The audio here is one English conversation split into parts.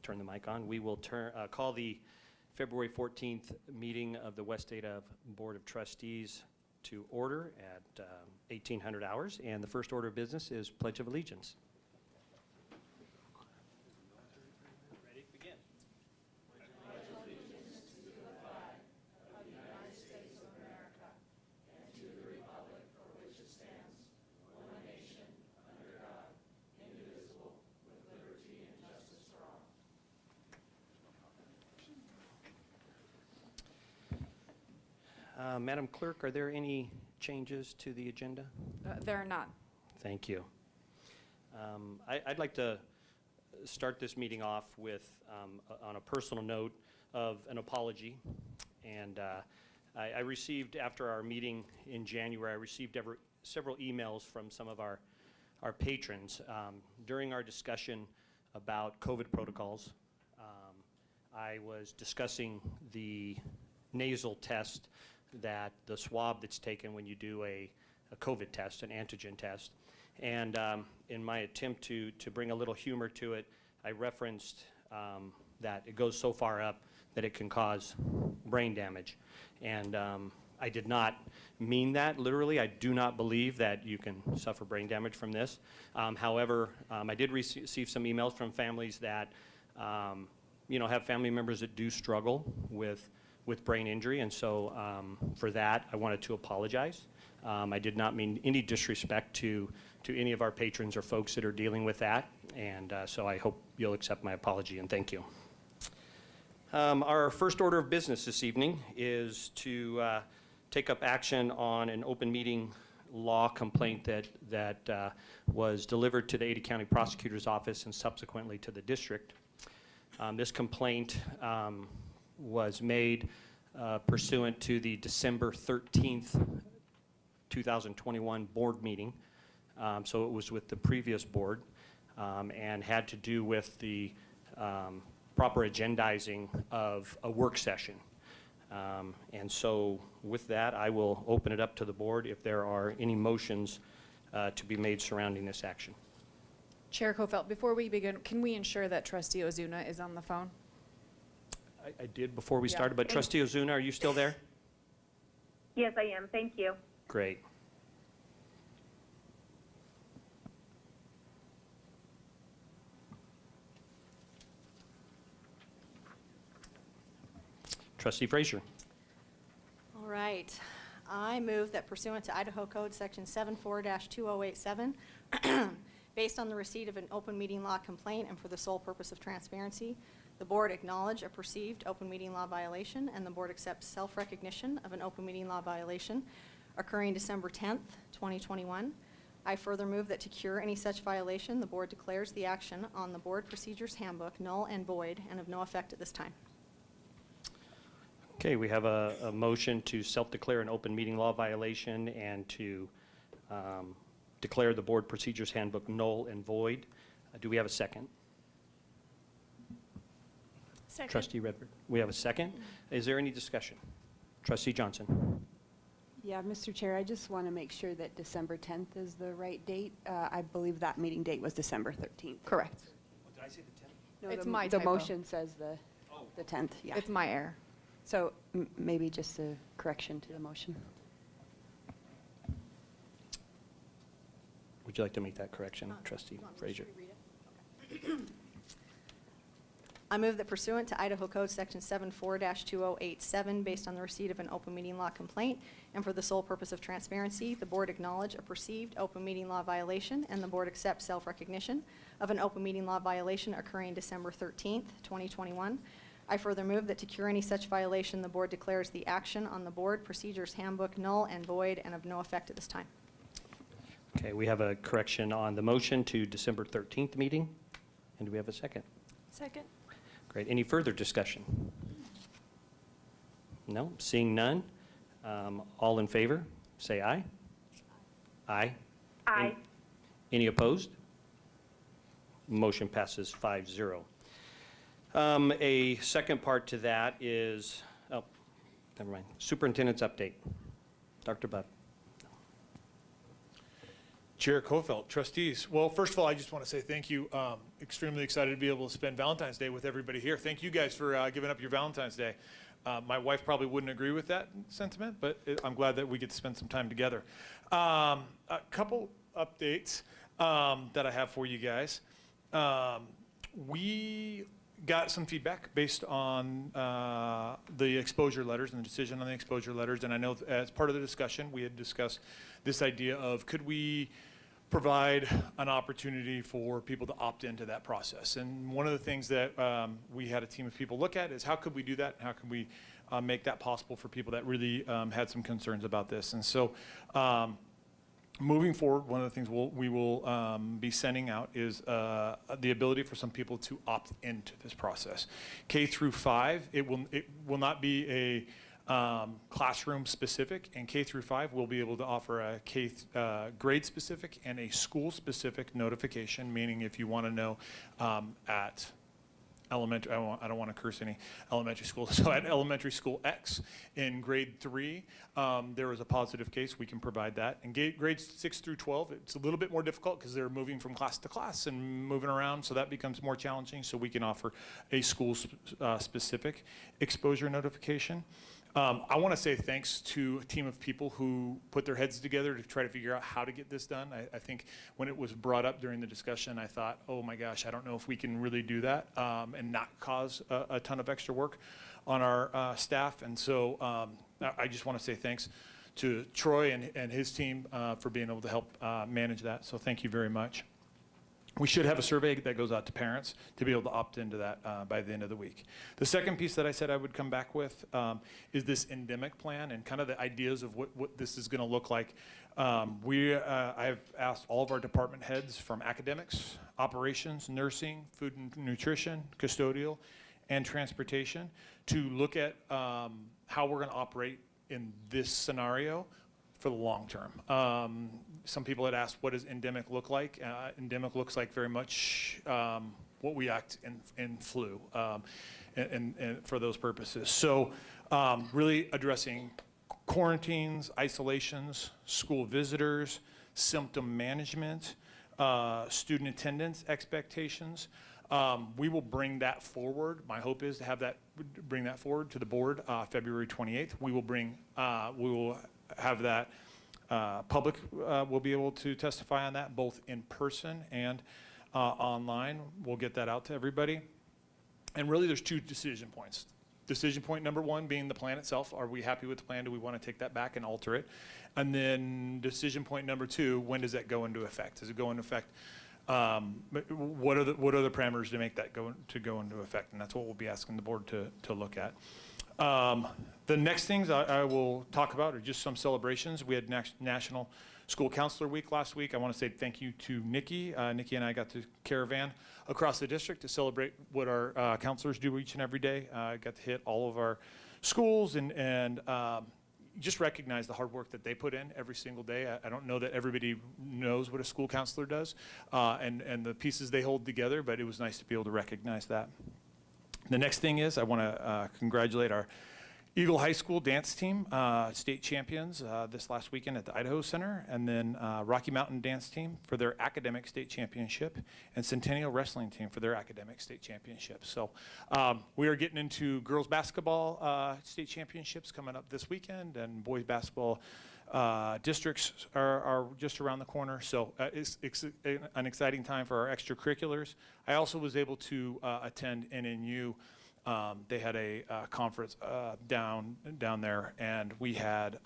turn the mic on. We will call the February 14th meeting of the West Ada Board of Trustees to order at 1800 hours. And the first order of business is Pledge of Allegiance. Ready? Begin. Pledge allegiance to the flag of the United States of America and to the republic for which it stands, one nation, under God, indivisible, with liberty and justice for all. Madam Clerk, are there any changes to the agenda? There are not. Thank you. I'd like to start this meeting off with, on a personal note, of an apology. And I received, after our meeting in January, I received several emails from some of our patrons. During our discussion about COVID protocols, I was discussing the nasal test, that the swab that's taken when you do a COVID test, an antigen test. And in my attempt to bring a little humor to it, I referenced that it goes so far up that it can cause brain damage. And I did not mean that literally. I do not believe that you can suffer brain damage from this. However, I did receive some emails from families that have family members that do struggle with brain injury, and so for that, I wanted to apologize. I did not mean any disrespect to any of our patrons or folks that are dealing with that, and so I hope you'll accept my apology, and thank you. Our first order of business this evening is to take up action on an open meeting law complaint that was delivered to the Ada County Prosecutor's Office and subsequently to the district. This complaint was made pursuant to the December 13th, 2021 board meeting. So it was with the previous board and had to do with the proper agendizing of a work session. And so with that, I will open it up to the board if there are any motions to be made surrounding this action. Chair Kofelt, before we begin, can we ensure that Trustee Ozuna is on the phone? I did before we started, but Trustee Ozuna, are you still there? Yes, I am. Thank you. Great. Trustee Frazier. All right. I move that pursuant to Idaho Code Section 74-2087, based on the receipt of an open meeting law complaint and for the sole purpose of transparency, the board acknowledge a perceived open meeting law violation, and the board accepts self-recognition of an open meeting law violation occurring December 10th, 2021. I further move that to cure any such violation, the board declares the action on the board procedures handbook null and void and of no effect at this time. Okay, we have a motion to self-declare an open meeting law violation and to declare the board procedures handbook null and void. Do we have a second? Second. Trustee Redford. We have a second. Is there any discussion? Trustee Johnson. Yeah, Mr. Chair, I just want to make sure that December 10th is the right date. I believe that meeting date was December 13th. Correct. Did I say the 10th? No, It's the, my the typo. motion says the 10th. Yeah. It's my error. So maybe just a correction to the motion. Would you like to make that correction, Trustee Frazier? I move that pursuant to Idaho Code Section 74-2087, based on the receipt of an open meeting law complaint and for the sole purpose of transparency, the board acknowledge a perceived open meeting law violation, and the board accepts self-recognition of an open meeting law violation occurring December 13th, 2021. I further move that to cure any such violation, the board declares the action on the board procedures handbook null and void and of no effect at this time. Okay, we have a correction on the motion to December 13th meeting. And do we have a second? Second. Great. Any further discussion? No? Seeing none? All in favor, say aye. Aye. Aye. Any opposed? Motion passes 5-0. A second part to that is, oh, never mind. Superintendent's update. Dr. Bubb. Chair Kofelt, trustees. Well, first of all, I just want to say thank you. Extremely excited to be able to spend Valentine's Day with everybody here. Thank you guys for giving up your Valentine's Day. My wife probably wouldn't agree with that sentiment, but I'm glad that we get to spend some time together. A couple updates that I have for you guys. We got some feedback based on the exposure letters and the decision on the exposure letters. And I know as part of the discussion, we had discussed this idea of could we provide an opportunity for people to opt into that process. And one of the things that we had a team of people look at is how could we do that? How can we make that possible for people that really had some concerns about this? And so moving forward, one of the things we will be sending out is the ability for some people to opt into this process. K through 5, it will not be a classroom specific, and K through 5 will be able to offer a grade specific and a school specific notification, meaning if you want to know at elementary, I don't want to curse any elementary schools, so at elementary school X in grade 3, there was a positive case, we can provide that. And grades 6 through 12, it's a little bit more difficult because they're moving from class to class and moving around, so that becomes more challenging, so we can offer a school specific exposure notification. I want to say thanks to a team of people who put their heads together to try to figure out how to get this done. I think when it was brought up during the discussion, I thought, oh my gosh, I don't know if we can really do that and not cause a ton of extra work on our staff. And so I just want to say thanks to Troy and his team for being able to help manage that. So thank you very much. We should have a survey that goes out to parents to be able to opt into that by the end of the week. The second piece that I said I would come back with is this endemic plan and kind of the ideas of what this is going to look like. I've asked all of our department heads from academics, operations, nursing, food and nutrition, custodial, and transportation to look at how we're going to operate in this scenario for the long term. Some people had asked, what does endemic look like? Endemic looks like very much what we act in flu and for those purposes. So really addressing quarantines, isolations, school visitors, symptom management, student attendance expectations. We will bring that forward. My hope is to bring that forward to the board February 28th. We will have that public will be able to testify on that both in person and online. We'll get that out to everybody. And really there's 2 decision points. Decision point number 1 being the plan itself. Are we happy with the plan? Do we want to take that back and alter it? And then decision point number 2, when does that go into effect? Does it go into effect? What are the parameters to make that go into effect? And that's what we'll be asking the board to look at. The next things I will talk about are just some celebrations. We had National School Counselor Week last week. I want to say thank you to Nikki. Nikki and I got to caravan across the district to celebrate what our counselors do each and every day. Got to hit all of our schools and just recognize the hard work that they put in every single day. I don't know that everybody knows what a school counselor does and the pieces they hold together, but it was nice to be able to recognize that. The next thing is I want to congratulate our Eagle High School dance team, state champions this last weekend at the Idaho Center, and then Rocky Mountain dance team for their academic state championship, and Centennial wrestling team for their academic state championship. So we are getting into girls basketball state championships coming up this weekend, and boys basketball districts are just around the corner. So it's an exciting time for our extracurriculars. I also was able to attend NNU. They had a conference down there, and we had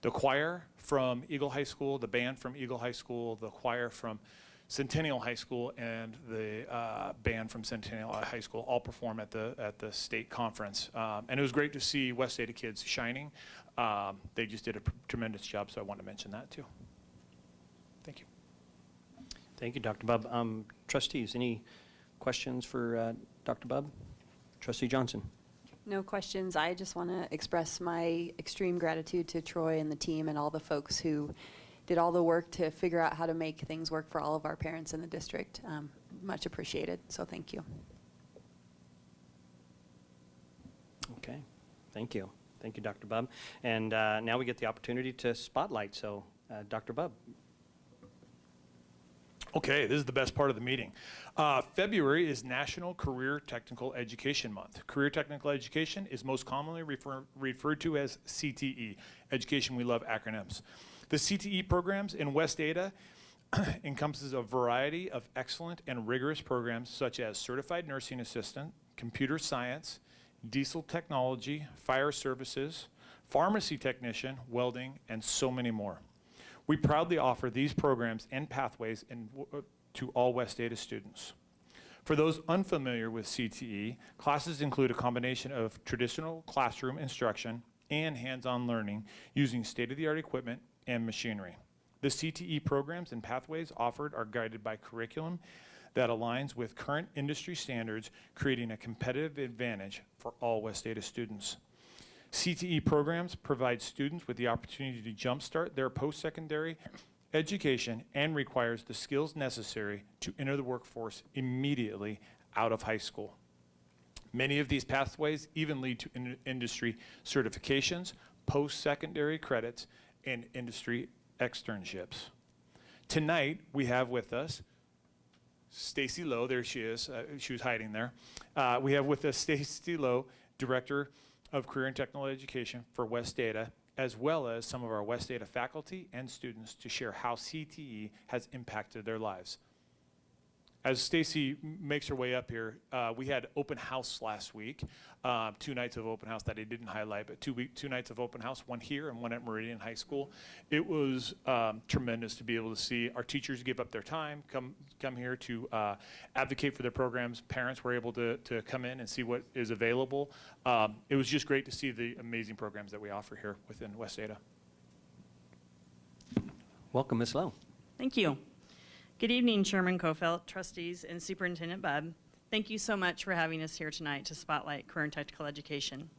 the choir from Eagle High School, the band from Eagle High School, the choir from Centennial High School, and the band from Centennial High School all perform at the state conference. And it was great to see West Ada kids shining. They just did a tremendous job, so I want to mention that too. Thank you. Thank you, Dr. Bubb. Trustees, any questions for Dr. Bubb? Trustee Johnson. No questions. I just want to express my extreme gratitude to Troy and the team and all the folks who did all the work to figure out how to make things work for all of our parents in the district. Much appreciated, so thank you. Okay, thank you. Thank you, Dr. Bubb. And now we get the opportunity to spotlight. So, Dr. Bubb. Okay, this is the best part of the meeting. February is National Career Technical Education Month. Career Technical Education is most commonly referred to as CTE, Education We Love acronyms. The CTE programs in West Ada encompasses a variety of excellent and rigorous programs such as Certified Nursing Assistant, Computer Science, Diesel Technology, Fire Services, Pharmacy Technician, Welding, and so many more. We proudly offer these programs and pathways to all West Ada students. For those unfamiliar with CTE, classes include a combination of traditional classroom instruction and hands-on learning using state-of-the-art equipment and machinery. The CTE programs and pathways offered are guided by curriculum that aligns with current industry standards, creating a competitive advantage for all West Ada students. CTE programs provide students with the opportunity to jumpstart their post-secondary education and requires the skills necessary to enter the workforce immediately out of high school. Many of these pathways even lead to industry certifications, post-secondary credits, and industry externships. Tonight, we have with us Stacy Lowe. There she is. She was hiding there. We have with us Stacy Lowe, Director of Career and Technical Education for West Ada, as well as some of our West Ada faculty and students to share how CTE has impacted their lives. As Stacy makes her way up here, we had open house last week, 2 nights of open house that I didn't highlight, but 2 nights of open house, one here and one at Meridian High School. It was tremendous to be able to see our teachers give up their time, come here to advocate for their programs. Parents were able to come in and see what is available. It was just great to see the amazing programs that we offer here within West Ada. Welcome, Ms. Lowe. Thank you. Good evening, Chairman Kofelt, trustees, and Superintendent Bubb. Thank you so much for having us here tonight to spotlight career and technical education.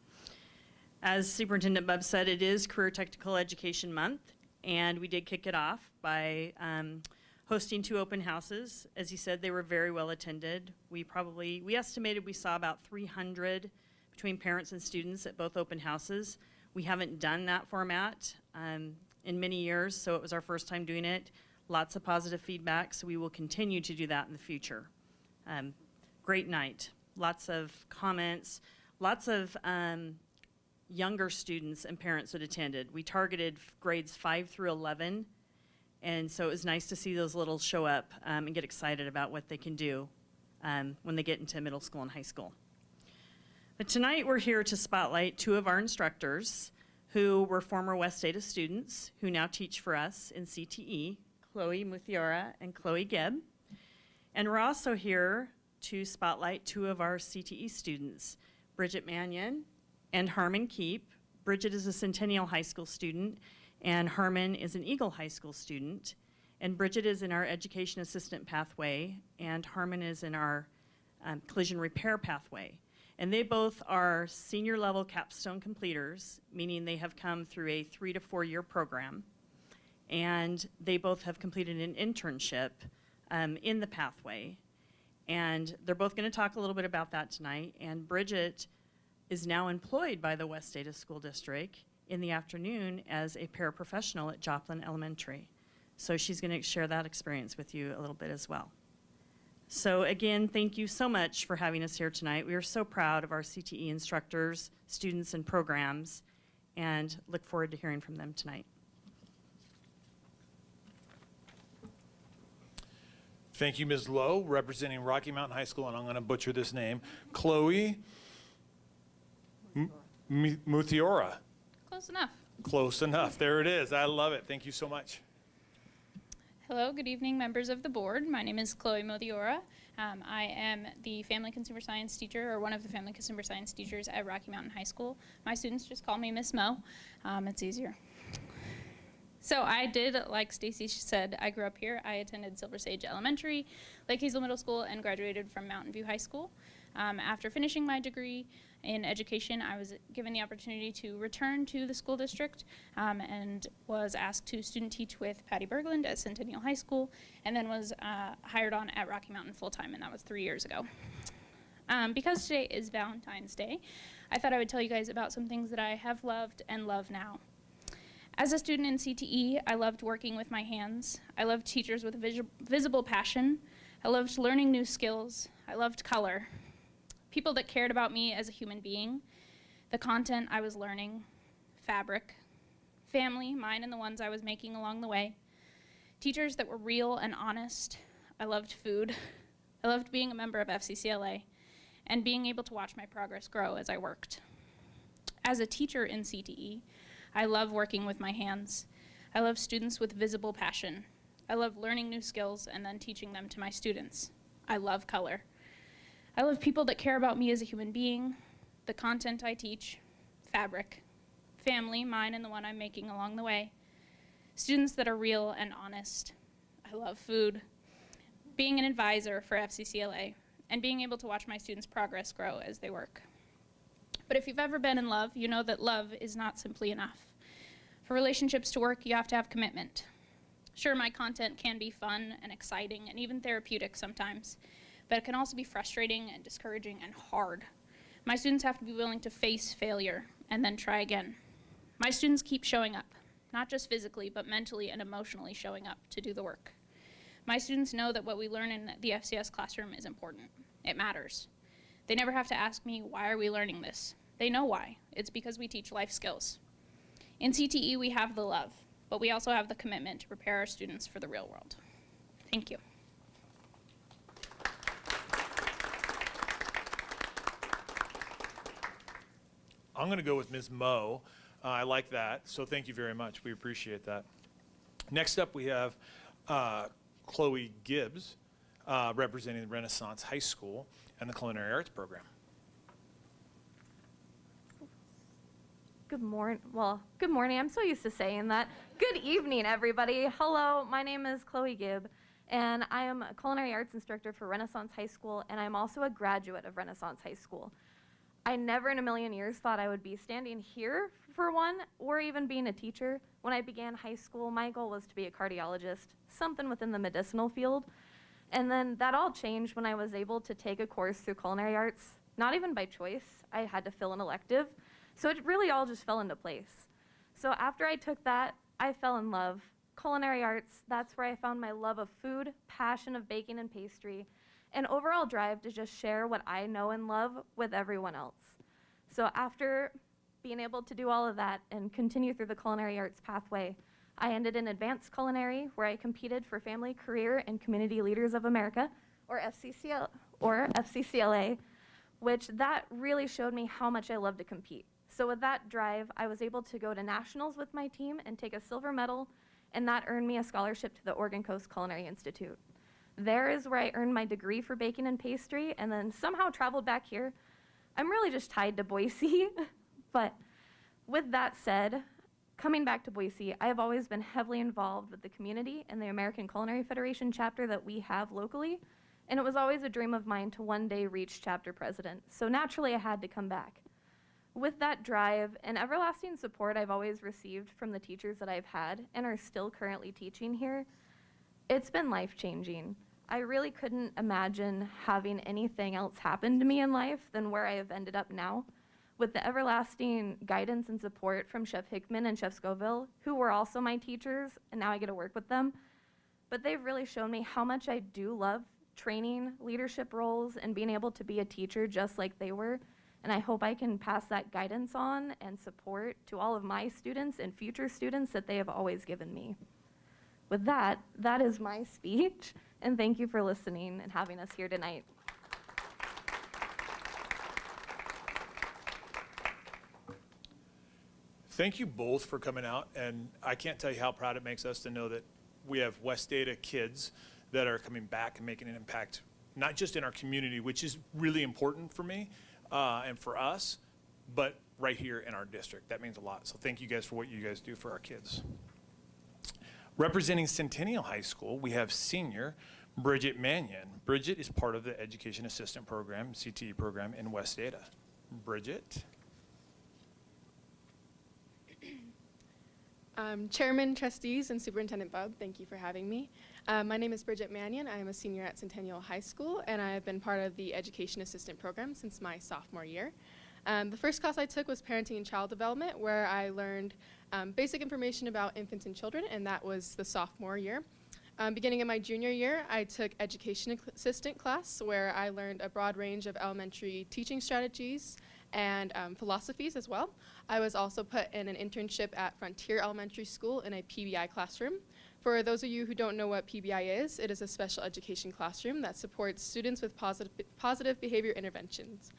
As Superintendent Bubb said, it is Career Technical Education Month, and we did kick it off by hosting 2 open houses. As he said, they were very well attended. We estimated we saw about 300 between parents and students at both open houses. We haven't done that format in many years, so it was our first time doing it. Lots of positive feedback, so we will continue to do that in the future. Great night. Lots of comments, lots of younger students and parents that attended. We targeted grades 5 through 11, and so it was nice to see those littles show up and get excited about what they can do when they get into middle school and high school. But tonight we're here to spotlight 2 of our instructors who were former West Ada students who now teach for us in CTE, Chloe Muthiora and Chloe Gebb. And we're also here to spotlight 2 of our CTE students, Bridget Mannion and Harmon Keep. Bridget is a Centennial High School student, and Harmon is an Eagle High School student. And Bridget is in our Education Assistant pathway, and Harmon is in our Collision Repair pathway. And they both are senior level capstone completers, meaning they have come through a 3 to 4 year program. And they both have completed an internship in the pathway. And they're both going to talk a little bit about that tonight. And Bridget is now employed by the West Ada School District in the afternoon as a paraprofessional at Joplin Elementary. So she's going to share that experience with you a little bit as well. So again, thank you so much for having us here tonight. We are so proud of our CTE instructors, students, and programs, and look forward to hearing from them tonight. Thank you, Ms. Lowe, representing Rocky Mountain High School, and I'm going to butcher this name, Chloe Muthiora. Close enough. Close enough. There it is. I love it. Thank you so much. Hello, good evening, members of the board. My name is Chloe Mothiora. I am the family consumer science teacher, or one of the family consumer science teachers at Rocky Mountain High School. My students just call me Miss Mo. It's easier. So I did, like Stacy said, I grew up here. I attended Silver Sage Elementary, Lake Hazel Middle School, and graduated from Mountain View High School. After finishing my degree in education, I was given the opportunity to return to the school district and was asked to student teach with Patty Berglund at Centennial High School, and then was hired on at Rocky Mountain full-time, and that was 3 years ago. Because today is Valentine's Day, I thought I would tell you guys about some things that I have loved and love now. As a student in CTE, I loved working with my hands. I loved teachers with visible passion. I loved learning new skills. I loved color. People that cared about me as a human being, the content I was learning, fabric, family, mine and the ones I was making along the way, teachers that were real and honest. I loved food. I loved being a member of FCCLA and being able to watch my progress grow as I worked. As a teacher in CTE, I love working with my hands. I love students with visible passion. I love learning new skills and then teaching them to my students. I love color. I love people that care about me as a human being, the content I teach, fabric, family, mine and the one I'm making along the way, students that are real and honest. I love food, being an advisor for FCCLA, and being able to watch my students' progress grow as they work. But if you've ever been in love, you know that love is not simply enough. For relationships to work, you have to have commitment. Sure, my content can be fun and exciting and even therapeutic sometimes, but it can also be frustrating and discouraging and hard. My students have to be willing to face failure and then try again. My students keep showing up, not just physically, but mentally and emotionally showing up to do the work. My students know that what we learn in the FCS classroom is important. It matters. They never have to ask me, why are we learning this? They know why. It's because we teach life skills. In CTE, we have the love, but we also have the commitment to prepare our students for the real world. Thank you. I'm going to go with Ms. Moe. I like that, so thank you very much. We appreciate that. Next up, we have Chloe Gibbs, representing the Renaissance High School and the Culinary Arts Program. Good morning. Well, good morning. I'm so used to saying that. Good evening, everybody. Hello, my name is Chloe Gibb, and I am a culinary arts instructor for Renaissance High School, and I'm also a graduate of Renaissance High School. I never in a million years thought I would be standing here for one, or even being a teacher. When I began high school, my goal was to be a cardiologist, something within the medicinal field. And then that all changed when I was able to take a course through culinary arts, not even by choice. I had to fill an elective. So it really all just fell into place. So after I took that, I fell in love. Culinary arts, that's where I found my love of food, passion of baking and pastry, and overall drive to just share what I know and love with everyone else. So after being able to do all of that and continue through the culinary arts pathway, I ended in advanced culinary, where I competed for Family, Career, and Community Leaders of America, or FCCLA, which that really showed me how much I love to compete. So with that drive, I was able to go to nationals with my team and take a silver medal, and that earned me a scholarship to the Oregon Coast Culinary Institute. There is where I earned my degree for baking and pastry, and then somehow traveled back here. I'm really just tied to Boise, but with that said, coming back to Boise, I have always been heavily involved with the community and the American Culinary Federation chapter that we have locally, and it was always a dream of mine to one day reach chapter president, so naturally I had to come back. With that drive and everlasting support I've always received from the teachers that I've had and are still currently teaching here, it's been life-changing. I really couldn't imagine having anything else happen to me in life than where I have ended up now. With the everlasting guidance and support from Chef Hickman and Chef Scoville, who were also my teachers, and now I get to work with them. But they've really shown me how much I do love training, leadership roles, and being able to be a teacher just like they were. And I hope I can pass that guidance on and support to all of my students and future students that they have always given me. With that, that is my speech, and thank you for listening and having us here tonight. Thank you both for coming out, and I can't tell you how proud it makes us to know that we have West Ada kids that are coming back and making an impact, not just in our community, which is really important for me and for us, but right here in our district. That means a lot. So thank you guys for what you guys do for our kids. Representing Centennial High School, we have senior Bridget Mannion. Bridget is part of the Education Assistant Program, CTE program in West Ada. Bridget. Chairman, trustees, and Superintendent Bubb, thank you for having me. My name is Bridget Mannion. I am a senior at Centennial High School, and I have been part of the Education Assistant Program since my sophomore year. The first class I took was Parenting and Child Development, where I learned basic information about infants and children, and that was the sophomore year. Beginning of my junior year, I took education assistant class where I learned a broad range of elementary teaching strategies and philosophies as well. I was also put in an internship at Frontier Elementary School in a PBI classroom. For those of you who don't know what PBI is, it is a special education classroom that supports students with positive behavior interventions.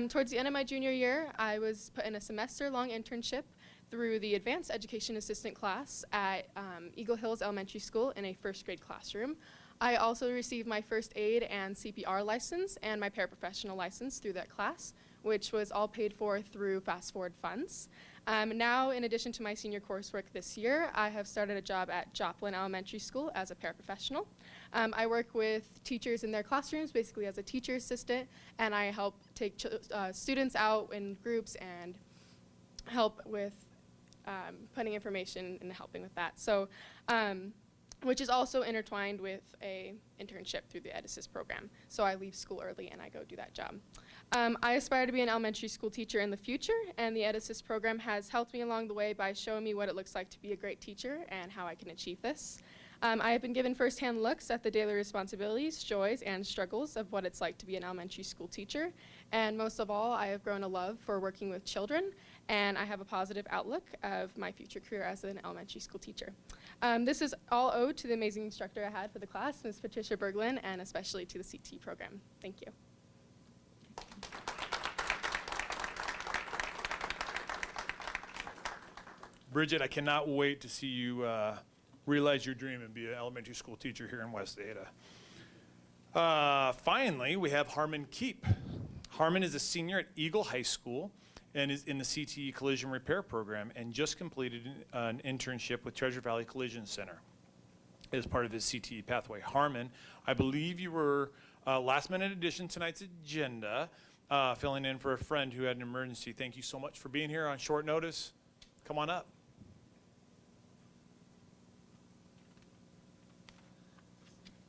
Towards the end of my junior year, I was put in a semester-long internship through the advanced education assistant class at Eagle Hills Elementary School in a first grade classroom. I also received my first aid and CPR license and my paraprofessional license through that class, which was all paid for through Fast Forward funds. Now, in addition to my senior coursework this year, I have started a job at Joplin Elementary School as a paraprofessional. I work with teachers in their classrooms, basically as a teacher assistant, and I help take students out in groups and help with putting information and helping with that. So, which is also intertwined with a internship through the EdAssist program. So I leave school early and I go do that job. I aspire to be an elementary school teacher in the future, and the EdAssist program has helped me along the way by showing me what it looks like to be a great teacher and how I can achieve this. I have been given firsthand looks at the daily responsibilities, joys, and struggles of what it's like to be an elementary school teacher. And most of all, I have grown a love for working with children, and I have a positive outlook of my future career as an elementary school teacher. This is all owed to the amazing instructor I had for the class, Ms. Patricia Berglund, and especially to the CT program. Thank you. Bridget, I cannot wait to see you realize your dream and be an elementary school teacher here in West Ada. Finally, we have Harmon Keep. Harmon is a senior at Eagle High School and is in the CTE Collision Repair Program and just completed an internship with Treasure Valley Collision Center as part of his CTE pathway. Harmon, I believe you were last minute addition to tonight's agenda, filling in for a friend who had an emergency. Thank you so much for being here on short notice. Come on up.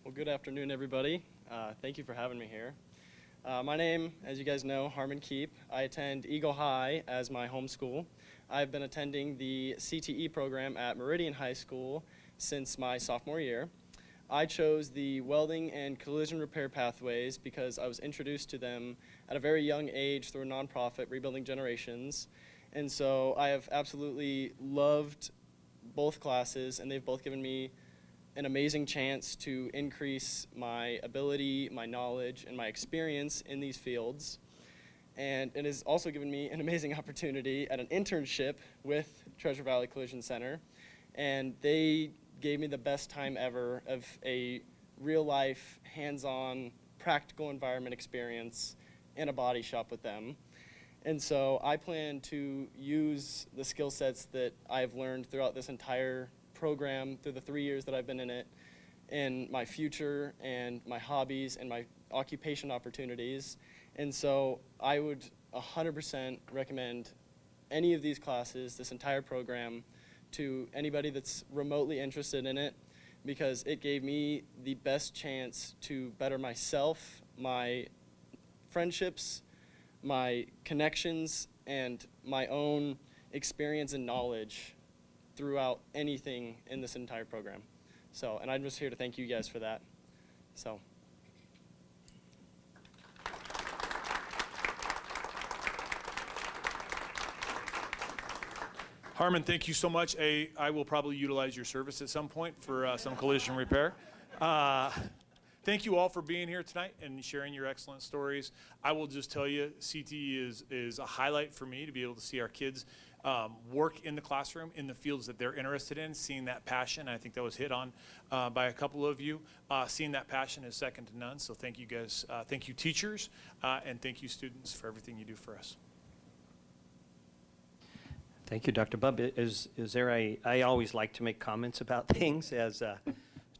Well, good afternoon, everybody. Thank you for having me here. My name, as you guys know, Harmon Keep. I attend Eagle High as my home school. I've been attending the CTE program at Meridian High School since my sophomore year. I chose the welding and collision repair pathways because I was introduced to them at a very young age through a nonprofit, Rebuilding Generations. And so I have absolutely loved both classes, and they've both given me an amazing chance to increase my ability, my knowledge, and my experience in these fields. And it has also given me an amazing opportunity at an internship with Treasure Valley Collision Center. And they gave me the best time ever of a real-life, hands-on, practical environment experience in a body shop with them. And so I plan to use the skill sets that I've learned throughout this entire program, through the 3 years that I've been in it, in my future and my hobbies and my occupation opportunities. And so I would 100% recommend any of these classes, this entire program, to anybody that's remotely interested in it, because it gave me the best chance to better myself, my friendships, my connections, and my own experience and knowledge throughout anything in this entire program. So, and I'm just here to thank you guys for that. So. Harmon, thank you so much. I will probably utilize your service at some point for some collision repair. Thank you all for being here tonight and sharing your excellent stories. I will just tell you, CTE is a highlight for me to be able to see our kids work in the classroom in the fields that they're interested in, seeing that passion. I think that was hit on by a couple of you. Seeing that passion is second to none. So thank you guys, thank you teachers, and thank you students for everything you do for us. Thank you, Dr. Bubb. Is there I always like to make comments about things, as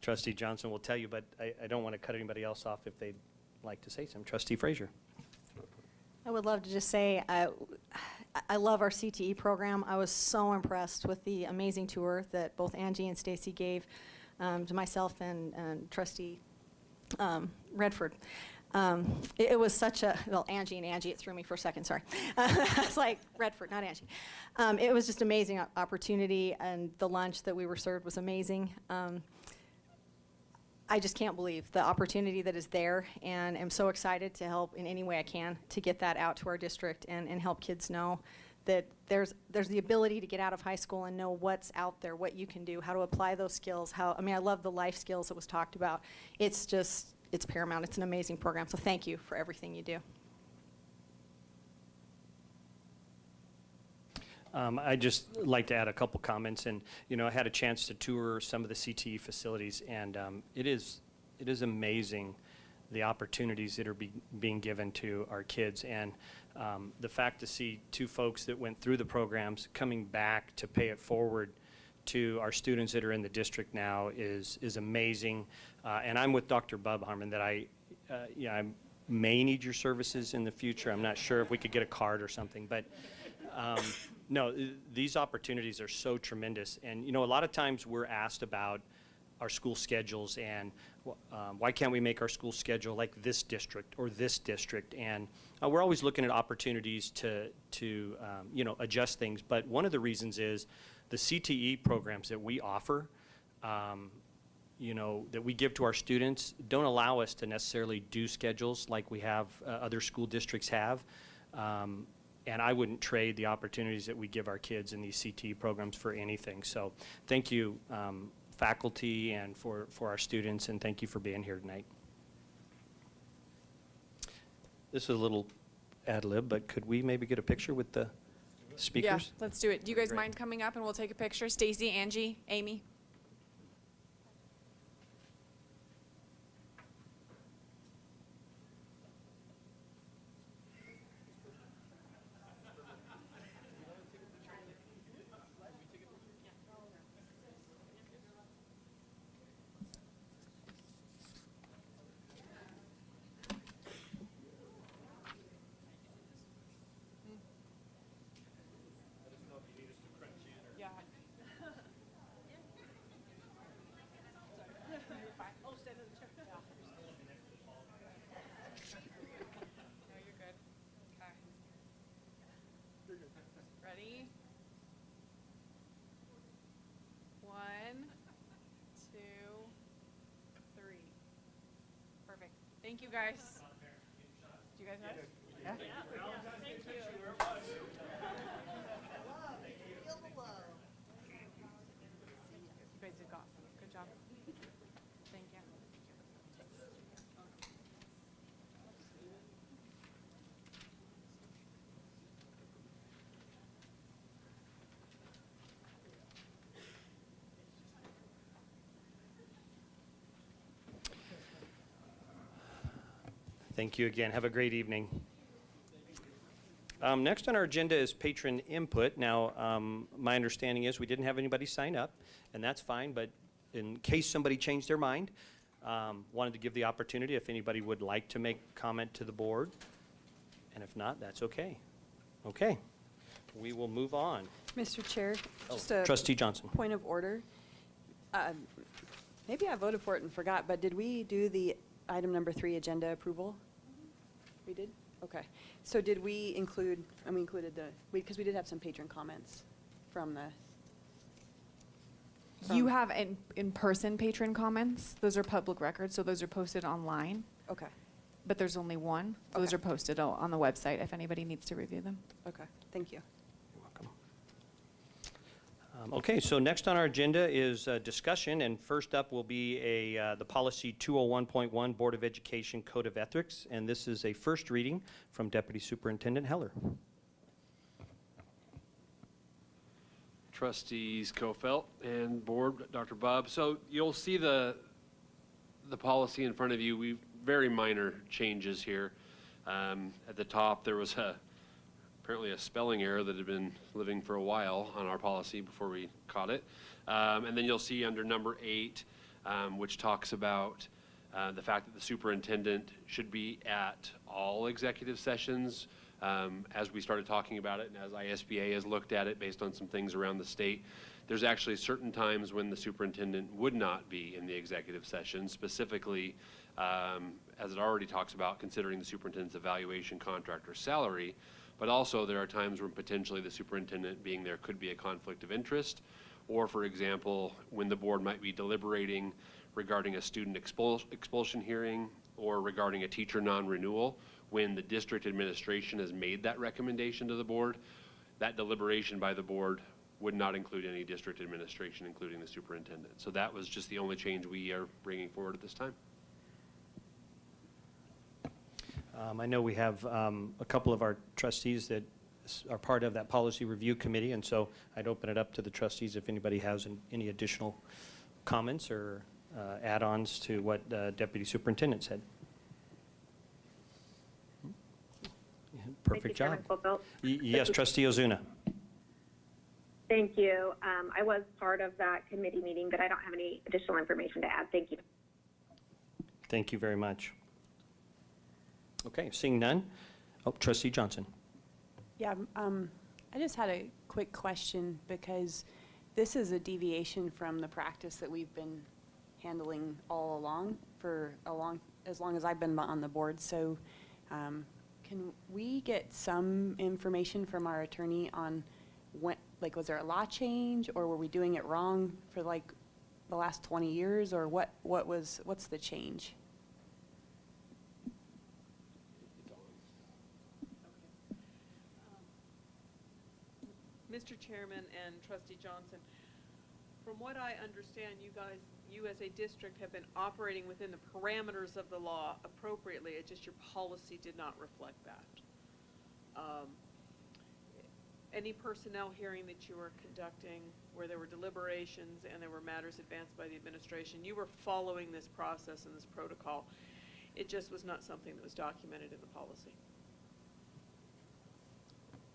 Trustee Johnson will tell you, but I don't want to cut anybody else off if they'd like to say something. Trustee Frazier. I would love to just say I love our CTE program. I was so impressed with the amazing tour that both Angie and Stacy gave to myself and Trustee Redford. It was such a, well, Angie, it threw me for a second, sorry. It's like Redford, not Angie. It was just amazing opportunity, and the lunch that we were served was amazing. I just can't believe the opportunity that is there, and am so excited to help in any way I can to get that out to our district and help kids know that there's the ability to get out of high school and know what's out there, what you can do, how to apply those skills. I love the life skills that was talked about. It's paramount. It's an amazing program. So thank you for everything you do. I'd just like to add a couple comments. And, I had a chance to tour some of the CTE facilities, and it is amazing the opportunities that are being given to our kids. And the fact to see two folks that went through the programs coming back to pay it forward to our students that are in the district now is amazing. And I'm with Dr. Bub Harmon that I may need your services in the future. I'm not sure if we could get a card or something, but no, these opportunities are so tremendous. And, a lot of times we're asked about our school schedules and why can't we make our school schedule like this district or this district? And we're always looking at opportunities to adjust things. But one of the reasons is the CTE programs that we offer, that we give to our students don't allow us to necessarily do schedules like we have other school districts have. And I wouldn't trade the opportunities that we give our kids in these CTE programs for anything. So thank you, faculty, and for our students, and thank you for being here tonight. This is a little ad lib, but could we maybe get a picture with the speakers? Yeah, let's do it. Do you guys Great. mind coming up and we'll take a picture? Stacy, Angie, Amy. Ready? 1, 2, 3. Perfect. Thank you, guys. Do you guys have? Yeah. Thank you. You guys did awesome. Good job. Thank you. Thank you again. Have a great evening. Next on our agenda is patron input. Now, my understanding is we didn't have anybody sign up, and that's fine, but in case somebody changed their mind, wanted to give the opportunity if anybody would like to make comment to the board, and if not, that's okay. Okay, we will move on. Mr. Chair, Oh, just a Trustee Johnson. point of order. Maybe I voted for it and forgot, but did we do the item number 3 agenda approval? We did? Okay. So did we include, and we included because we did have some patron comments from the. You have in-person patron comments. Those are public records, so those are posted online. Okay, But there's only one. Those Okay. are posted on the website if anybody needs to review them. okay, thank you. You're welcome. Okay, so next on our agenda is discussion, and first up will be the policy 201.1 Board of Education Code of Ethics, and this is a first reading from Deputy Superintendent Heller. Trustees Kofelt and Board, Dr. Bob. So you'll see the policy in front of you. We've very minor changes here. At the top, there was apparently a spelling error that had been living for a while on our policy before we caught it. And then you'll see under number 8, which talks about the fact that the superintendent should be at all executive sessions. As we started talking about it and as ISBA has looked at it based on some things around the state, there's actually certain times when the superintendent would not be in the executive session, specifically as it already talks about, considering the superintendent's evaluation contract or salary, but also there are times when potentially the superintendent being there could be a conflict of interest, or for example, when the board might be deliberating regarding a student expulsion hearing or regarding a teacher non-renewal, when the district administration has made that recommendation to the board, that deliberation by the board would not include any district administration, including the superintendent. So that was just the only change we are bringing forward at this time. I know we have a couple of our trustees that are part of that policy review committee, and so I'd open it up to the trustees if anybody has any additional comments or add-ons to what Deputy Superintendent said. Perfect job. Chairman Cofield. Yes, Trustee Ozuna. Thank you. I was part of that committee meeting, but I don't have any additional information to add. Thank you. Thank you very much. Okay, seeing none. Oh, Trustee Johnson. Yeah, I just had a quick question because this is a deviation from the practice that we've been handling all along for as long as I've been on the board. So can we get some information from our attorney on when, like, was there a law change or were we doing it wrong for like the last 20 years or what's the change? Mr. Chairman and Trustee Johnson, from what I understand, you as a district have been operating within the parameters of the law appropriately. It's just your policy did not reflect that. Any personnel hearing that you were conducting where there were deliberations and there were matters advanced by the administration, you were following this process and this protocol. It just was not something that was documented in the policy.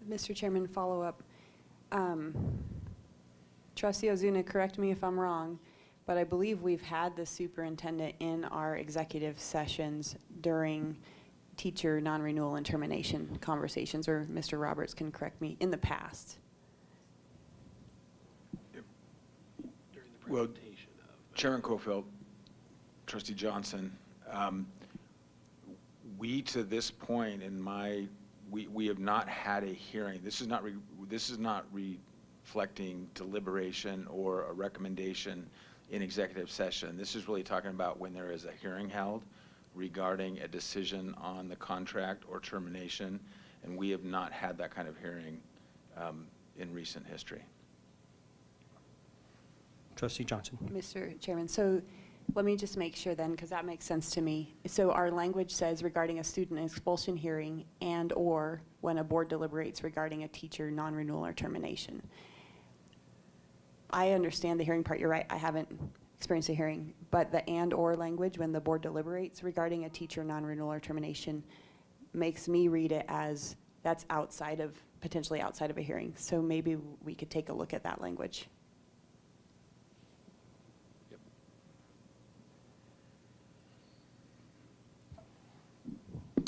Mr. Chairman, follow up. Trustee Ozuna, correct me if I'm wrong, but I believe we've had the superintendent in our executive sessions during teacher non-renewal and termination conversations, or Mr. Roberts can correct me, in the past. Well, Chairman Cofield, Trustee Johnson, we to this point we have not had a hearing. This is not reflecting deliberation or a recommendation in executive session. This is really talking about when there is a hearing held regarding a decision on the contract or termination, and we have not had that kind of hearing in recent history. Trustee Johnson. Mr. Chairman, so let me just make sure then, because that makes sense to me. So our language says regarding a student expulsion hearing and or when a board deliberates regarding a teacher non-renewal or termination. I understand the hearing part, you're right, I haven't experienced a hearing, but the and or language when the board deliberates regarding a teacher non-renewal or termination makes me read it as that's potentially outside of a hearing. So maybe we could take a look at that language.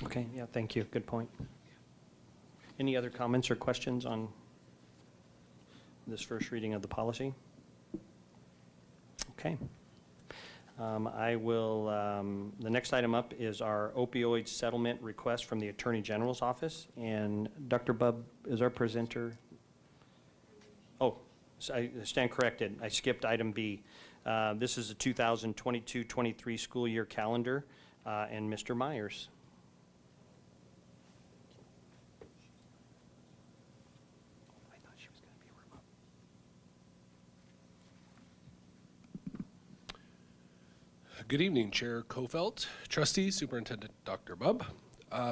Okay, yeah, thank you. Good point. Any other comments or questions on this first reading of the policy? Okay. The next item up is our opioid settlement request from the Attorney General's office. And Dr. Bubb is our presenter. Oh, so I stand corrected. I skipped item B. This is a 2022-23 school year calendar, and Mr. Myers. Good evening, Chair Cofield, Trustees, Superintendent Dr. Bubb.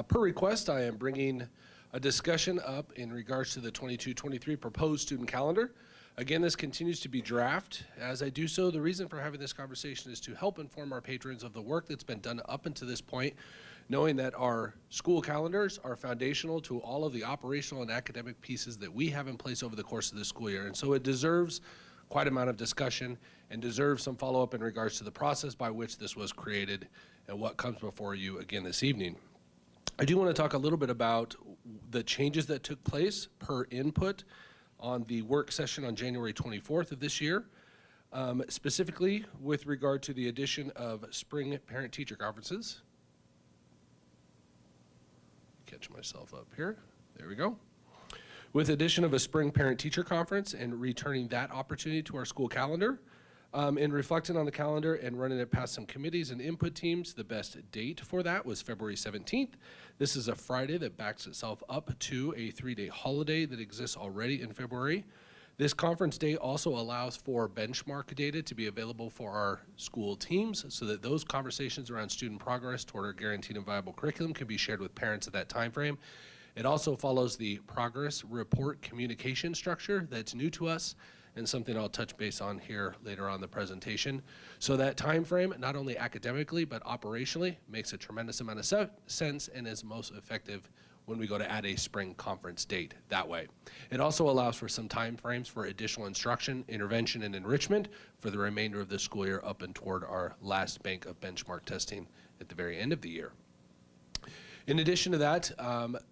Per request, I am bringing a discussion up in regards to the 22-23 proposed student calendar. Again, this continues to be draft. As I do so, the reason for having this conversation is to help inform our patrons of the work that's been done up until this point, knowing that our school calendars are foundational to all of the operational and academic pieces that we have in place over the course of the school year. And so it deserves quite an amount of discussion and deserves some follow-up in regards to the process by which this was created and what comes before you again this evening. I do want to talk a little bit about the changes that took place per input on the work session on January 24th of this year. specifically with regard to the addition of spring parent-teacher conferences. Catch myself up here. There we go. With addition of a spring parent-teacher conference and returning that opportunity to our school calendar, and reflecting on the calendar and running it past some committees and input teams, the best date for that was February 17th. This is a Friday that backs itself up to a 3-day holiday that exists already in February. This conference day also allows for benchmark data to be available for our school teams so that those conversations around student progress toward our guaranteed and viable curriculum can be shared with parents at that time frame. It also follows the progress report communication structure that's new to us and something I'll touch base on here later on in the presentation. So that time frame, not only academically but operationally, makes a tremendous amount of sense and is most effective when we go to add a spring conference date that way. It also allows for some time frames for additional instruction, intervention, and enrichment for the remainder of the school year up and toward our last bank of benchmark testing at the very end of the year. In addition to that,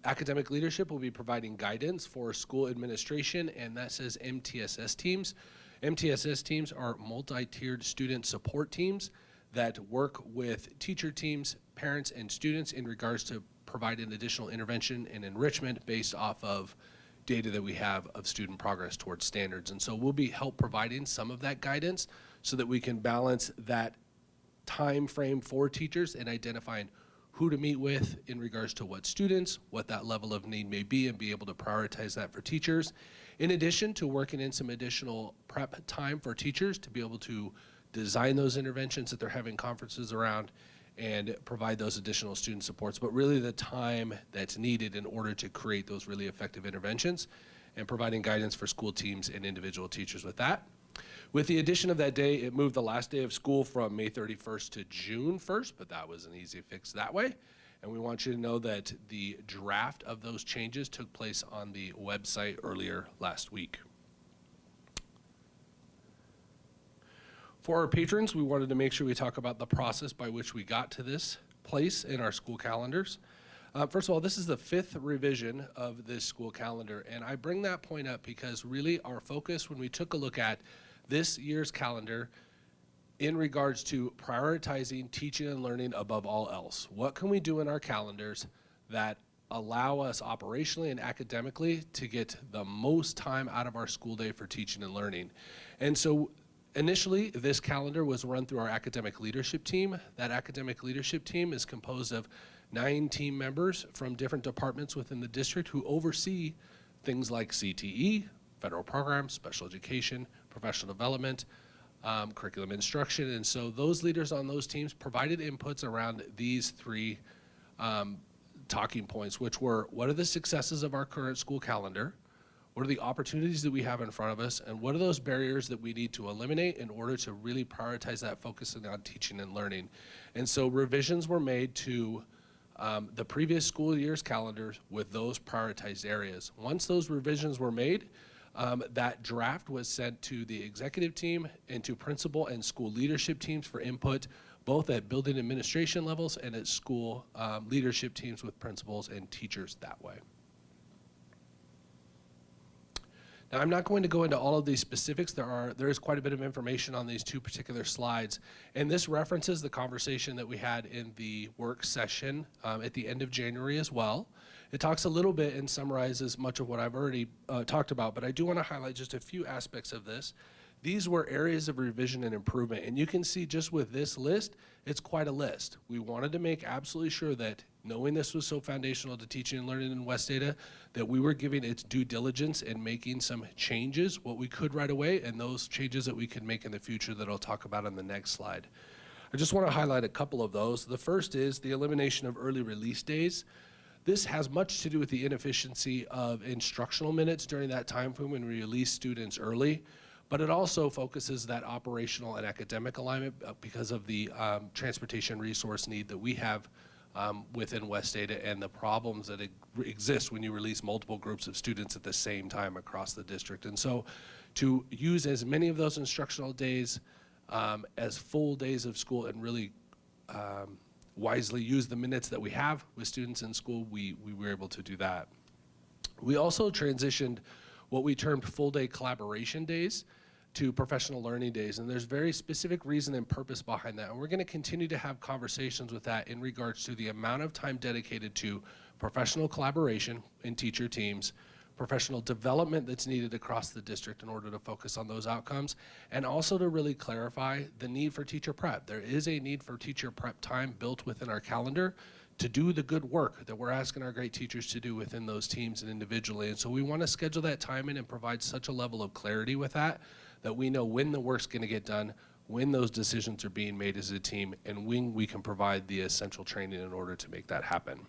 academic leadership will be providing guidance for school administration, and that says MTSS teams. MTSS teams are multi-tiered student support teams that work with teacher teams, parents, and students in regards to providing additional intervention and enrichment based off of data that we have of student progress towards standards. And so we'll be help providing some of that guidance so that we can balance that time frame for teachers and identifying who to meet with in regards to what students, what that level of need may be, and be able to prioritize that for teachers. In addition to working in some additional prep time for teachers to be able to design those interventions that they're having conferences around and provide those additional student supports, but really the time that's needed in order to create those really effective interventions and providing guidance for school teams and individual teachers with that. With the addition of that day, it moved the last day of school from May 31st to June 1st, but that was an easy fix that way. And we want you to know that the draft of those changes took place on the website earlier last week. For our patrons, we wanted to make sure we talk about the process by which we got to this place in our school calendars. First of all, this is the 5th revision of this school calendar, and I bring that point up because really our focus when we took a look at this year's calendar in regards to prioritizing teaching and learning above all else. What can we do in our calendars that allow us operationally and academically to get the most time out of our school day for teaching and learning? And so initially, this calendar was run through our academic leadership team. That academic leadership team is composed of 9 team members from different departments within the district who oversee things like CTE, federal programs, special education, professional development, curriculum instruction. And so those leaders on those teams provided inputs around these 3 talking points, which were, what are the successes of our current school calendar? What are the opportunities that we have in front of us? And what are those barriers that we need to eliminate in order to really prioritize that focusing on teaching and learning? And so revisions were made to the previous school year's calendars with those prioritized areas. Once those revisions were made, that draft was sent to the executive team and to principal and school leadership teams for input, both at building administration levels and at school leadership teams with principals and teachers that way. Now, I'm not going to go into all of these specifics. There is quite a bit of information on these 2 particular slides, and this references the conversation that we had in the work session at the end of January as well. It talks a little bit and summarizes much of what I've already talked about, but I do want to highlight just a few aspects of this. These were areas of revision and improvement, and you can see just with this list, it's quite a list. We wanted to make absolutely sure that knowing this was so foundational to teaching and learning in West Ada, that we were giving its due diligence and making some changes, what we could right away, and those changes that we could make in the future that I'll talk about on the next slide. I just want to highlight a couple of those. The first is the elimination of early release days. This has much to do with the inefficiency of instructional minutes during that time frame when we release students early, but it also focuses that operational and academic alignment because of the transportation resource need that we have within West Ada and the problems that exist when you release multiple groups of students at the same time across the district. And so to use as many of those instructional days as full days of school and really wisely use the minutes that we have with students in school, we were able to do that. We also transitioned what we termed full day collaboration days to professional learning days. And there's very specific reason and purpose behind that. And we're going to continue to have conversations with that in regards to the amount of time dedicated to professional collaboration in teacher teams, professional development that's needed across the district in order to focus on those outcomes, and also to really clarify the need for teacher prep. There is a need for teacher prep time built within our calendar to do the good work that we're asking our great teachers to do within those teams and individually. And so we want to schedule that time in and provide such a level of clarity with that, that we know when the work's going to get done, when those decisions are being made as a team, and when we can provide the essential training in order to make that happen.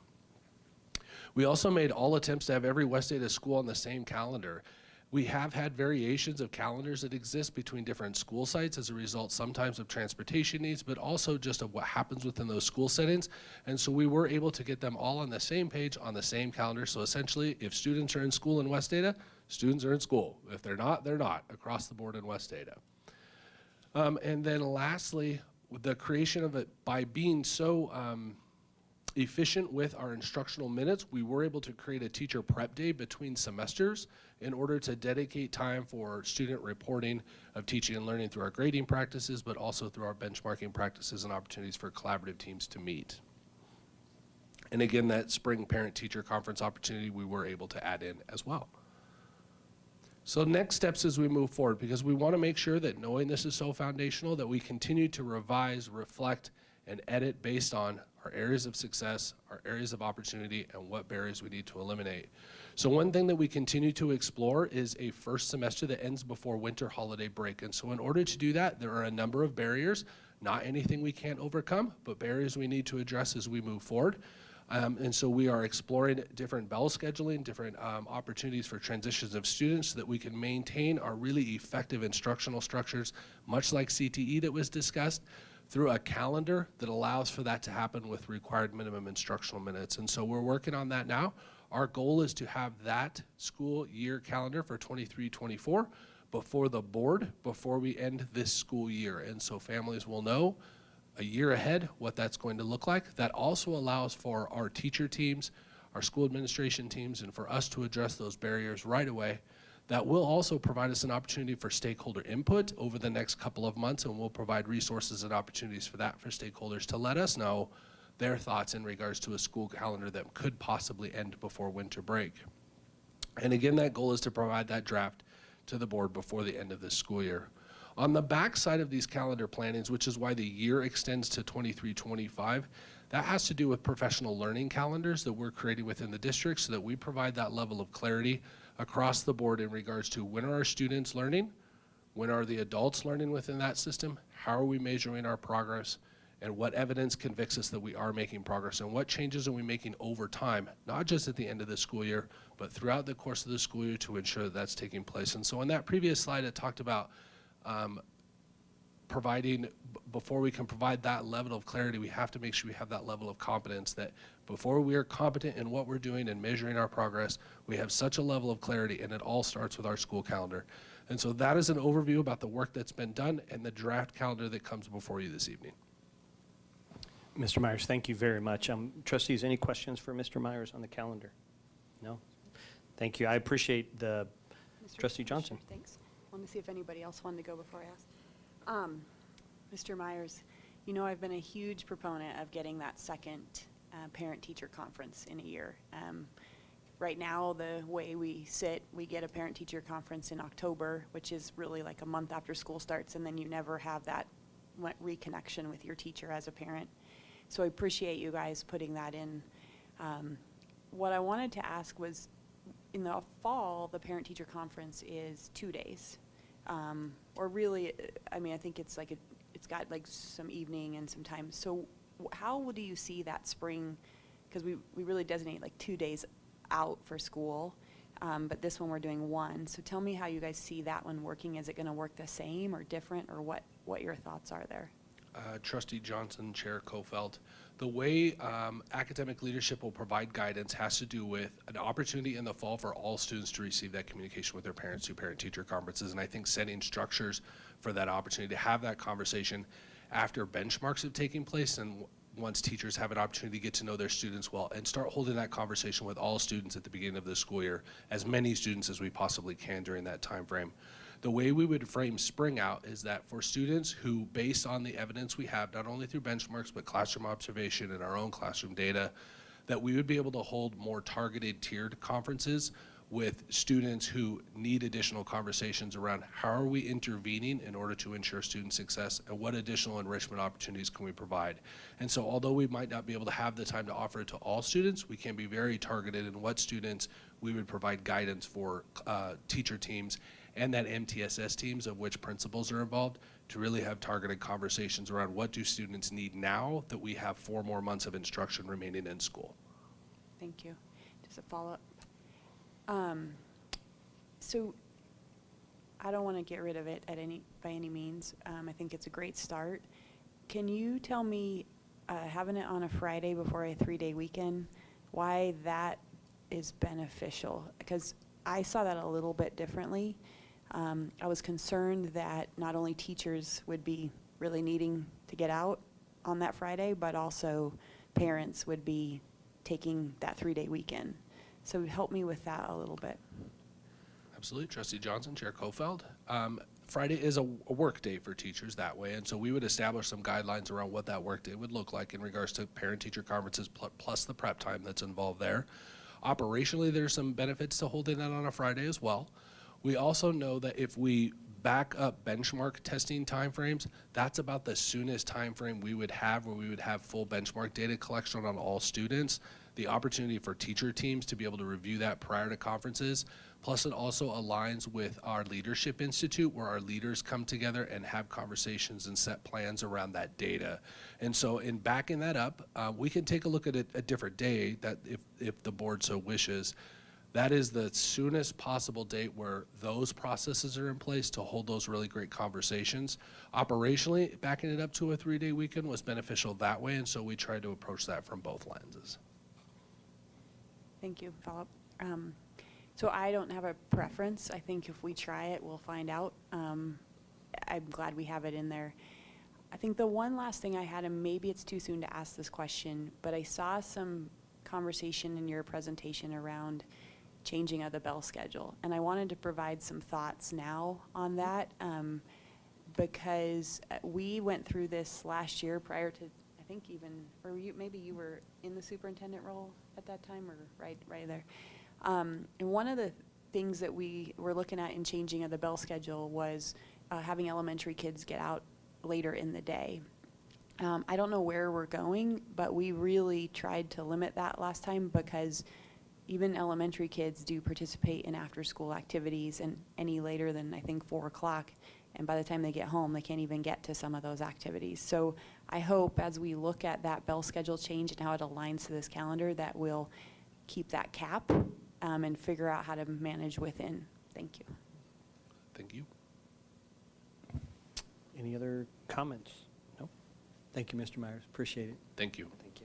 We also made all attempts to have every West Ada school on the same calendar. We have had variations of calendars that exist between different school sites as a result sometimes of transportation needs, but also just of what happens within those school settings. And so we were able to get them all on the same page, on the same calendar. So essentially, if students are in school in West Ada, students are in school. If they're not, across the board in West Ada. And then lastly, the creation of it by being so efficient with our instructional minutes, we were able to create a teacher prep day between semesters in order to dedicate time for student reporting of teaching and learning through our grading practices, but also through our benchmarking practices and opportunities for collaborative teams to meet. And again, that spring parent-teacher conference opportunity we were able to add in as well. So next steps as we move forward, because we want to make sure that knowing this is so foundational that we continue to revise, reflect, and edit based on our areas of success, our areas of opportunity, and what barriers we need to eliminate. So one thing that we continue to explore is a first semester that ends before winter holiday break. And so in order to do that, there are a number of barriers, not anything we can't overcome, but barriers we need to address as we move forward. And so we are exploring different bell scheduling, different opportunities for transitions of students so that we can maintain our really effective instructional structures, much like CTE that was discussed, through a calendar that allows for that to happen with required minimum instructional minutes. And so we're working on that now. Our goal is to have that school year calendar for 23-24 before the board, before we end this school year. And so families will know a year ahead what that's going to look like. That also allows for our teacher teams, our school administration teams, and for us to address those barriers right away. That will also provide us an opportunity for stakeholder input over the next couple of months, and we'll provide resources and opportunities for that for stakeholders to let us know their thoughts in regards to a school calendar that could possibly end before winter break. And again, that goal is to provide that draft to the board before the end of this school year. On the back side of these calendar plannings, which is why the year extends to 23-25, that has to do with professional learning calendars that we're creating within the district so that we provide that level of clarity across the board in regards to when are our students learning, when are the adults learning within that system, how are we measuring our progress, and what evidence convicts us that we are making progress, and what changes are we making over time, not just at the end of the school year, but throughout the course of the school year to ensure that that's taking place. And so on that previous slide, it talked about providing, before we can provide that level of clarity, we have to make sure we have that level of competence that before we are competent in what we're doing and measuring our progress, we have such a level of clarity, and it all starts with our school calendar. And so that is an overview about the work that's been done and the draft calendar that comes before you this evening. Mr. Myers, thank you very much. Trustees, any questions for Mr. Myers on the calendar? No? Thank you. I appreciate the Trustee Johnson. Thanks. Let me see if anybody else wanted to go before I ask. Mr. Myers, you know I've been a huge proponent of getting that second parent-teacher conference in a year. Right now, the way we sit, we get a parent-teacher conference in October, which is really like a month after school starts, and then you never have that reconnection with your teacher as a parent. So I appreciate you guys putting that in. What I wanted to ask was, in the fall, the parent-teacher conference is 2 days. Or really, I mean, I think it's like it's got like some evening and some time. So how do you see that spring? Because we really designate like 2 days out for school, but this one we're doing 1. So tell me how you guys see that one working. Is it going to work the same or different, or what your thoughts are there? Trustee Johnson, Chair Kofelt, the way academic leadership will provide guidance has to do with an opportunity in the fall for all students to receive that communication with their parents through parent-teacher conferences, and I think setting structures for that opportunity to have that conversation after benchmarks have taken place and once teachers have an opportunity to get to know their students well, and start holding that conversation with all students at the beginning of the school year, as many students as we possibly can during that time frame. The way we would frame spring out is that for students who, based on the evidence we have, not only through benchmarks, but classroom observation and our own classroom data, that we would be able to hold more targeted tiered conferences with students who need additional conversations around how are we intervening in order to ensure student success and what additional enrichment opportunities can we provide. And so although we might not be able to have the time to offer it to all students, we can be very targeted in what students we would provide guidance for teacher teams and that MTSS teams of which principals are involved to really have targeted conversations around what do students need now that we have 4 more months of instruction remaining in school. Thank you. Just a follow-up. So I don't want to get rid of it by any means. I think it's a great start. Can you tell me, having it on a Friday before a 3-day weekend, why that is beneficial? Because I saw that a little bit differently. I was concerned that not only teachers would be really needing to get out on that Friday, but also parents would be taking that 3-day weekend. So help me with that a little bit. Absolutely. Trustee Johnson, Chair Kofeld. Friday is a work day for teachers that way, and so we would establish some guidelines around what that work day would look like in regards to parent-teacher conferences plus the prep time that's involved there. Operationally, there's some benefits to holding that on a Friday as well. We also know that if we back up benchmark testing timeframes, that's about the soonest timeframe we would have where we would have full benchmark data collection on all students. The opportunity for teacher teams to be able to review that prior to conferences. Plus, it also aligns with our Leadership Institute, where our leaders come together and have conversations and set plans around that data. And so in backing that up, we can take a look at a different day that if the board so wishes. That is the soonest possible date where those processes are in place to hold those really great conversations. Operationally, backing it up to a 3-day weekend was beneficial that way, and so we tried to approach that from both lenses. Thank you. Follow-up. So I don't have a preference. I think if we try it, we'll find out. I'm glad we have it in there. I think the one last thing I had, and maybe it's too soon to ask this question, but I saw some conversation in your presentation around changing of the bell schedule. And I wanted to provide some thoughts now on that because we went through this last year prior to, I think even, or maybe you were in the superintendent role at that time or right there. And one of the things that we were looking at in changing of the bell schedule was having elementary kids get out later in the day. I don't know where we're going, but we really tried to limit that last time because even elementary kids do participate in after-school activities and any later than, I think, 4 o'clock. And by the time they get home, they can't even get to some of those activities. So I hope as we look at that bell schedule change and how it aligns to this calendar that we'll keep that cap and figure out how to manage within. Thank you. Thank you. Any other comments? No? Thank you, Mr. Myers. Appreciate it. Thank you. Thank you.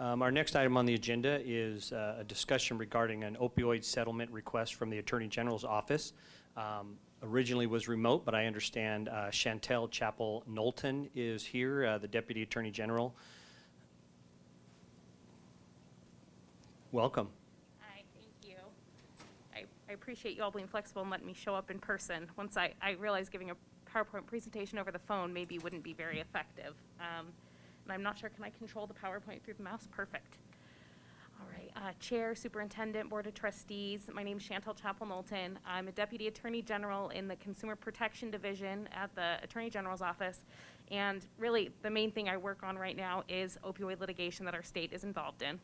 Our next item on the agenda is a discussion regarding an opioid settlement request from the Attorney General's office. Originally was remote, but I understand Chantel Chappell-Knowlton is here, the Deputy Attorney General. Welcome. Hi, thank you. I appreciate you all being flexible and letting me show up in person. Once I realized giving a PowerPoint presentation over the phone maybe wouldn't be very effective. And I'm not sure, can I control the PowerPoint through the mouse? Perfect. All right, Chair, Superintendent, Board of Trustees, my name is Chantel Chappell-Knowlton. I'm a Deputy Attorney General in the Consumer Protection Division at the Attorney General's office. And really, the main thing I work on right now is opioid litigation that our state is involved in.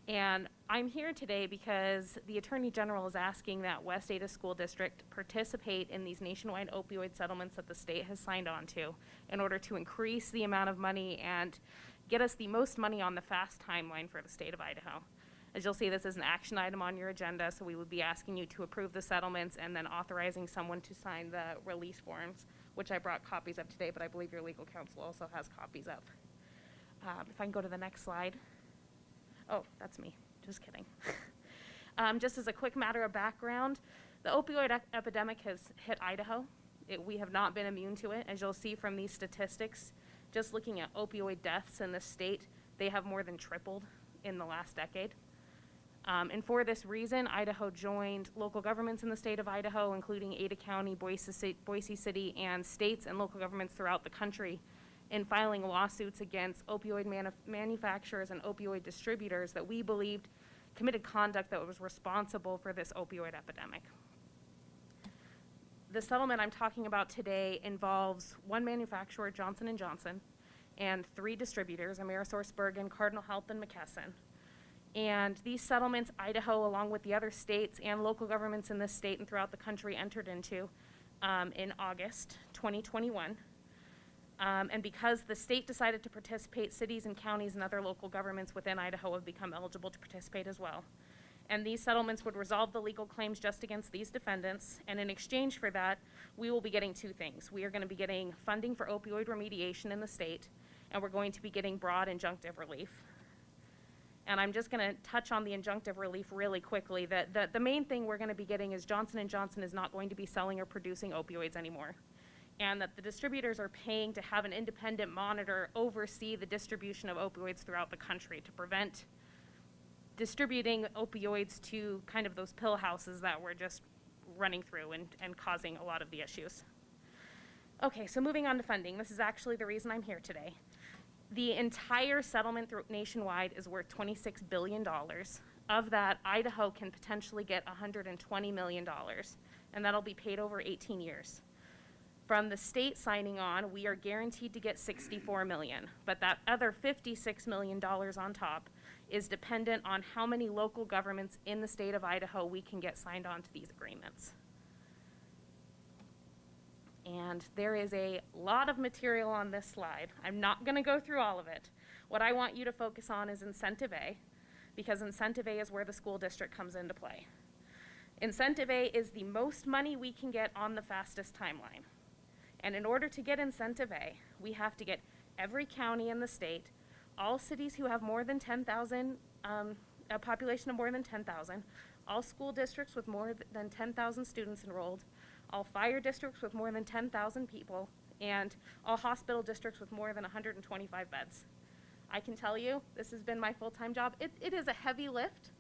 And I'm here today because the Attorney General is asking that West Ada School District participate in these nationwide opioid settlements that the state has signed on to in order to increase the amount of money and get us the most money on the fast timeline for the state of Idaho. As you'll see, this is an action item on your agenda, so we would be asking you to approve the settlements and then authorizing someone to sign the release forms, which I brought copies of today, but I believe your legal counsel also has copies of. If I can go to the next slide. Oh, that's me. Just kidding. Just as a quick matter of background, the opioid epidemic has hit Idaho. We have not been immune to it. As you'll see from these statistics, just looking at opioid deaths in the state, they have more than tripled in the last decade. And for this reason, Idaho joined local governments in the state of Idaho, including Ada County, Boise City, and states and local governments throughout the country in filing lawsuits against opioid manufacturers and opioid distributors that we believed committed conduct that was responsible for this opioid epidemic. The settlement I'm talking about today involves one manufacturer, Johnson & Johnson, and 3 distributors, AmerisourceBergen, Cardinal Health, and McKesson. And these settlements, Idaho, along with the other states and local governments in this state and throughout the country, entered into in August 2021. And because the state decided to participate, cities and counties and other local governments within Idaho have become eligible to participate as well. And these settlements would resolve the legal claims just against these defendants, and in exchange for that, we will be getting 2 things. We are going to be getting funding for opioid remediation in the state, and we're going to be getting broad injunctive relief. And I'm just going to touch on the injunctive relief really quickly. The main thing we're going to be getting is Johnson & Johnson is not going to be selling or producing opioids anymore, and that the distributors are paying to have an independent monitor oversee the distribution of opioids throughout the country to prevent distributing opioids to kind of those pill houses that we're just running through and causing a lot of the issues. Okay, so moving on to funding. This is actually the reason I'm here today. The entire settlement nationwide is worth $26 billion. Of that, Idaho can potentially get $120 million, and that'll be paid over 18 years. From the state signing on, we are guaranteed to get $64 million, but that other $56 million on top is dependent on how many local governments in the state of Idaho we can get signed on to these agreements. And there is a lot of material on this slide. I'm not going to go through all of it. What I want you to focus on is Incentive A, because Incentive A is where the school district comes into play. Incentive A is the most money we can get on the fastest timeline. And in order to get Incentive A, we have to get every county in the state, all cities who have more than 10,000, a population of more than 10,000, all school districts with more than 10,000 students enrolled, all fire districts with more than 10,000 people, and all hospital districts with more than 125 beds. I can tell you, this has been my full-time job. It is a heavy lift,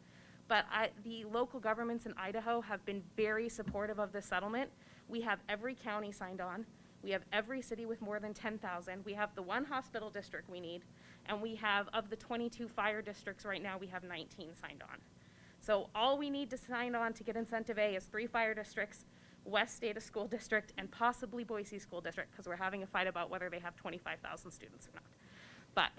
but the local governments in Idaho have been very supportive of this settlement. We have every county signed on. We have every city with more than 10,000. We have the 1 hospital district we need, and we have, of the 22 fire districts right now, we have 19 signed on. So all we need to sign on to get Incentive A is 3 fire districts, West Ada School District, and possibly Boise School District, because we're having a fight about whether they have 25,000 students or not. But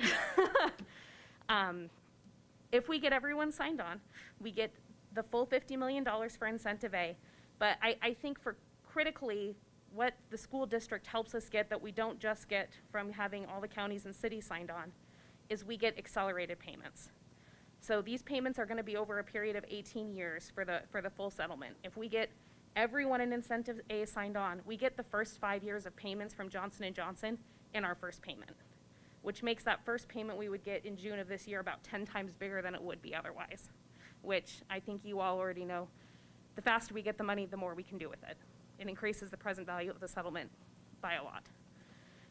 if we get everyone signed on, we get the full $50 million for Incentive A. But I think for critically, what the school district helps us get that we don't just get from having all the counties and cities signed on is we get accelerated payments. So these payments are going to be over a period of 18 years for the full settlement. If we get everyone in Incentive A signed on, we get the first 5 years of payments from Johnson & Johnson in our first payment, which makes that first payment we would get in June of this year about 10 times bigger than it would be otherwise, which I think you all already know. The faster we get the money, the more we can do with it. It increases the present value of the settlement by a lot.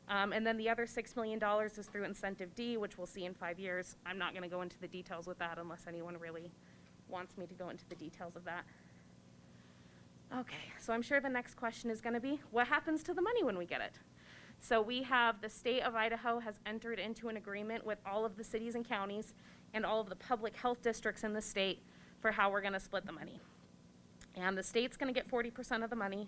And then the other $6 million is through Incentive D, which we'll see in 5 years. I'm not going to go into the details with that unless anyone really wants me to go into the details of that. Okay, so I'm sure the next question is going to be, what happens to the money when we get it? So we have the state of Idaho has entered into an agreement with all of the cities and counties and all of the public health districts in the state for how we're going to split the money. And the state's going to get 40% of the money.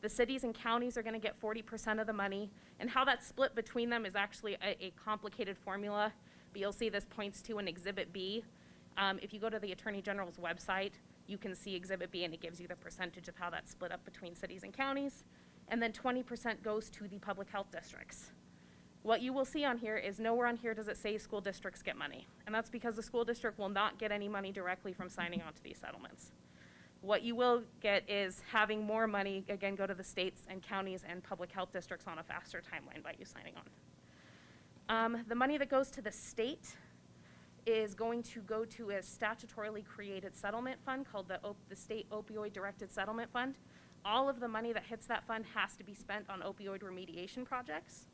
The cities and counties are going to get 40% of the money. And how that's split between them is actually a complicated formula, but you'll see this points to an Exhibit B. If you go to the Attorney General's website, you can see Exhibit B, and it gives you the percentage of how that's split up between cities and counties. And then 20% goes to the public health districts. What you will see on here is nowhere on here does it say school districts get money. And that's because the school district will not get any money directly from signing on to these settlements. What you will get is having more money, again, go to the states and counties and public health districts on a faster timeline by you signing on. The money that goes to the state is going to go to a statutorily created settlement fund called the State Opioid Directed Settlement Fund. All of the money that hits that fund has to be spent on opioid remediation projects.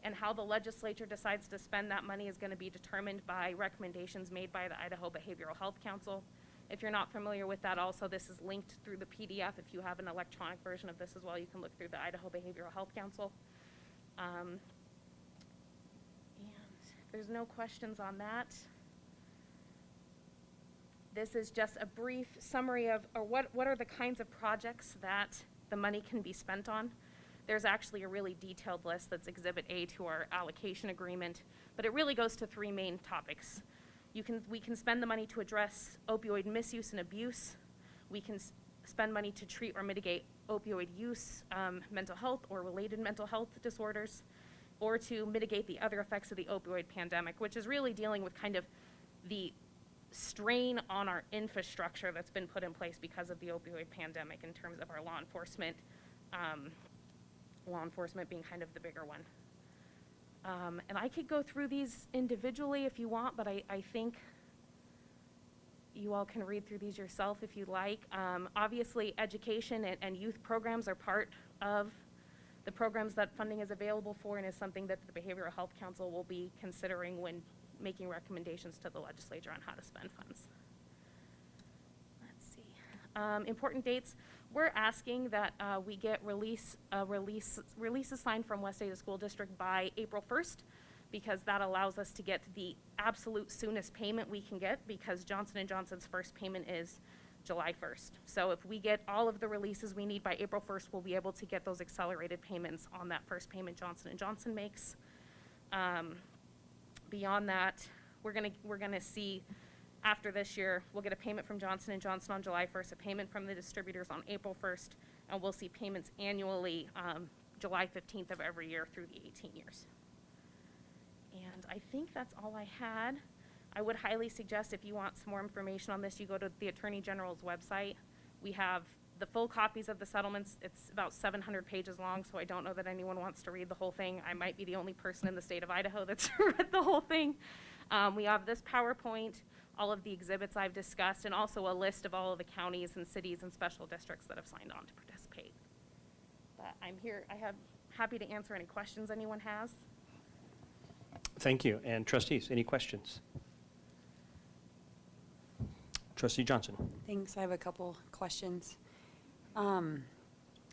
And how the legislature decides to spend that money is going to be determined by recommendations made by the Idaho Behavioral Health Council If you're not familiar with that also, this is linked through the PDF. If you have an electronic version of this as well, you can look through the Idaho Behavioral Health Council. And if there's no questions on that, this is just a brief summary of what are the kinds of projects that the money can be spent on. There's actually a really detailed list that's Exhibit A to our allocation agreement, but it really goes to three main topics. We can spend the money to address opioid misuse and abuse. We can spend money to treat or mitigate opioid use, mental health or related mental health disorders, or to mitigate the other effects of the opioid pandemic, which is really dealing with kind of the strain on our infrastructure that's been put in place because of the opioid pandemic in terms of our law enforcement being kind of the bigger one. And I could go through these individually if you want, but I think you all can read through these yourself if you like. Obviously, education and youth programs are part of the programs that funding is available for, and is something that the Behavioral Health Council will be considering when making recommendations to the legislature on how to spend funds. Let's see. Important dates. We're asking that we get releases signed from West Ada School District by April 1st, because that allows us to get the absolute soonest payment we can get, because Johnson & Johnson's first payment is July 1st. So if we get all of the releases we need by April 1st, we'll be able to get those accelerated payments on that first payment Johnson & Johnson makes. Beyond that, we're gonna see, after this year, we'll get a payment from Johnson & Johnson on July 1st, a payment from the distributors on April 1st, and we'll see payments annually July 15th of every year through the 18 years. And I think that's all I had. I would highly suggest, if you want some more information on this, you go to the Attorney General's website. We have the full copies of the settlements. It's about 700 pages long, so I don't know that anyone wants to read the whole thing. I might be the only person in the state of Idaho that's read the whole thing. We have this PowerPoint, all of the exhibits I've discussed, and also a list of all of the counties and cities and special districts that have signed on to participate. But I'm here, happy to answer any questions anyone has. Thank you. And trustees, any questions? Trustee Johnson. Thanks. I have a couple questions.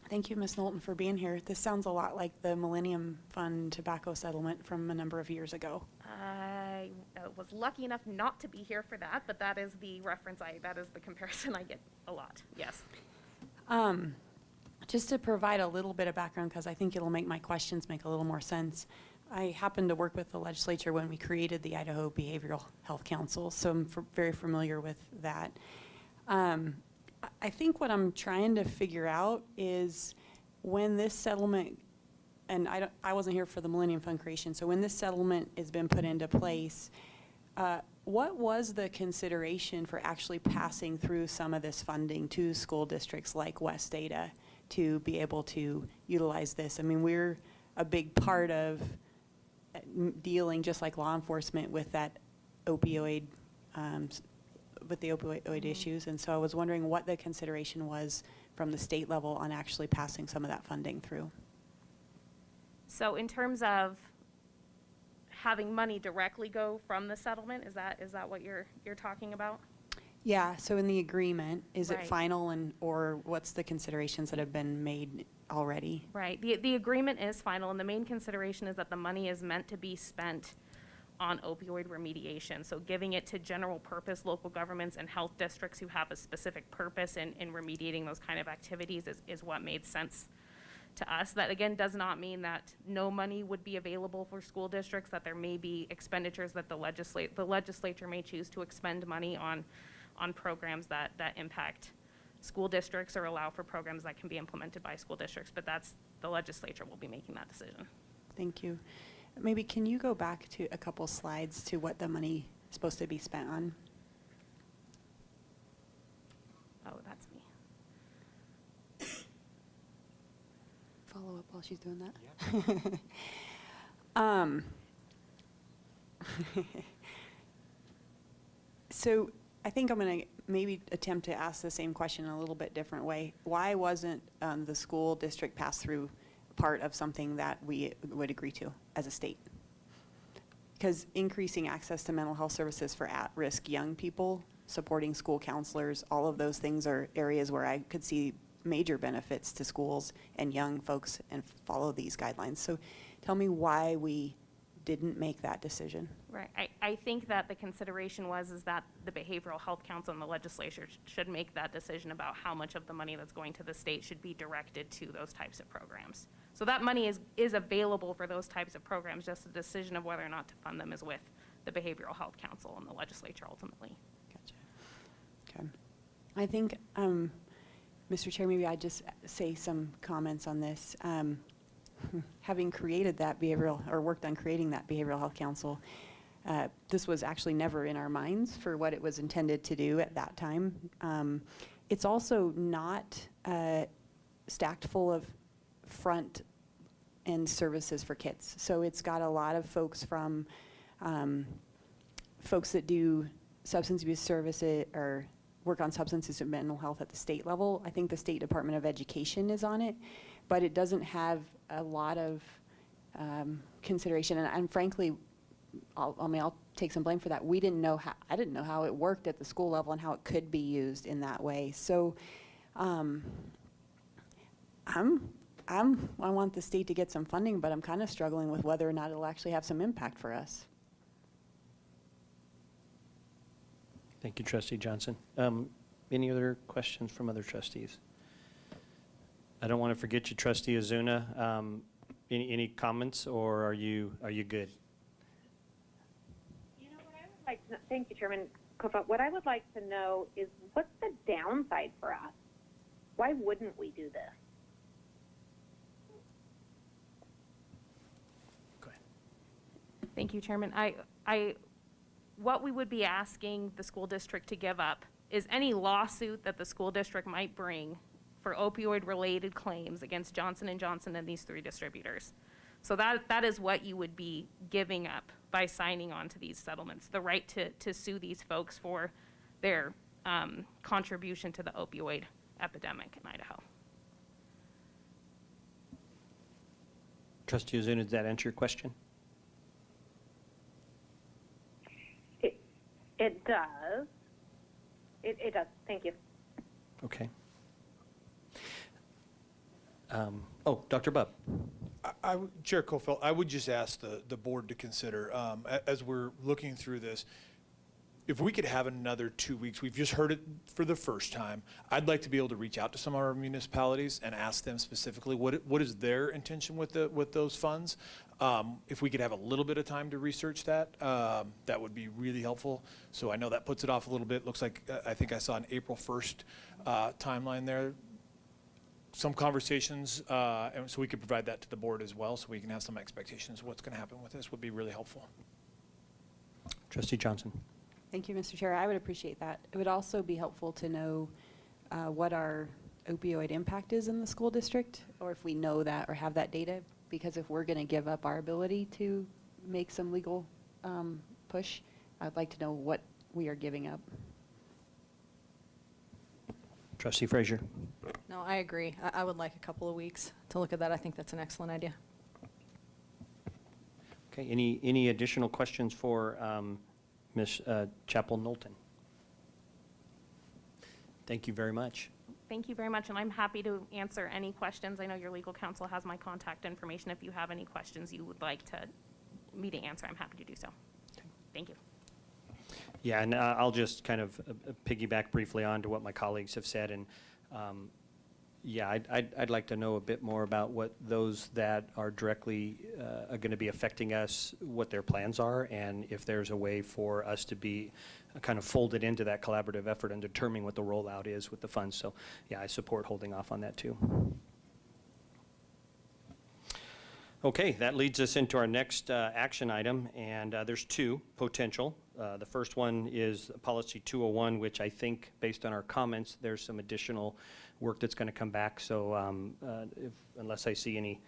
Thank you, Ms. Knowlton, for being here. This sounds a lot like the Millennium Fund tobacco settlement from a number of years ago. I was lucky enough not to be here for that, but that is the reference that is the comparison I get a lot, yes. Just to provide a little bit of background, because I think it'll make my questions make a little more sense. I happened to work with the legislature when we created the Idaho Behavioral Health Council, so I'm very familiar with that. I think what I'm trying to figure out is when this settlement, and I wasn't here for the Millennium Fund creation, so when this settlement has been put into place, what was the consideration for actually passing through some of this funding to school districts like West Ada to be able to utilize this? I mean, we're a big part of dealing, just like law enforcement, with that opioid, with the opioid issues, and so I was wondering what the consideration was from the state level on actually passing some of that funding through. So in terms of having money directly go from the settlement, is that what you're talking about? Yeah, so in the agreement, is it Right. final, or what's the considerations that have been made already? Right, the agreement is final, and the main consideration is that the money is meant to be spent on opioid remediation. So giving it to general purpose local governments and health districts who have a specific purpose in remediating those kind of activities is what made sense to us. That again does not mean that no money would be available for school districts, that there may be expenditures that the legislature may choose to expend money on programs that impact school districts or allow for programs that can be implemented by school districts, but the legislature will be making that decision. Thank you. Maybe can you go back to a couple slides to what the money is supposed to be spent on? Oh, that's me. Follow up while she's doing that. Yeah. So I think I'm going to maybe attempt to ask the same question in a little bit different way. Why wasn't the school district pass-through part of something that we would agree to as a state? Because increasing access to mental health services for at-risk young people supporting school counselors. All of those things are areas where I could see major benefits to schools and young folks and follow these guidelines. So tell me why we didn't make that decision. Right. I think that the consideration is that the Behavioral Health Council and the legislature should make that decision about how much of the money that's going to the state should be directed to those types of programs. So that money is available for those types of programs, just the decision of whether or not to fund them is with the Behavioral Health Council and the legislature ultimately. Gotcha. Okay. I think, Mr. Chair, maybe I'd just say some comments on this. Having created that worked on creating that Behavioral Health Council, this was actually never in our minds for what it was intended to do at that time. It's also not stacked full of front-end services for kids. So it's got a lot of folks from folks that do substance abuse services or work on substances and mental health at the state level. I think the State Department of Education is on it, but it doesn't have a lot of consideration. And frankly, I'll take some blame for that. I didn't know how it worked at the school level and how it could be used in that way. So I want the state to get some funding, but I'm kind of struggling with whether or not it'll actually have some impact for us. Thank you, Trustee Johnson. Any other questions from other trustees? I don't want to forget you, Trustee Ozuna. Any comments, or are you good? You know, what I would like to know, thank you, Chairman Kofelt. What I would like to know is what's the downside for us? Why wouldn't we do this? Go ahead. Thank you, Chairman. What we would be asking the school district to give up is any lawsuit that the school district might bring for opioid-related claims against Johnson & Johnson and these 3 distributors. So that is what you would be giving up by signing on to these settlements, the right to sue these folks for their contribution to the opioid epidemic in Idaho. Trustee Ozuna, does that answer your question? It does. It does. Thank you. Okay. Dr. Bubb. Chair Kofelt, I would just ask the board to consider, as we're looking through this, if we could have another 2 weeks. We've just heard it for the first time. I'd like to be able to reach out to some of our municipalities and ask them specifically what is their intention with those funds. If we could have a little bit of time to research that, that would be really helpful. So I know that puts it off a little bit. Looks like I think I saw an April 1st timeline there. Some conversations, and so we could provide that to the board as well, so we can have some expectations of what's going to happen with this would be really helpful. Trustee Johnson. Thank you, Mr. Chair. I would appreciate that. It would also be helpful to know what our opioid impact is in the school district, or if we know that or have that data, because if we're going to give up our ability to make some legal push, I'd like to know what we are giving up. Trustee Frazier. No, I agree. I would like a couple of weeks to look at that. I think that's an excellent idea. Okay, any additional questions for Ms. Chappell-Knowlton? Thank you very much. Thank you very much, and I'm happy to answer any questions. I know your legal counsel has my contact information. If you have any questions you would like me to answer, I'm happy to do so. Okay. Thank you. Yeah, and I'll just kind of piggyback briefly on to what my colleagues have said. And yeah, I'd like to know a bit more about what those that are directly going to be affecting us, what their plans are, and if there's a way for us to be kind of folded into that collaborative effort and determining what the rollout is with the funds. So yeah, I support holding off on that too. Okay, that leads us into our next action item, and there's 2 potential. The first one is Policy 201, which I think, based on our comments, there's some additional work that's going to come back. So unless I see any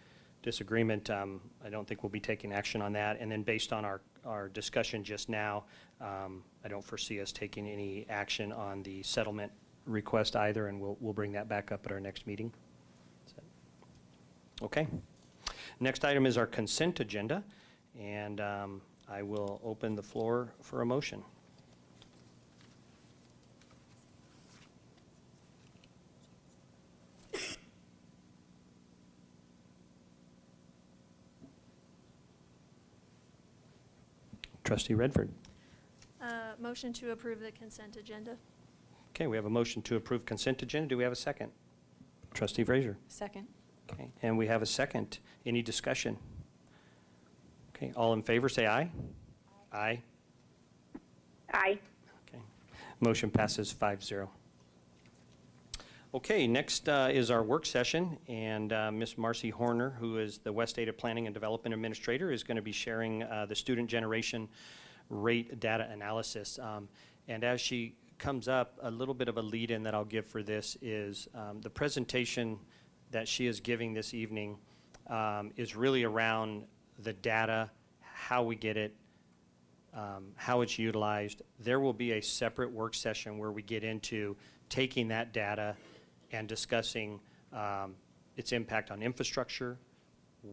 disagreement, I don't think we'll be taking action on that. And then based on our discussion just now, I don't foresee us taking any action on the settlement request either, and we'll bring that back up at our next meeting. Okay. Next item is our consent agenda, and I will open the floor for a motion. Trustee Redford. Motion to approve the consent agenda. Okay, we have a motion to approve consent agenda. Do we have a second? Trustee Frazier. Second. Okay, and we have a second. Any discussion? Okay, all in favor, say aye. Aye. Aye. Okay, motion passes 5-0. Okay, next is our work session, and Ms. Marcy Horner, who is the West Ada Planning and Development Administrator, is going to be sharing the student generation rate data analysis. And as she comes up, a little bit of a lead-in that I'll give for this is the presentation that she is giving this evening is really around the data, how we get it, how it's utilized. There will be a separate work session where we get into taking that data and discussing its impact on infrastructure,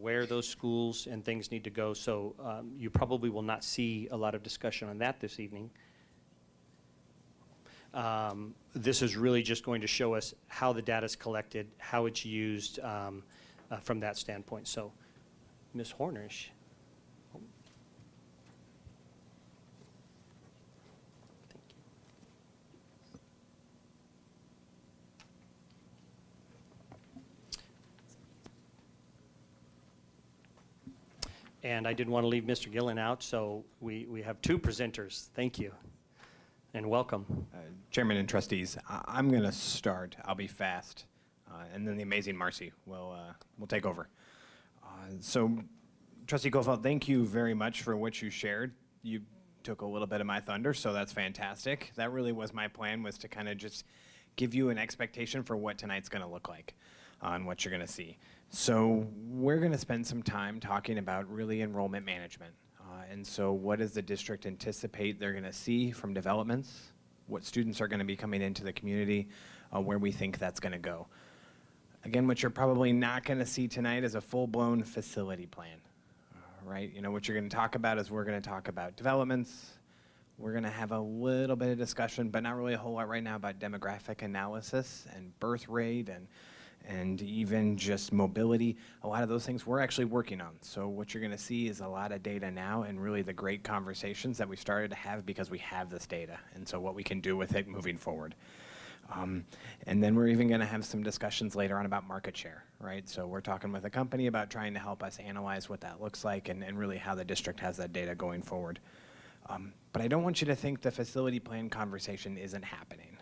where those schools and things need to go. So you probably will not see a lot of discussion on that this evening. This is really just going to show us how the data is collected, how it's used from that standpoint. So, Ms. Horner. And I didn't want to leave Mr. Gillen out, so we have two presenters. Thank you, and welcome. Chairman and trustees, I'm going to start. I'll be fast, and then the amazing Marcy will take over. So, Trustee Kofeld, thank you very much for what you shared. You took a little bit of my thunder, so that's fantastic. That really was my plan, was to kind of just give you an expectation for what tonight's going to look like on what you're going to see. So we're going to spend some time talking about really enrollment management. And so what does the district anticipate they're going to see from developments? What students are going to be coming into the community, where we think that's going to go. Again, what you're probably not going to see tonight is a full-blown facility plan, right? You know, what you're going to talk about is we're going to talk about developments. We're going to have a little bit of discussion, but not really a whole lot right now, about demographic analysis and birth rate and even just mobility. A lot of those things we're actually working on. So what you're going to see is a lot of data now, and really the great conversations that we started to have because we have this data, and so what we can do with it moving forward. And then we're even going to have some discussions later on about market share, right? So we're talking with a company about trying to help us analyze what that looks like and really how the district has that data going forward. But I don't want you to think the facility plan conversation isn't happening.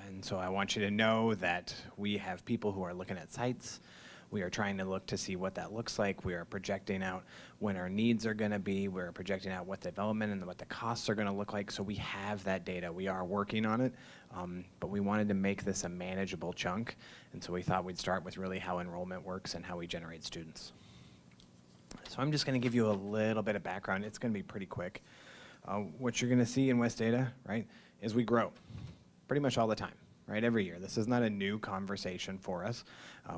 And so I want you to know that we have people who are looking at sites. We are trying to look to see what that looks like. We are projecting out when our needs are going to be. We're projecting out what the development and what the costs are going to look like. So we have that data. We are working on it. But we wanted to make this a manageable chunk. And so we thought we'd start with really how enrollment works and how we generate students. So I'm just going to give you a little bit of background. It's going to be pretty quick. What you're going to see in West Ada, right, is we grow pretty much all the time. Right, every year. This is not a new conversation for us.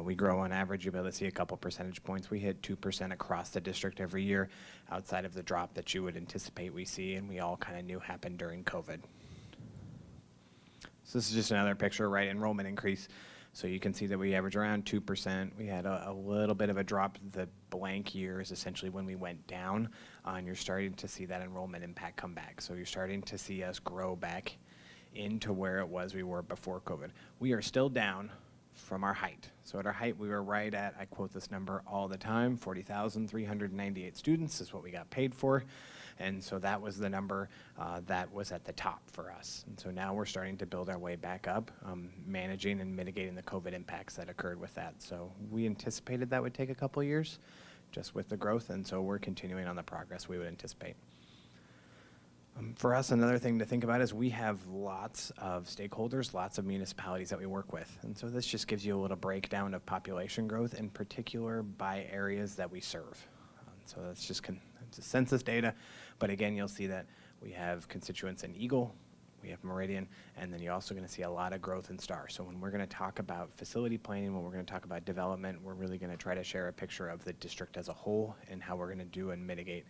We grow on average. You'll be able to see a couple percentage points. We hit 2% across the district every year, outside of the drop that you would anticipate we see, and we all kind of knew happened during COVID. So this is just another picture, right? Enrollment increase. So you can see that we average around 2%. We had a little bit of a drop. The blank year is essentially when we went down, and you're starting to see that enrollment impact come back. So you're starting to see us grow back into where it was we were before COVID. We are still down from our height. So at our height, we were right at, I quote this number all the time, 40,398 students is what we got paid for. And so that was the number that was at the top for us. And so now we're starting to build our way back up, managing and mitigating the COVID impacts that occurred with that. So we anticipated that would take a couple of years just with the growth, and so we're continuing on the progress we would anticipate. For us, another thing to think about is we have lots of stakeholders, lots of municipalities that we work with. And so this just gives you a little breakdown of population growth, in particular by areas that we serve. So that's just it's census data. But again, you'll see that we have constituents in Eagle, we have Meridian, and then you're also going to see a lot of growth in Star. So when we're going to talk about facility planning, when we're going to talk about development, we're really going to try to share a picture of the district as a whole and how we're going to do and mitigate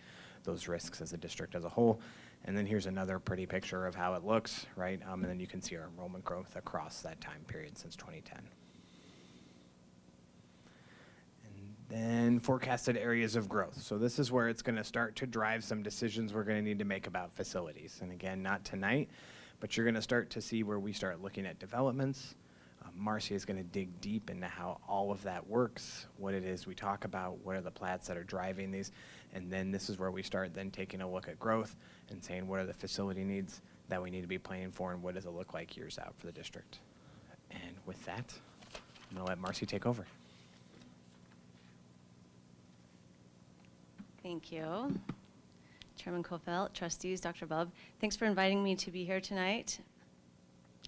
those risks as a district as a whole. And then here's another pretty picture of how it looks, right? And then you can see our enrollment growth across that time period since 2010. And Then forecasted areas of growth. So this is where it's going to start to drive some decisions we're going to need to make about facilities. And again, not tonight, but you're going to start to see where we start looking at developments. Marcy is going to dig deep into how all of that works, what it is we talk about, what are the plats that are driving these, and then this is where we start then taking a look at growth and saying what are the facility needs that we need to be planning for and what does it look like years out for the district. And with that, I'm going to let Marcy take over. Thank you. Chairman Kofelt, trustees, Dr. Bubb, thanks for inviting me to be here tonight.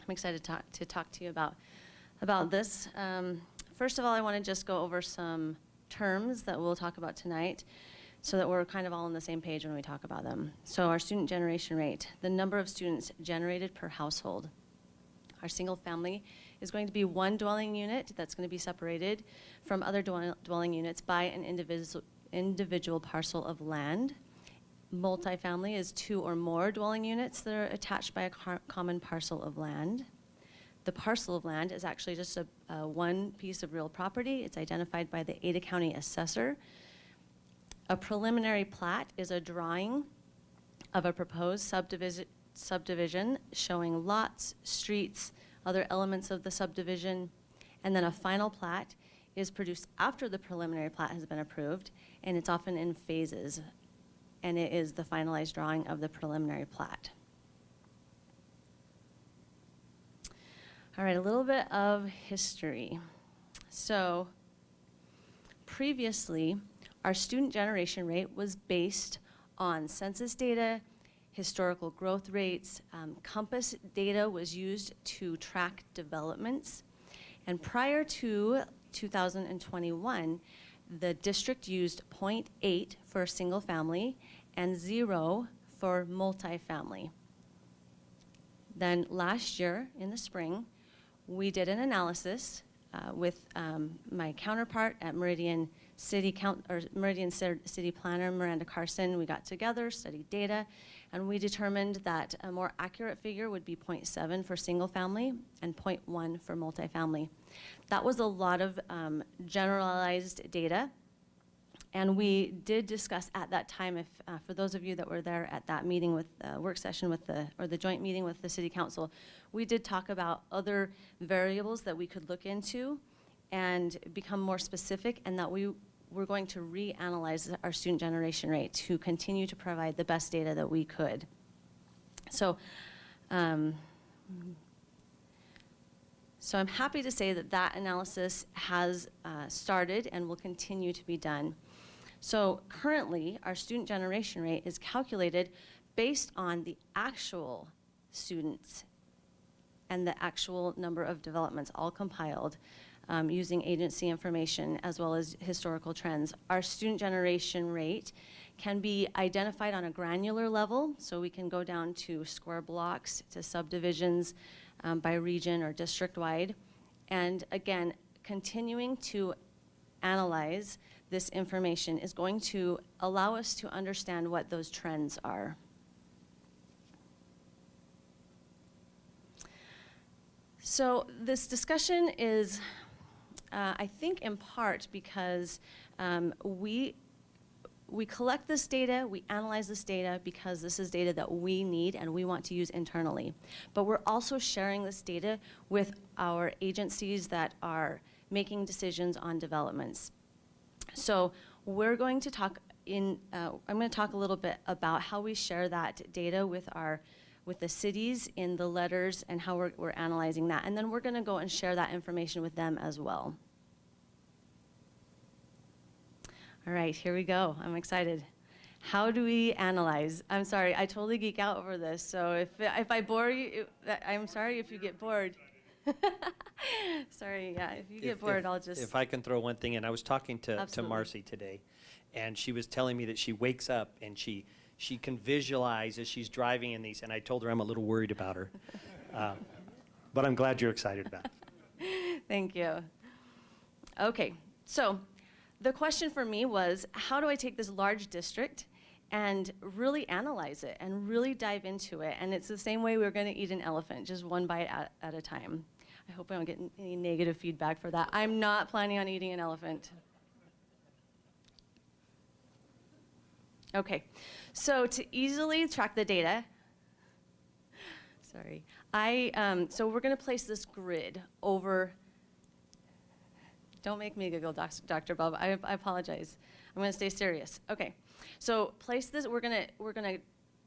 I'm excited to talk to you about this. First of all, I want to just go over some terms that we'll talk about tonight so that we're kind of all on the same page when we talk about them. So our student generation rate, the number of students generated per household. Our single family is going to be one dwelling unit that's going to be separated from other dwelling units by an individual parcel of land. Multifamily is 2 or more dwelling units that are attached by a common parcel of land. The parcel of land is actually just a one piece of real property. It's identified by the Ada County assessor. A preliminary plat is a drawing of a proposed subdivision showing lots, streets, other elements of the subdivision, and then a final plat is produced after the preliminary plat has been approved, and it's often in phases, and it is the finalized drawing of the preliminary plat. All right, a little bit of history. So previously, our student generation rate was based on census data, historical growth rates. Compass data was used to track developments. And prior to 2021, the district used 0.8 for single family and 0 for multifamily. Then last year in the spring, we did an analysis with my counterpart at Meridian City Planner, Miranda Carson. We got together, studied data, and we determined that a more accurate figure would be 0.7 for single family and 0.1 for multifamily. That was a lot of generalized data. And we did discuss at that time, if for those of you that were there at that meeting with work session with the joint meeting with the city council, we did talk about other variables that we could look into and become more specific, and that we were going to reanalyze our student generation rate to continue to provide the best data that we could. So, so I'm happy to say that that analysis has started and will continue to be done. So currently, our student generation rate is calculated based on the actual students and the actual number of developments, all compiled using agency information as well as historical trends. Our student generation rate can be identified on a granular level, so we can go down to square blocks, to subdivisions by region or district-wide. And again, continuing to analyze this information is going to allow us to understand what those trends are. So this discussion is, I think, in part because we collect this data, we analyze this data because this is data that we need and we want to use internally. But we're also sharing this data with our agencies that are making decisions on developments. So we're going to talk I'm going to talk a little bit about how we share that data with the cities in the letters and how we're analyzing that. And then we're going to go and share that information with them as well. All right, here we go. I'm excited. How do we analyze? I'm sorry, I totally geek out over this. So if I bore you, I'm sorry if you get bored. Sorry, yeah, if you get bored, I'll just... If I can throw one thing in, I was talking to Absolutely. Marcy today, and she was telling me that she wakes up and she can visualize as she's driving in these, and I told her I'm a little worried about her. But I'm glad you're excited about it. Thank you. Okay, so the question for me was, how do I take this large district and really analyze it and really dive into it? And it's the same way we're going to eat an elephant, just one bite at a time. I hope I don't get any negative feedback for that. I'm not planning on eating an elephant. Okay, so to easily track the data, sorry, so we're going to place this grid over. Don't make me giggle, Dr. Bob. I apologize. I'm going to stay serious. Okay, so place this. We're gonna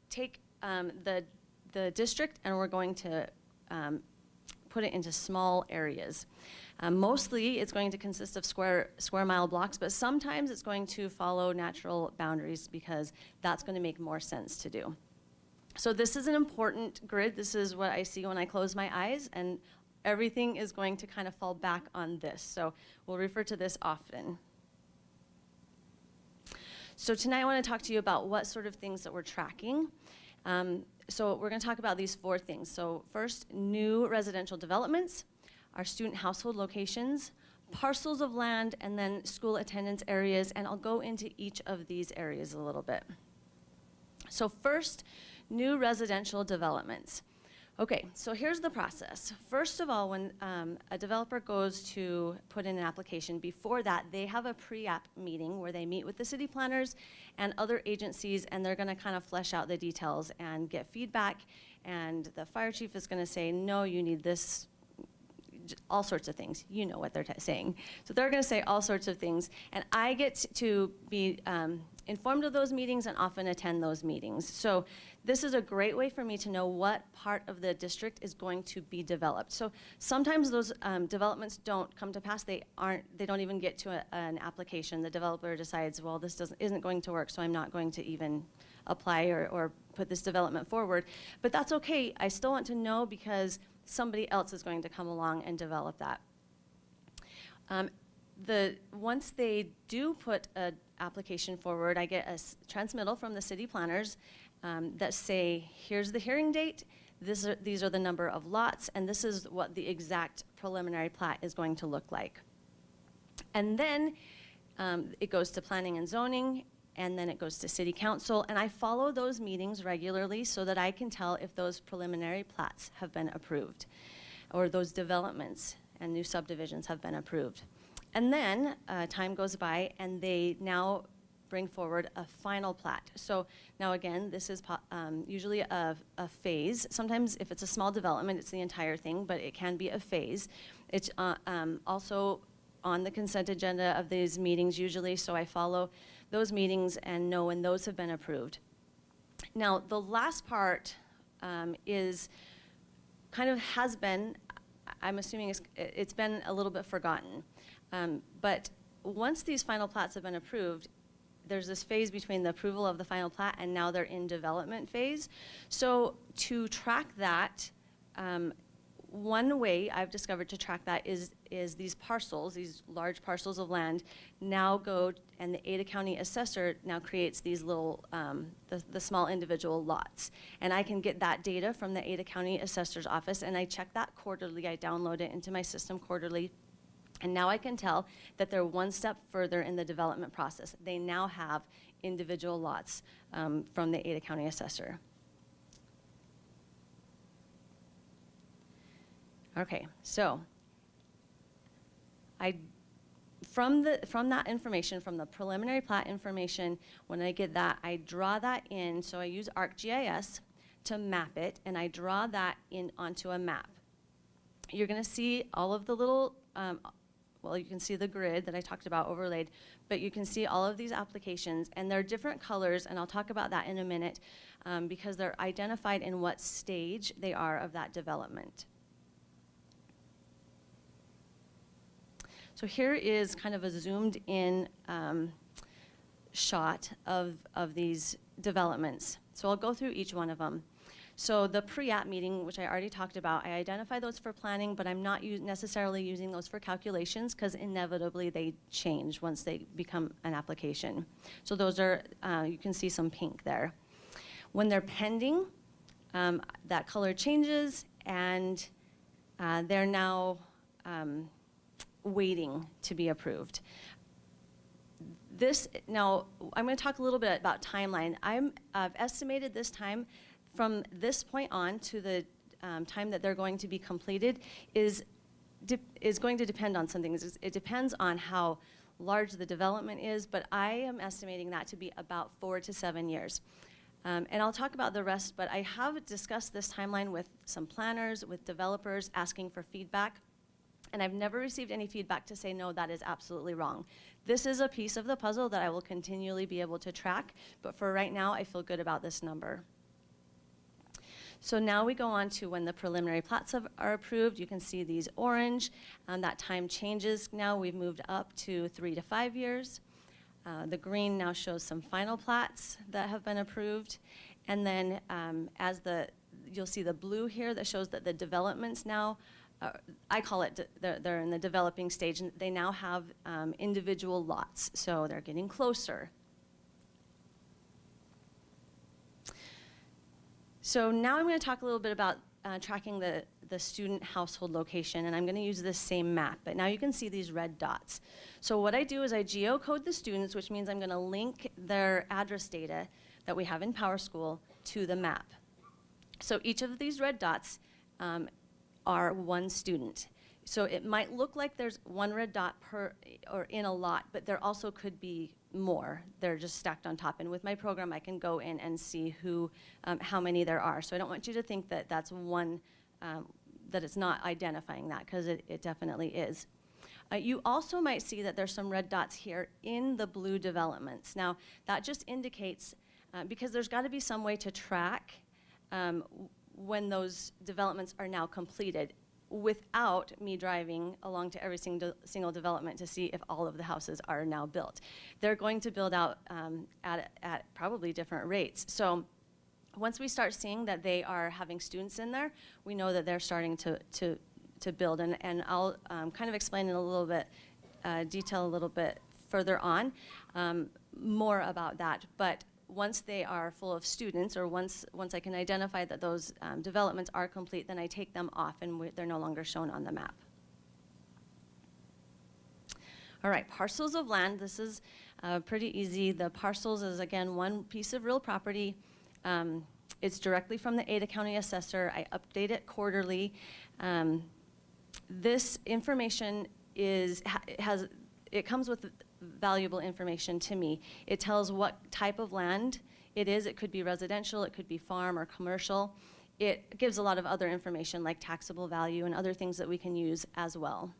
take the district and we're going to put it into small areas. Mostly, it's going to consist of square mile blocks, but sometimes it's going to follow natural boundaries because that's going to make more sense to do. So this is an important grid. This is what I see when I close my eyes, and everything is going to kind of fall back on this. So we'll refer to this often. So tonight I want to talk to you about what sort of things that we're tracking. So we're going to talk about these 4 things. So first, new residential developments, our student household locations, parcels of land, and then school attendance areas, and I'll go into each of these areas a little bit. So first, new residential developments. Okay, so here's the process. First of all, when a developer goes to put in an application, before that, they have a pre-app meeting where they meet with the city planners and other agencies, and they're gonna kind of flesh out the details and get feedback, and the fire chief is gonna say, no, you need this, all sorts of things. You know what they're saying. So they're gonna say all sorts of things, and I get to be informed of those meetings and often attend those meetings. So this is a great way for me to know what part of the district is going to be developed. So sometimes those developments don't come to pass. They don't even get to an application. The developer decides, well, this isn't going to work, so I'm not going to even apply or put this development forward. But that's okay. I still want to know because somebody else is going to come along and develop that. Once they do put an application forward, I get a transmittal from the city planners that say, here's the hearing date, these are the number of lots, and this is what the exact preliminary plat is going to look like. And then it goes to planning and zoning, and then it goes to city council, and I follow those meetings regularly so that I can tell if those preliminary plats have been approved, or those developments and new subdivisions have been approved. And then time goes by, and they now bring forward a final plat. So now again, this is usually a phase. Sometimes if it's a small development, it's the entire thing, but it can be a phase. It's also on the consent agenda of these meetings usually, so I follow those meetings and know when those have been approved. Now, the last part is kind of has been, I'm assuming it's been a little bit forgotten. But once these final plats have been approved, there's this phase between the approval of the final plat and now they're in development phase. So to track that, one way I've discovered to track that is these parcels, these large parcels of land, now go, and the Ada County assessor now creates these little, the small individual lots. And I can get that data from the Ada County assessor's office, and I check that quarterly. I download it into my system quarterly. And now I can tell that they're one step further in the development process. They now have individual lots from the Ada County assessor. Okay, so from that information, from the preliminary plat information, when I get that, I draw that in. So I use ArcGIS to map it, and I draw that in onto a map. You're going to see all of the little, well, you can see the grid that I talked about overlaid, but you can see all of these applications, and they're different colors, and I'll talk about that in a minute, because they're identified in what stage they are of that development. So here is kind of a zoomed in shot of these developments. So I'll go through each one of them. So the pre-app meeting, which I already talked about, I identify those for planning, but I'm not necessarily using those for calculations because inevitably they change once they become an application. So those are, you can see some pink there. When they're pending, that color changes, and they're now waiting to be approved. Now, I'm going to talk a little bit about timeline. I've estimated this time from this point on to the time that they're going to be completed is going to depend on some things. It depends on how large the development is, but I am estimating that to be about 4 to 7 years. And I'll talk about the rest, but I have discussed this timeline with some planners, with developers, asking for feedback. And I've never received any feedback to say, no, that is absolutely wrong. This is a piece of the puzzle that I will continually be able to track, but for right now, I feel good about this number. So now we go on to when the preliminary plats are approved. You can see these orange. That time changes now. We've moved up to 3 to 5 years. The green now shows some final plats that have been approved. And then you'll see the blue here that shows that the developments now, I call it, they're in the developing stage, and they now have individual lots. So they're getting closer. So now I'm going to talk a little bit about tracking the student household location, and I'm going to use this same map, but now you can see these red dots. So what I do is I geocode the students, which means I'm going to link their address data that we have in PowerSchool to the map. So each of these red dots are one student. So it might look like there's one red dot per or in a lot, but there also could be more. They're just stacked on top. And with my program, I can go in and see how many there are. So I don't want you to think that that's one, that it's not identifying that, because it definitely is. You also might see that there's some red dots here in the blue developments. Now, that just indicates, because there's got to be some way to track when those developments are now completed, without me driving along to every single development to see if all of the houses are now built. They're going to build out at probably different rates. So once we start seeing that they are having students in there, we know that they're starting to build. And I'll kind of explain in a little bit, detail a little bit further on, more about that. But once they are full of students, or once I can identify that those developments are complete, then I take them off and they're no longer shown on the map. All right, parcels of land. This is pretty easy. The parcels is, again, one piece of real property. It's directly from the Ada County Assessor. I update it quarterly. This information it comes with valuable information to me. It tells what type of land it is. It could be residential, it could be farm or commercial. It gives a lot of other information like taxable value and other things that we can use as well.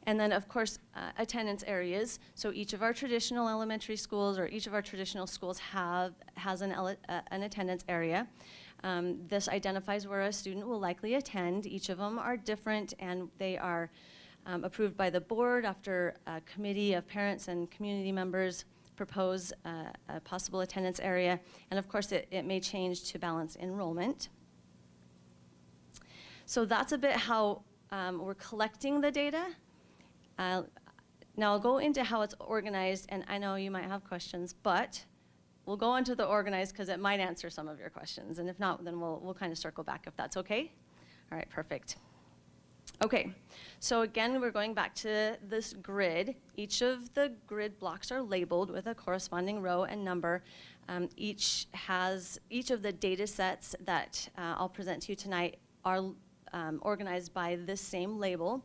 And then, of course, attendance areas. So each of our traditional elementary schools, or each of our traditional schools has an attendance area. This identifies where a student will likely attend. Each of them are different, and they are approved by the board after a committee of parents and community members propose a possible attendance area. And of course, it may change to balance enrollment. So that's a bit how we're collecting the data. Now I'll go into how it's organized, and I know you might have questions, but we'll go on to the organized because it might answer some of your questions. And if not, then we'll kind of circle back if that's okay. All right, perfect. Okay, so again, we're going back to this grid. Each of the grid blocks are labeled with a corresponding row and number. Each of the data sets that I'll present to you tonight are organized by this same label.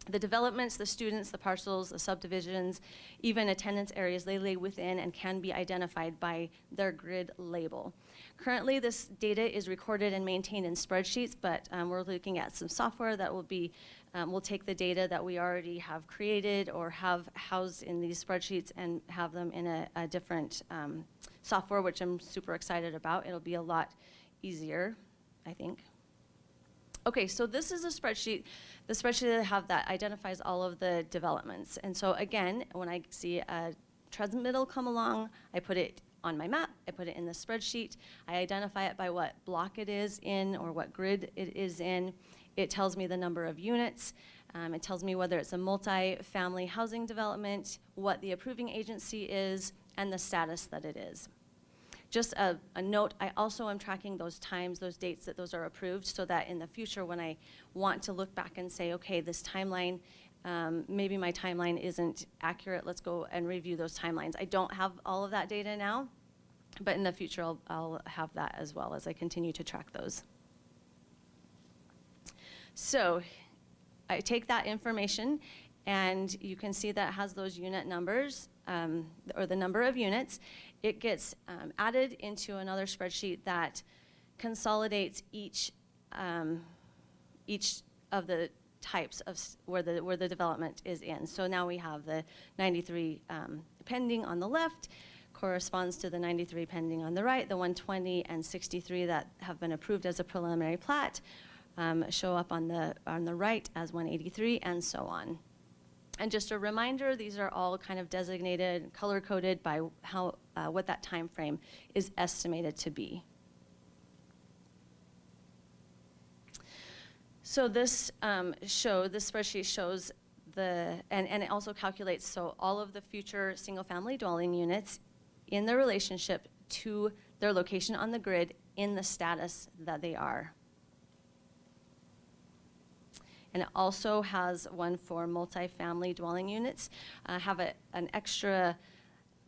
The developments, the students, the parcels, the subdivisions, even attendance areas, they lay within and can be identified by their grid label. Currently, this data is recorded and maintained in spreadsheets, but we're looking at some software that will take the data that we already have created or have housed in these spreadsheets and have them in a different software, which I'm super excited about. It'll be a lot easier, I think. Okay, so this is a spreadsheet, the spreadsheet that I have that identifies all of the developments. And so again, when I see a transmittal come along, I put it on my map, I put it in the spreadsheet, I identify it by what block it is in or what grid it is in. It tells me the number of units. It tells me whether it's a multi-family housing development, what the approving agency is, and the status that it is. Just a note, I also am tracking those times, those dates that those are approved, so that in the future when I want to look back and say, okay, this timeline, maybe my timeline isn't accurate, let's go and review those timelines. I don't have all of that data now, but in the future I'll have that as well as I continue to track those. So I take that information And you can see that it has those unit numbers, or the number of units. It gets added into another spreadsheet that consolidates each of the types of where the development is in. So now we have the 93 pending on the left, corresponds to the 93 pending on the right, the 120 and 63 that have been approved as a preliminary plat show up on the right as 183, and so on. And just a reminder, these are all kind of designated, color-coded by how what that time frame is estimated to be. So this spreadsheet shows and it also calculates so all of the future single-family dwelling units in their relationship to their location on the grid in the status that they are. And it also has one for multifamily dwelling units. Have an extra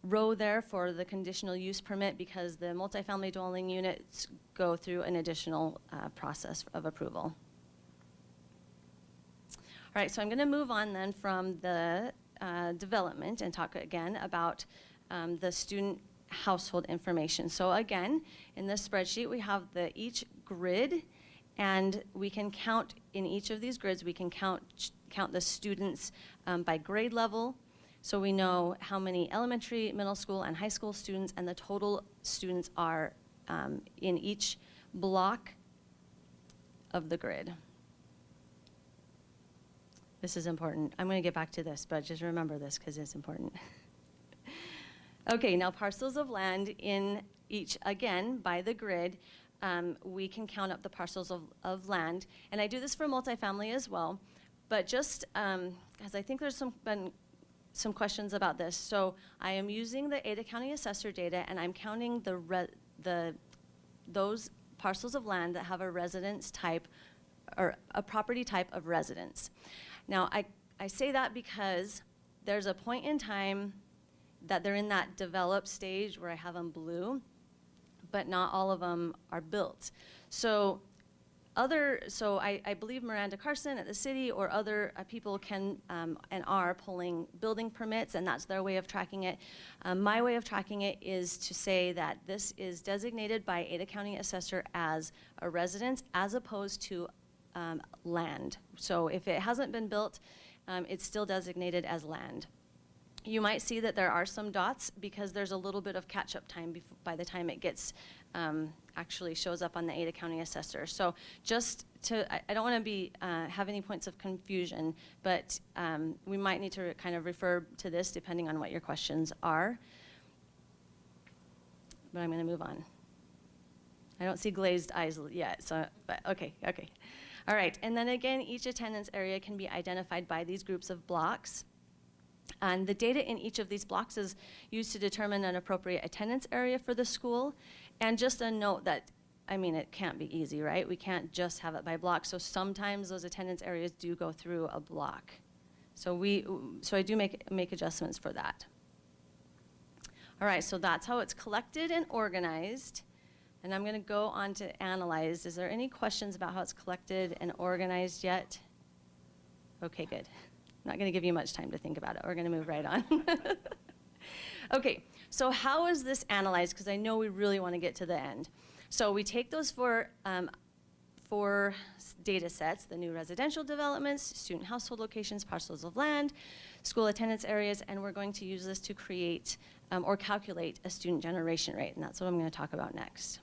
row there for the conditional use permit because the multifamily dwelling units go through an additional process of approval. All right, so I'm going to move on then from the development and talk again about the student household information. So again, in this spreadsheet, we have each grid, and we can count in each of these grids, we can count the students by grade level. So we know how many elementary, middle school, and high school students, and the total students are in each block of the grid. This is important. I'm going to get back to this, but just remember this because it's important. Okay, now parcels of land in each, again, by the grid, we can count up the parcels of land. And I do this for multifamily as well, but just as I think there's been some questions about this. So I am using the Ada County Assessor data, and I'm counting those parcels of land that have a residence type or a property type of residence. Now, I say that because there's a point in time that they're in that developed stage where I have them blue, but not all of them are built. So I believe Miranda Carson at the city or other people can and are pulling building permits, and that's their way of tracking it. My way of tracking it is to say that this is designated by Ada County Assessor as a residence as opposed to land. So if it hasn't been built, it's still designated as land. You might see that there are some dots because there's a little bit of catch-up time by the time it gets actually shows up on the Ada County Assessor. So just to, I don't want to have any points of confusion, but we might need to kind of refer to this depending on what your questions are. But I'm going to move on. I don't see glazed eyes yet, so, but okay. All right, and then again, each attendance area can be identified by these groups of blocks. And the data in each of these blocks is used to determine an appropriate attendance area for the school. And just a note that, I mean, it can't be easy, right? We can't just have it by block. So sometimes those attendance areas do go through a block. So I do make adjustments for that. All right, so that's how it's collected and organized. And I'm going to go on to analyze. Is there any questions about how it's collected and organized yet? Okay, good. I'm not going to give you much time to think about it. We're going to move right on. Okay, so how is this analyzed? Because I know we really want to get to the end. So we take those four data sets, the new residential developments, student household locations, parcels of land, school attendance areas, and we're going to use this to create or calculate a student generation rate, and that's what I'm going to talk about next.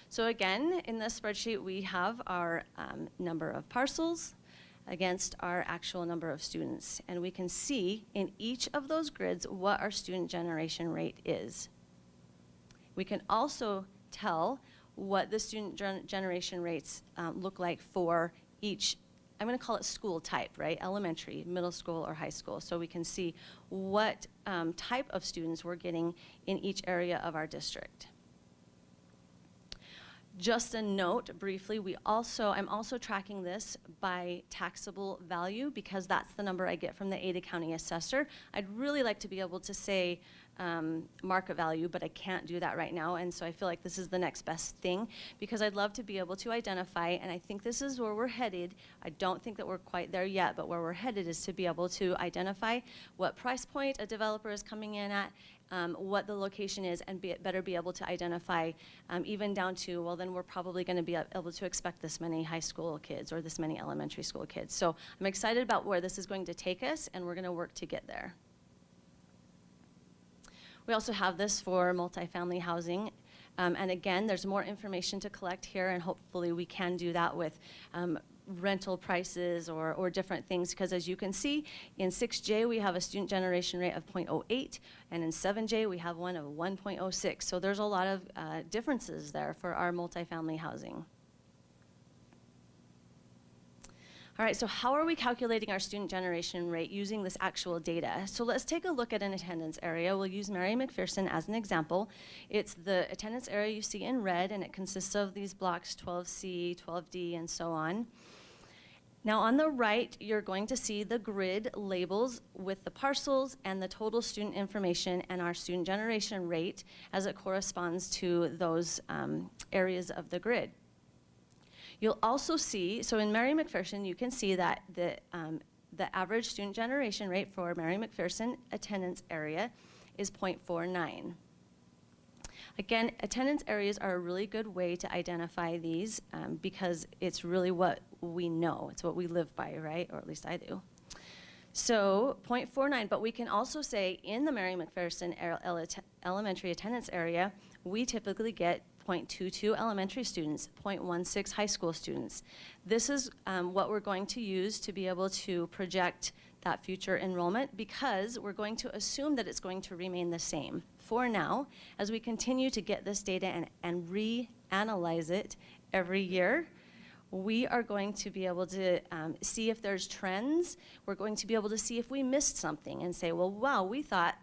So again, in this spreadsheet, we have our number of parcels against our actual number of students. And we can see in each of those grids what our student generation rate is. We can also tell what the student generation rates look like for each, I'm going to call it school type, right? Elementary, middle school, or high school. So we can see what type of students we're getting in each area of our district. Just a note briefly, I'm also tracking this by taxable value because that's the number I get from the Ada County Assessor. I'd really like to be able to say market value, but I can't do that right now. And so I feel like this is the next best thing, because I'd love to be able to identify, and I think this is where we're headed. I don't think that we're quite there yet, but where we're headed is to be able to identify what price point a developer is coming in at, what the location is, and better be able to identify even down to, well, then we're probably going to be able to expect this many high school kids or this many elementary school kids. So I'm excited about where this is going to take us, and we're going to work to get there. We also have this for multifamily housing. And again, there's more information to collect here, and hopefully we can do that with rental prices or different things, because as you can see, in 6J we have a student generation rate of 0.08, and in 7J we have one of 1.06. So there's a lot of differences there for our multifamily housing. All right, so how are we calculating our student generation rate using this actual data? So let's take a look at an attendance area. We'll use Mary McPherson as an example. It's the attendance area you see in red, and it consists of these blocks 12C, 12D, and so on. Now on the right, you're going to see the grid labels with the parcels and the total student information and our student generation rate as it corresponds to those areas of the grid. You'll also see, so in Mary McPherson, you can see that the average student generation rate for Mary McPherson attendance area is 0.49. Again, attendance areas are a really good way to identify these because it's really what we know. It's what we live by, right? Or at least I do. So 0.49, but we can also say in the Mary McPherson elementary attendance area, we typically get 0.22 elementary students, 0.16 high school students. This is what we're going to use to be able to project that future enrollment, because we're going to assume that it's going to remain the same for now as we continue to get this data and reanalyze it every year. We are going to be able to see if there's trends. We're going to be able to see if we missed something and say, well, wow, we thought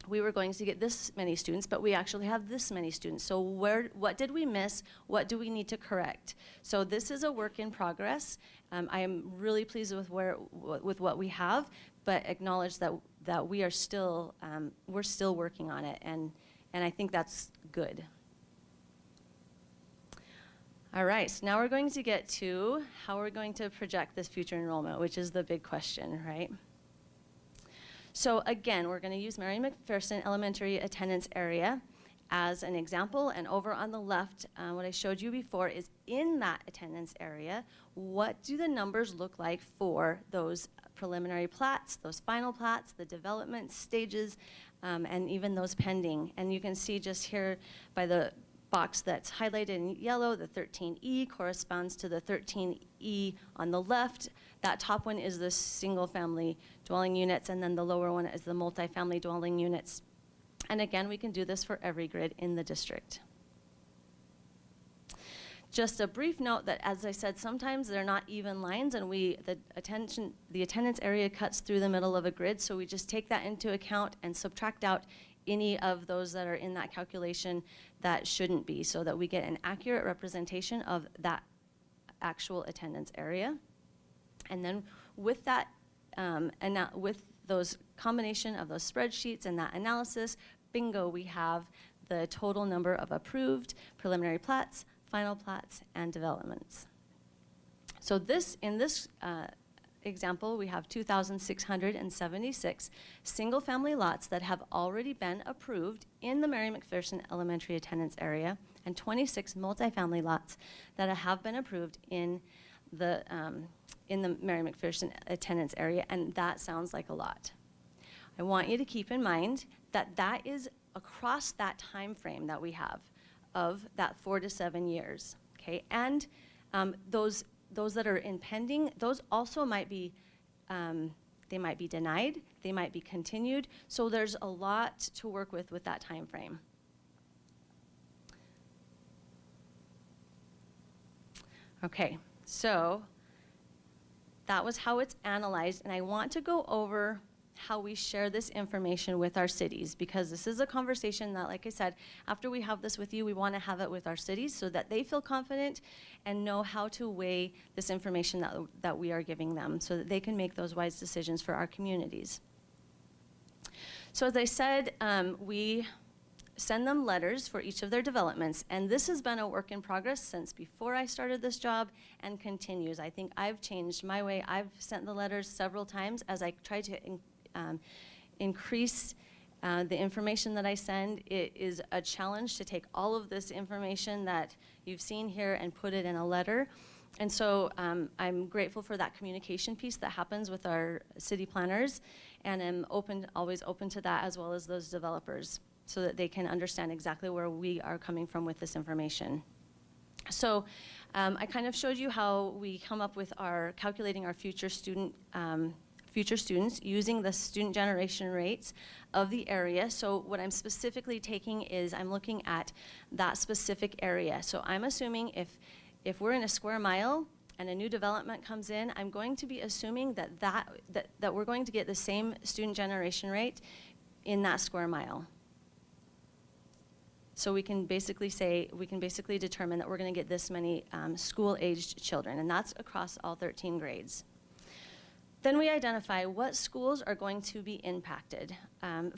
we were going to get this many students, but we actually have this many students. So what did we miss? What do we need to correct? So this is a work in progress. I am really pleased with what we have, but acknowledge that we are still we're still working on it, and I think that's good. All right, so now we're going to get to how we're going to project this future enrollment, which is the big question, right? So again, we're going to use Mary McPherson Elementary attendance area as an example, and over on the left, what I showed you before is in that attendance area, what do the numbers look like for those preliminary plats, those final plats, the development stages, and even those pending. And you can see just here by the box that's highlighted in yellow, the 13E corresponds to the 13E on the left. That top one is the single family dwelling units, and then the lower one is the multifamily dwelling units. And again, we can do this for every grid in the district. Just a brief note that, as I said, sometimes they're not even lines, and the attendance area cuts through the middle of a grid, so we just take that into account and subtract out any of those that are in that calculation that shouldn't be, so that we get an accurate representation of that actual attendance area. And then with that, with those combination of those spreadsheets and that analysis, bingo, we have the total number of approved preliminary plats, final plats, and developments. So in this example, we have 2,676 single-family lots that have already been approved in the Mary McPherson Elementary attendance area, and 26 multifamily lots that have been approved in the Mary McPherson attendance area, and that sounds like a lot. I want you to keep in mind that that is across that time frame that we have of that 4 to 7 years, okay? And those that are in pending, those also might be, they might be denied, they might be continued, so there's a lot to work with that time frame. Okay, so that was how it's analyzed, and I want to go over how we share this information with our cities, because this is a conversation that, like I said, after we have this with you, we want to have it with our cities so that they feel confident and know how to weigh this information that we are giving them, so that they can make those wise decisions for our communities. So as I said, we send them letters for each of their developments, and this has been a work in progress since before I started this job and continues. I think I've changed my way. I've sent the letters several times as I try to increase the information that I send. It is a challenge to take all of this information that you've seen here and put it in a letter. And so I'm grateful for that communication piece that happens with our city planners, and I'm always open to that, as well as those developers, so that they can understand exactly where we are coming from with this information. So I kind of showed you how we come up with calculating our future students using the student generation rates of the area. So what I'm specifically taking is I'm looking at that specific area. So I'm assuming if we're in a square mile and a new development comes in, I'm going to be assuming that we're going to get the same student generation rate in that square mile. So we can basically determine that we're going to get this many school-aged children, and that's across all 13 grades. Then we identify what schools are going to be impacted.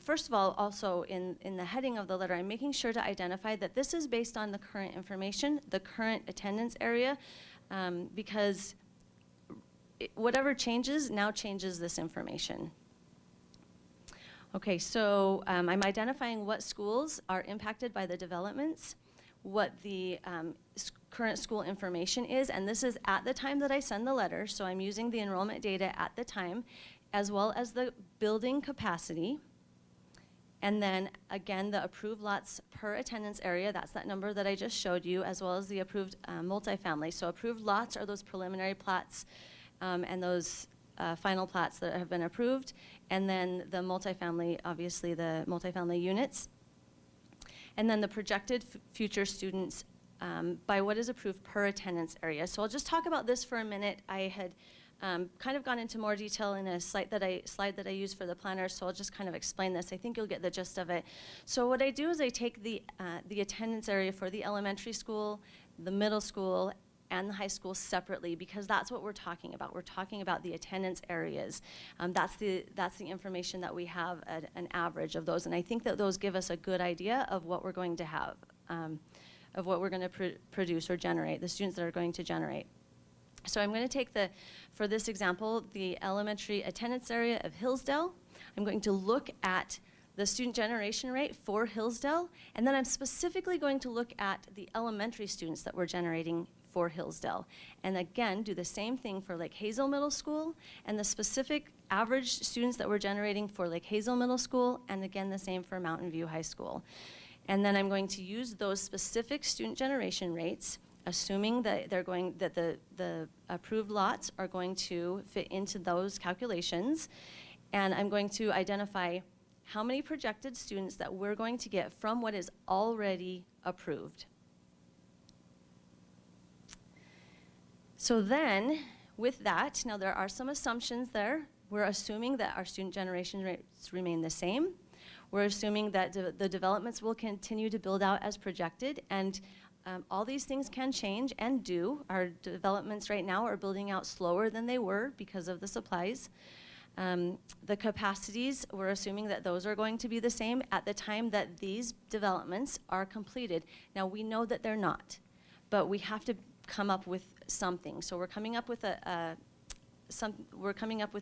First of all, also in the heading of the letter, I'm making sure to identify that this is based on the current information, the current attendance area, because whatever changes now changes this information. Okay, so I'm identifying what schools are impacted by the developments, what the current school information is, and this is at the time that I send the letter, so I'm using the enrollment data at the time, as well as the building capacity, and then again the approved lots per attendance area, that's that number that I just showed you, as well as the approved multifamily. So approved lots are those preliminary plats and those final plats that have been approved, and then the multifamily, obviously the multifamily units, and then the projected future students by what is approved per attendance area. So I'll just talk about this for a minute. I had kind of gone into more detail in a slide that I used for the planner, so I'll just kind of explain this. I think you'll get the gist of it. So what I do is I take the attendance area for the elementary school, the middle school, and the high school separately, because that's what we're talking about. We're talking about the attendance areas. That's the information that we have at an average of those, and I think that those give us a good idea of what we're going to have, of what we're going to produce or generate, the students that are going to generate. So I'm going to take for this example, the elementary attendance area of Hillsdale. I'm going to look at the student generation rate for Hillsdale, and then I'm specifically going to look at the elementary students that we're generating for Hillsdale. And again, do the same thing for Lake Hazel Middle School, and the specific average students that we're generating for Lake Hazel Middle School, and again, the same for Mountain View High School. And then I'm going to use those specific student generation rates, assuming that the approved lots are going to fit into those calculations, and I'm going to identify how many projected students that we're going to get from what is already approved. So then, with that, now there are some assumptions there. We're assuming that our student generation rates remain the same. We're assuming that the developments will continue to build out as projected, and all these things can change and do. Our developments right now are building out slower than they were because of the supplies. The capacities, we're assuming that those are going to be the same at the time that these developments are completed. Now, we know that they're not, but we have to come up with something. So we're coming up with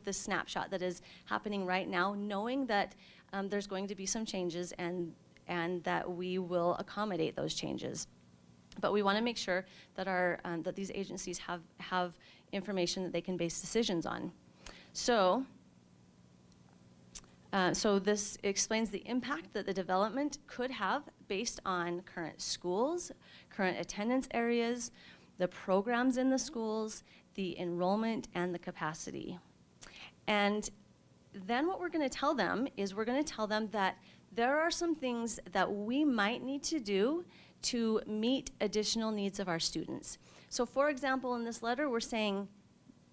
this snapshot that is happening right now, knowing that there's going to be some changes and that we will accommodate those changes. But we want to make sure that that these agencies have information that they can base decisions on. So this explains the impact that the development could have based on current schools, current attendance areas, the programs in the schools, the enrollment, and the capacity. And then what we're going to tell them is we're going to tell them that there are some things that we might need to do to meet additional needs of our students. So for example, in this letter, we're saying,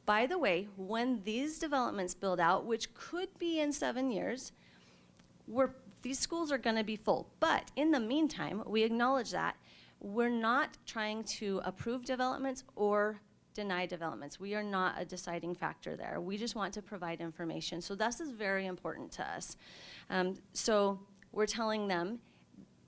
by the way, when these developments build out, which could be in 7 years, these schools are going to be full. But in the meantime, we acknowledge that we're not trying to approve developments or deny developments. We are not a deciding factor there. We just want to provide information. So this is very important to us. So we're telling them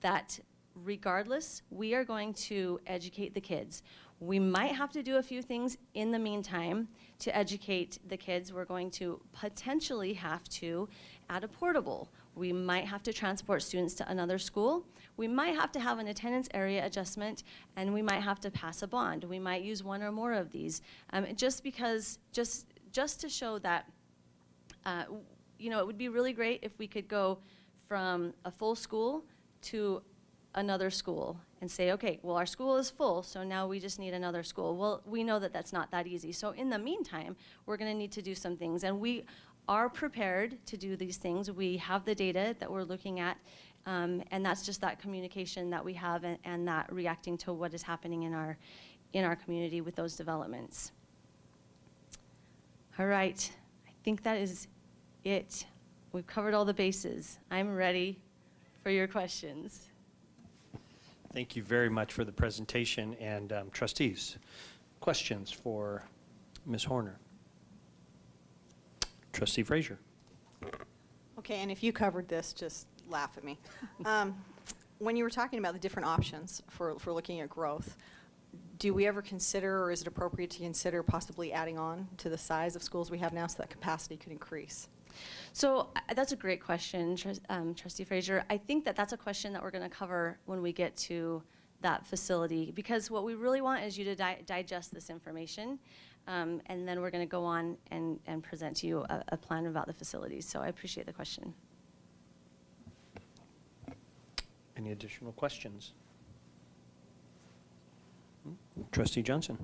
that regardless, we are going to educate the kids. We might have to do a few things in the meantime to educate the kids. We're going to potentially have to add a portable. We might have to transport students to another school. We might have to have an attendance area adjustment, and we might have to pass a bond. We might use one or more of these, just to show that, you know, it would be really great if we could go from a full school to another school and say, okay, well, our school is full, so now we just need another school. Well, we know that that's not that easy. So in the meantime, we're going to need to do some things, and we are prepared to do these things. We have the data that we're looking at, and that's just that communication that we have and that reacting to what is happening in our community with those developments. All right, I think that is it. We've covered all the bases. I'm ready for your questions. Thank you very much for the presentation. And trustees, questions for Ms. Horner? Trustee Frazier. Okay, and if you covered this, just laugh at me. When you were talking about the different options for looking at growth, do we ever consider, or is it appropriate to consider possibly adding on to the size of schools we have now so that capacity could increase? So that's a great question, Trustee Frazier. I think that that's a question that we're going to cover when we get to that facility, because what we really want is you to digest this information, and then we're going to go on and present to you a plan about the facilities. So I appreciate the question. Any additional questions? Trustee Johnson.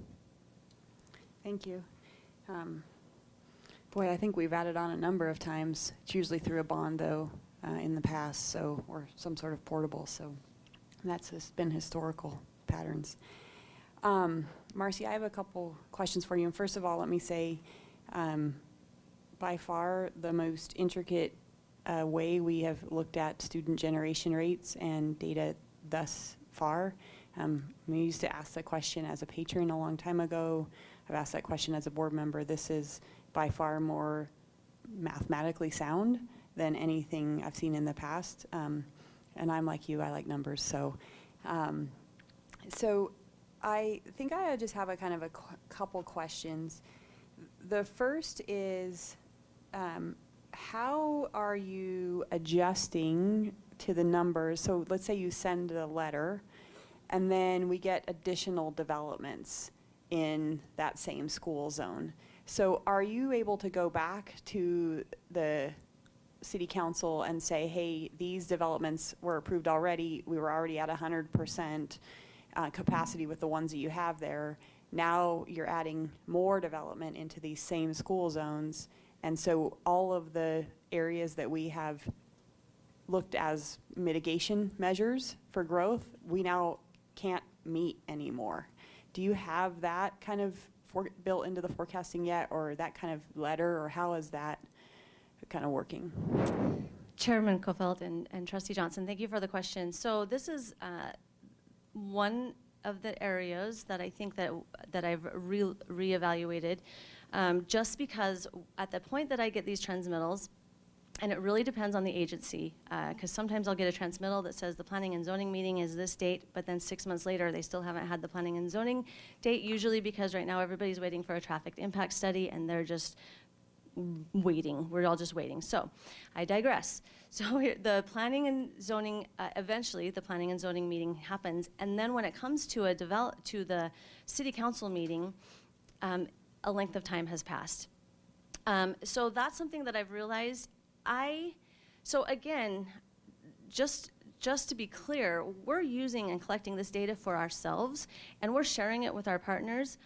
Thank you. Boy, I think we've added on a number of times. It's usually through a bond, though, in the past, so, or some sort of portable. So that's been historical patterns. Marcy, I have a couple questions for you. And first of all, let me say, by far the most intricate way we have looked at student generation rates and data thus far. We used to ask the question as a patron a long time ago. I've asked that question as a board member. This is by far more mathematically sound than anything I've seen in the past. And I'm like you, I like numbers. So, so I think I just have a kind of a couple questions. The first is, how are you adjusting to the numbers? So let's say you send a letter, and then we get additional developments in that same school zone. So are you able to go back to the city council and say, hey, these developments were approved already, we were already at 100% capacity with the ones that you have there, now you're adding more development into these same school zones, and so all of the areas that we have looked as mitigation measures for growth, we now can't meet anymore. Do you have that kind of built into the forecasting yet, or that kind of letter, or how is that kind of working? Chairman Kofelt and Trustee Johnson, thank you for the question. So this is one of the areas that I think that I've reevaluated, just because at the point that I get these transmittals, and it really depends on the agency, because sometimes I'll get a transmittal that says the planning and zoning meeting is this date, but then 6 months later they still haven't had the planning and zoning date, usually because right now everybody's waiting for a traffic impact study and they're just waiting. We're all just waiting. So I digress. So here, the planning and zoning, eventually the planning and zoning meeting happens, and then when it comes to the city council meeting, a length of time has passed. So that's something that I've realized. So again, just to be clear, we're using and collecting this data for ourselves, and we're sharing it with our partners.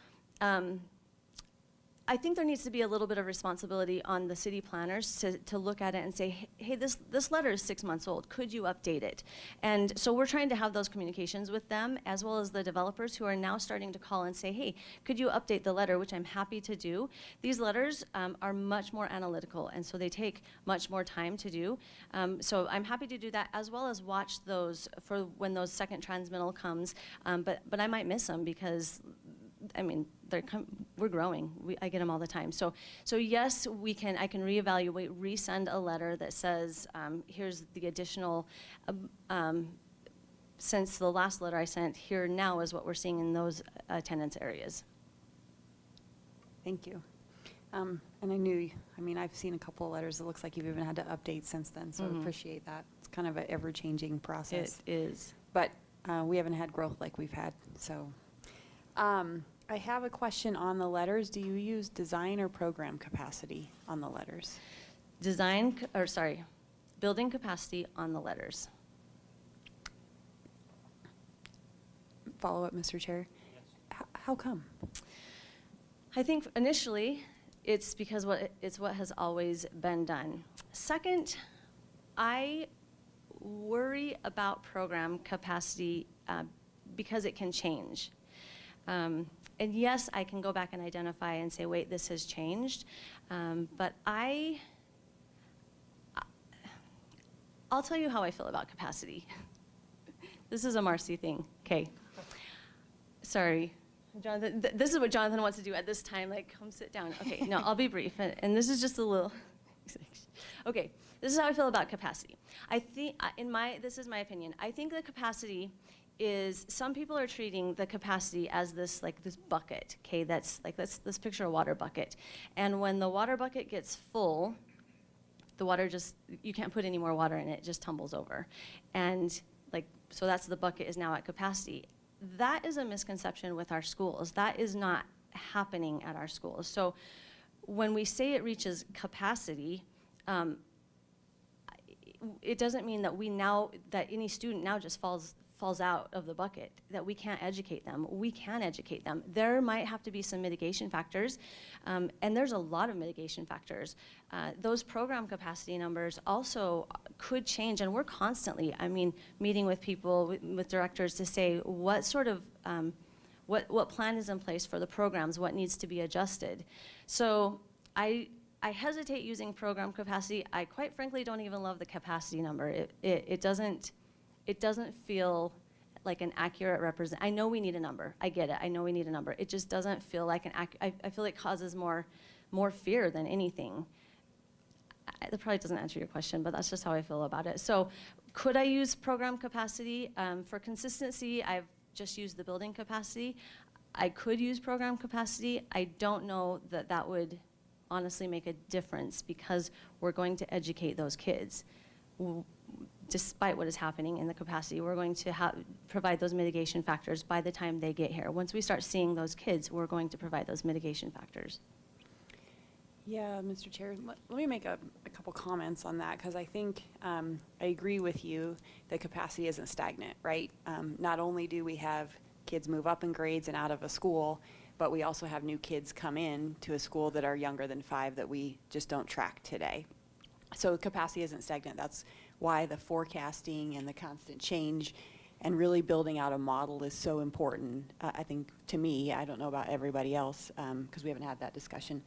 I think there needs to be a little bit of responsibility on the city planners to look at it and say, hey, this letter is 6 months old. Could you update it? And so we're trying to have those communications with them, as well as the developers who are now starting to call and say, hey, could you update the letter, which I'm happy to do. These letters are much more analytical, and so they take much more time to do. So I'm happy to do that, as well as watch those for when those second transmittal comes. But I might miss them because I mean, we're growing. I get them all the time. So yes, I can reevaluate, resend a letter that says, here's the additional, since the last letter I sent, here now is what we're seeing in those attendance areas. Thank you. And I've seen a couple of letters. It looks like you've even had to update since then, so I appreciate that. It's kind of an ever-changing process. It is. But we haven't had growth like we've had, so. I have a question on the letters. Do you use design or program capacity on the letters? Building capacity on the letters. Follow up, Mr. Chair. Yes. How come? I think initially, it's because it's what has always been done. Second, I worry about program capacity because it can change. And yes, I can go back and identify and say, wait, this has changed. But I'll tell you how I feel about capacity. This is a Marcy thing, okay. Sorry, Jonathan, this is what Jonathan wants to do at this time, like, come sit down. Okay, no, I'll be brief, and this is just a little, okay, this is how I feel about capacity. I think, this is my opinion, I think the capacity is, some people are treating the capacity as this bucket, okay, that's like, let's picture a water bucket. And when the water bucket gets full, the water you can't put any more water in it, it just tumbles over. And so that's the bucket is now at capacity. That is a misconception with our schools. That is not happening at our schools. So when we say it reaches capacity, it doesn't mean that any student now just falls out of the bucket, that we can't educate them. We can educate them. There might have to be some mitigation factors, and there's a lot of mitigation factors. Those program capacity numbers also could change, and we're constantly, meeting with people, with directors to say what sort of, what plan is in place for the programs, what needs to be adjusted. So I hesitate using program capacity. I quite frankly don't even love the capacity number. It doesn't feel like an accurate represent. I know we need a number. I get it. I know we need a number. It just doesn't feel like I feel it causes more fear than anything. That probably doesn't answer your question, but that's just how I feel about it. So could I use program capacity? For consistency, I've just used the building capacity. I could use program capacity. I don't know that that would honestly make a difference because we're going to educate those kids. Despite what is happening in the capacity, we're going to provide those mitigation factors by the time they get here. Once we start seeing those kids, we're going to provide those mitigation factors. Yeah, Mr. Chair, let me make a couple comments on that, because I think I agree with you that capacity isn't stagnant, right? Not only do we have kids move up in grades and out of a school, but we also have new kids come in to a school that are younger than 5 that we just don't track today. So capacity isn't stagnant. That's why the forecasting and the constant change and really building out a model is so important. I think, to me, I don't know about everybody else, because we haven't had that discussion.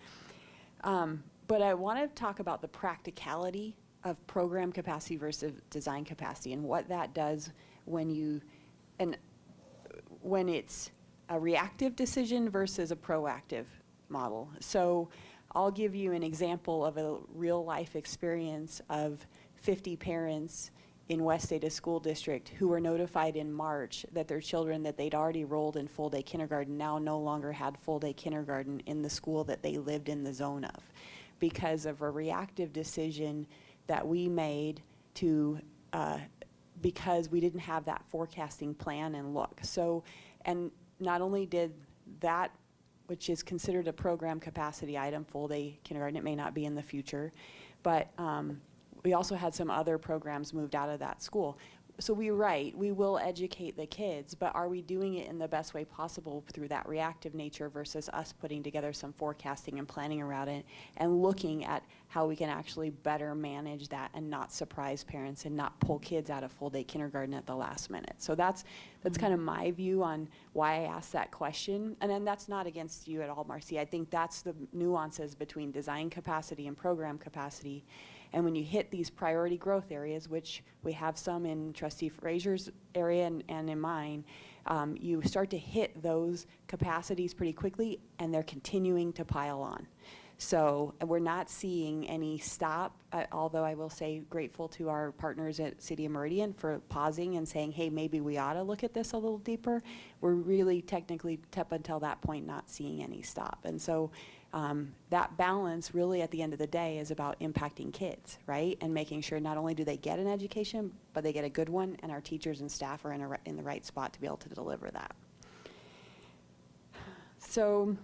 But I want to talk about the practicality of program capacity versus design capacity and what that does when it's a reactive decision versus a proactive model. So I'll give you an example of a real life experience of 50 parents in West Ada School District who were notified in March that their children that they'd already enrolled in full day kindergarten now no longer had full day kindergarten in the school that they lived in the zone of, because of a reactive decision that we made to, because we didn't have that forecasting plan and look. So, and not only did that, which is considered a program capacity item, full day kindergarten, it may not be in the future, but we also had some other programs moved out of that school. So we will educate the kids, but are we doing it in the best way possible through that reactive nature versus us putting together some forecasting and planning around it and looking at how we can actually better manage that and not surprise parents and not pull kids out of full day kindergarten at the last minute. So that's kind of my view on why I asked that question. And then that's not against you at all, Marcy. I think that's the nuances between design capacity and program capacity. And when you hit these priority growth areas, which we have some in Trustee Frazier's area and in mine, you start to hit those capacities pretty quickly, and they're continuing to pile on. So we're not seeing any stop, although I will say grateful to our partners at City of Meridian for pausing and saying, hey, maybe we ought to look at this a little deeper. We're really technically, up until that point, not seeing any stop. And so that balance really at the end of the day is about impacting kids, right? And making sure not only do they get an education, but they get a good one, and our teachers and staff are in the right spot to be able to deliver that. So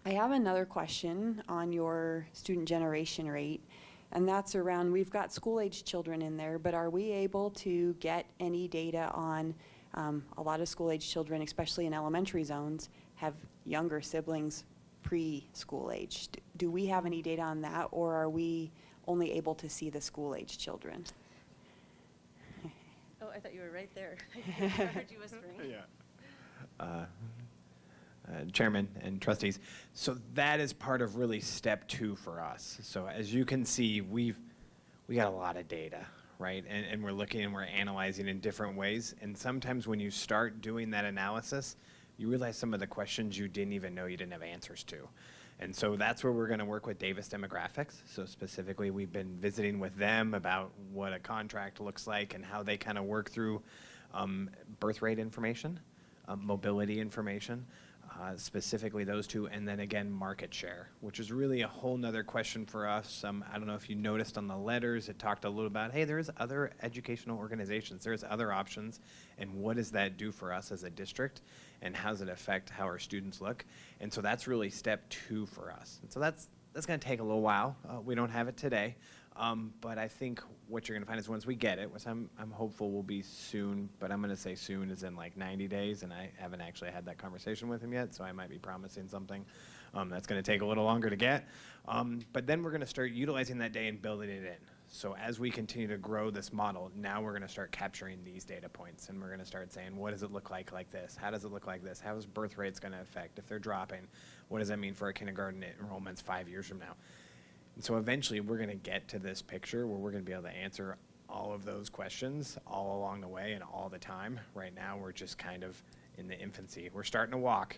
I have another question on your student generation rate, and that's around, we've got school-age children in there, but are we able to get any data on a lot of school-age children, especially in elementary zones, have younger siblings pre-school age? Do we have any data on that, or are we only able to see the school-age children? Oh, I thought you were right there. I heard you whispering. Yeah. Chairman and trustees. So that is part of really step 2 for us. So as you can see, we got a lot of data, right? And we're looking and we're analyzing in different ways. And sometimes when you start doing that analysis, you realize some of the questions you didn't even know you didn't have answers to. And so that's where we're going to work with Davis Demographics. So specifically, we've been visiting with them about what a contract looks like and how they kind of work through birth rate information, mobility information, specifically those two, and then again, market share, which is really a whole nother question for us. I don't know if you noticed on the letters, it talked a little about, hey, there's other educational organizations, there's other options, and what does that do for us as a district, and how does it affect how our students look? And so that's really step 2 for us. And so that's gonna take a little while. We don't have it today. But I think what you're going to find is once we get it, which I'm hopeful will be soon, but I'm going to say soon is in like 90 days, and I haven't actually had that conversation with him yet, so I might be promising something that's going to take a little longer to get. But then we're going to start utilizing that data and building it in. So as we continue to grow this model, now we're going to start capturing these data points, and we're going to start saying, what does it look like this? How does it look like this? How is birth rates going to affect? If they're dropping, what does that mean for our kindergarten enrollments 5 years from now? And so eventually we're going to get to this picture where we're going to be able to answer all of those questions all along the way and all the time. Right now we're just kind of in the infancy. We're starting to walk,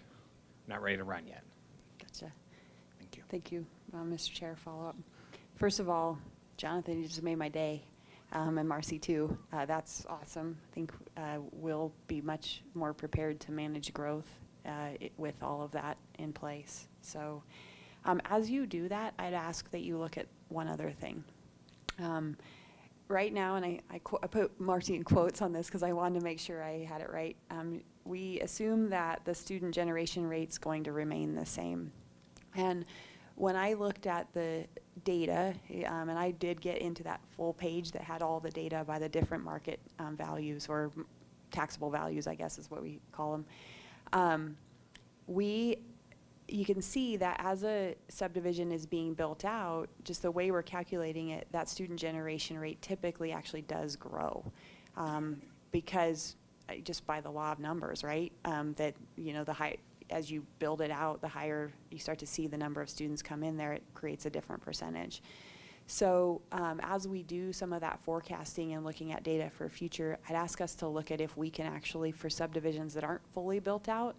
not ready to run yet. Gotcha. Thank you. Thank you, Mr. Chair. Follow up. First of all, Jonathan, you just made my day, and Marcy too. That's awesome. I think we'll be much more prepared to manage growth with all of that in place. So. As you do that, I'd ask that you look at one other thing. Right now, and I put Marcy in quotes on this because I wanted to make sure I had it right, we assume that the student generation rate's going to remain the same. And when I looked at the data, and I did get into that full page that had all the data by the different market values, or taxable values, I guess is what we call them, you can see that as a subdivision is being built out, just the way we're calculating it, that student generation rate typically actually does grow, because just by the law of numbers, right? That, you know, as you build it out, the higher you start to see the number of students come in there, it creates a different percentage. So as we do some of that forecasting and looking at data for future, I'd ask us to look at if we can actually, for subdivisions that aren't fully built out,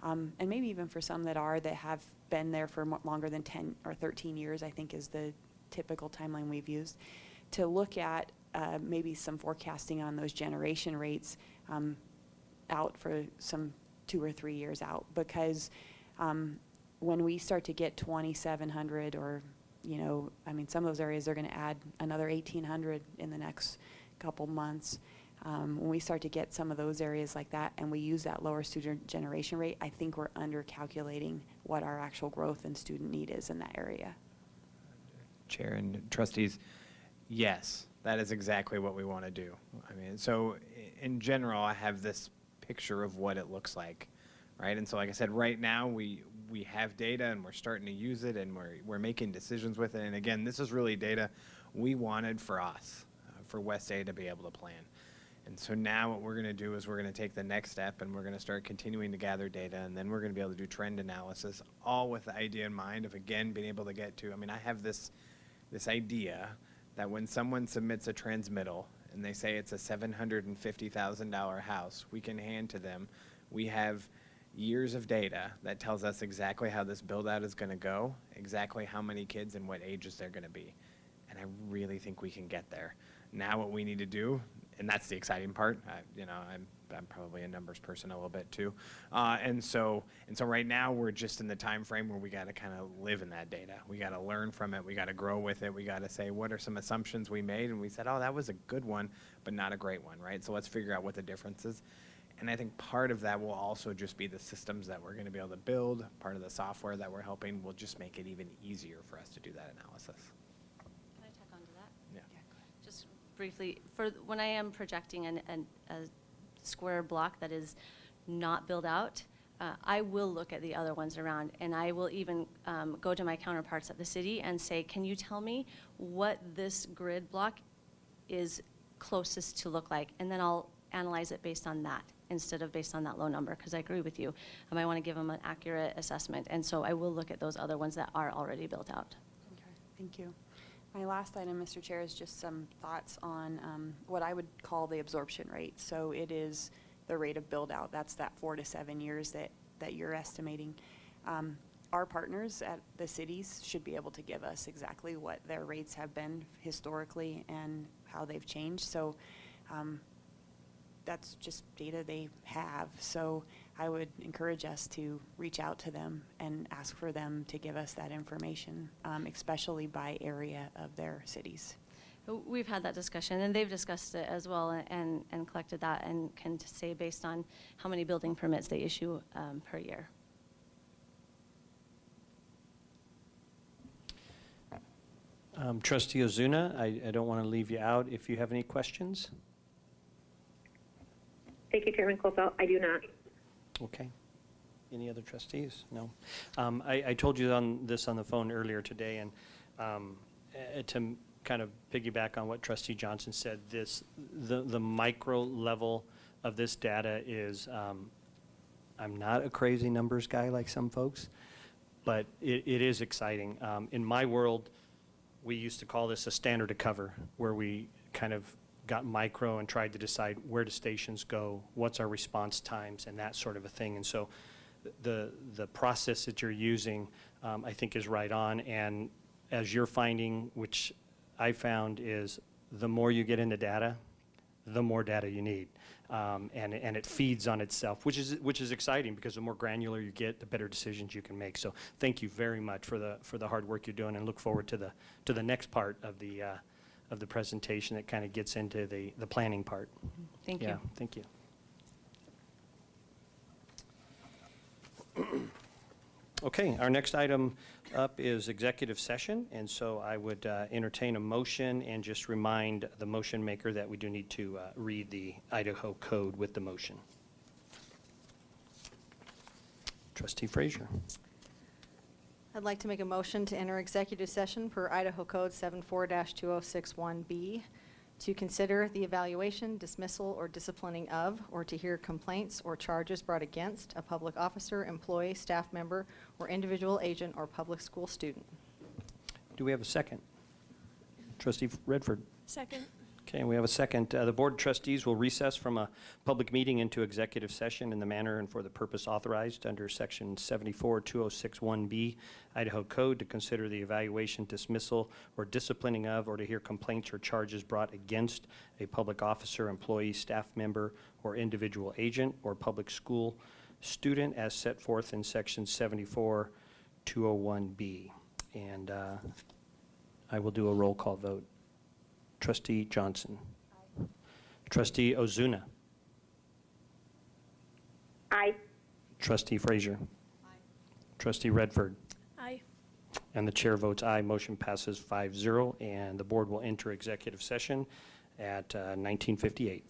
and maybe even for some that have been there for longer than 10 or 13 years, I think is the typical timeline we've used, to look at maybe some forecasting on those generation rates out for some 2 or 3 years out. Because when we start to get 2,700 or, you know, I mean, some of those areas are going to add another 1,800 in the next couple months. When we start to get some of those areas like that and we use that lower student generation rate, I think we're under-calculating what our actual growth and student need is in that area. Chair and trustees, yes, that is exactly what we want to do. I mean, so in general, I have this picture of what it looks like, right? And so like I said, right now we have data and we're starting to use it and we're making decisions with it. And again, this is really data we wanted for us, for West A to be able to plan. And so now what we're going to do is we're going to take the next step and we're going to start continuing to gather data, and then we're going to be able to do trend analysis, all with the idea in mind of, again, being able to get to, I mean, I have this idea that when someone submits a transmittal and they say it's a $750,000 house, we can hand to them. We have years of data that tells us exactly how this build out is going to go, exactly how many kids and what ages they're going to be. And I really think we can get there. Now what we need to do, and that's the exciting part, I'm probably a numbers person a little bit too. And so right now we're just in the time frame where we got to kind of live in that data. We got to learn from it. We got to grow with it. We got to say, what are some assumptions we made? And we said, oh, that was a good one, but not a great one, right? So let's figure out what the difference is. And I think part of that will also just be the systems that we're going to be able to build. Part of the software that we're helping will just make it even easier for us to do that analysis. Can I tack on to that? Yeah. Just briefly, when I am projecting a square block that is not built out, I will look at the other ones around, and I will even go to my counterparts at the city and say, can you tell me what this grid block is closest to look like? And then I'll analyze it based on that instead of based on that low number, because I agree with you. I want to give them an accurate assessment, and so I will look at those other ones that are already built out. Okay, thank you. My last item, Mr. Chair, is just some thoughts on what I would call the absorption rate. So it is the rate of build out. That's that 4 to 7 years that you're estimating. Our partners at the cities should be able to give us exactly what their rates have been historically and how they've changed. So that's just data they have. So I would encourage us to reach out to them and ask for them to give us that information, especially by area of their cities. We've had that discussion, and they've discussed it as well and collected that and can say based on how many building permits they issue per year. Trustee Ozuna, I don't want to leave you out if you have any questions. Thank you, Chairman Kofelt. I do not. Okay. Any other trustees? No. I told you on the phone earlier today, and to kind of piggyback on what Trustee Johnson said, the micro level of this data is, I'm not a crazy numbers guy like some folks, but it is exciting. In my world, we used to call this a standard to cover, where we kind of got micro and tried to decide where do stations go, what's our response times, and that sort of a thing. And so the process that you're using, I think, is right on. And as you're finding, which I found, is the more you get into data, the more data you need. And it feeds on itself, which is exciting, because the more granular you get, the better decisions you can make. So thank you very much for the hard work you're doing, and look forward to the next part of the presentation that kind of gets into the planning part. Thank you. Yeah, thank you. Okay, our next item up is executive session, and so I would entertain a motion and just remind the motion maker that we do need to read the Idaho code with the motion. Trustee Frazier. I'd like to make a motion to enter executive session per Idaho Code 74-2061B to consider the evaluation, dismissal, or disciplining of, or to hear complaints or charges brought against a public officer, employee, staff member, or individual agent or public school student. Do we have a second? Trustee Redford. Second. Okay, we have a second. The Board of Trustees will recess from a public meeting into executive session in the manner and for the purpose authorized under Section 74-2061B Idaho Code to consider the evaluation, dismissal, or disciplining of, or to hear complaints or charges brought against a public officer, employee, staff member, or individual agent or public school student as set forth in Section 74-201B. And I will do a roll call vote. Trustee Johnson. Aye. Trustee Ozuna. Aye. Trustee Frazier. Aye. Trustee Redford. Aye. And the chair votes aye. Motion passes 5-0, and the board will enter executive session at 19:58.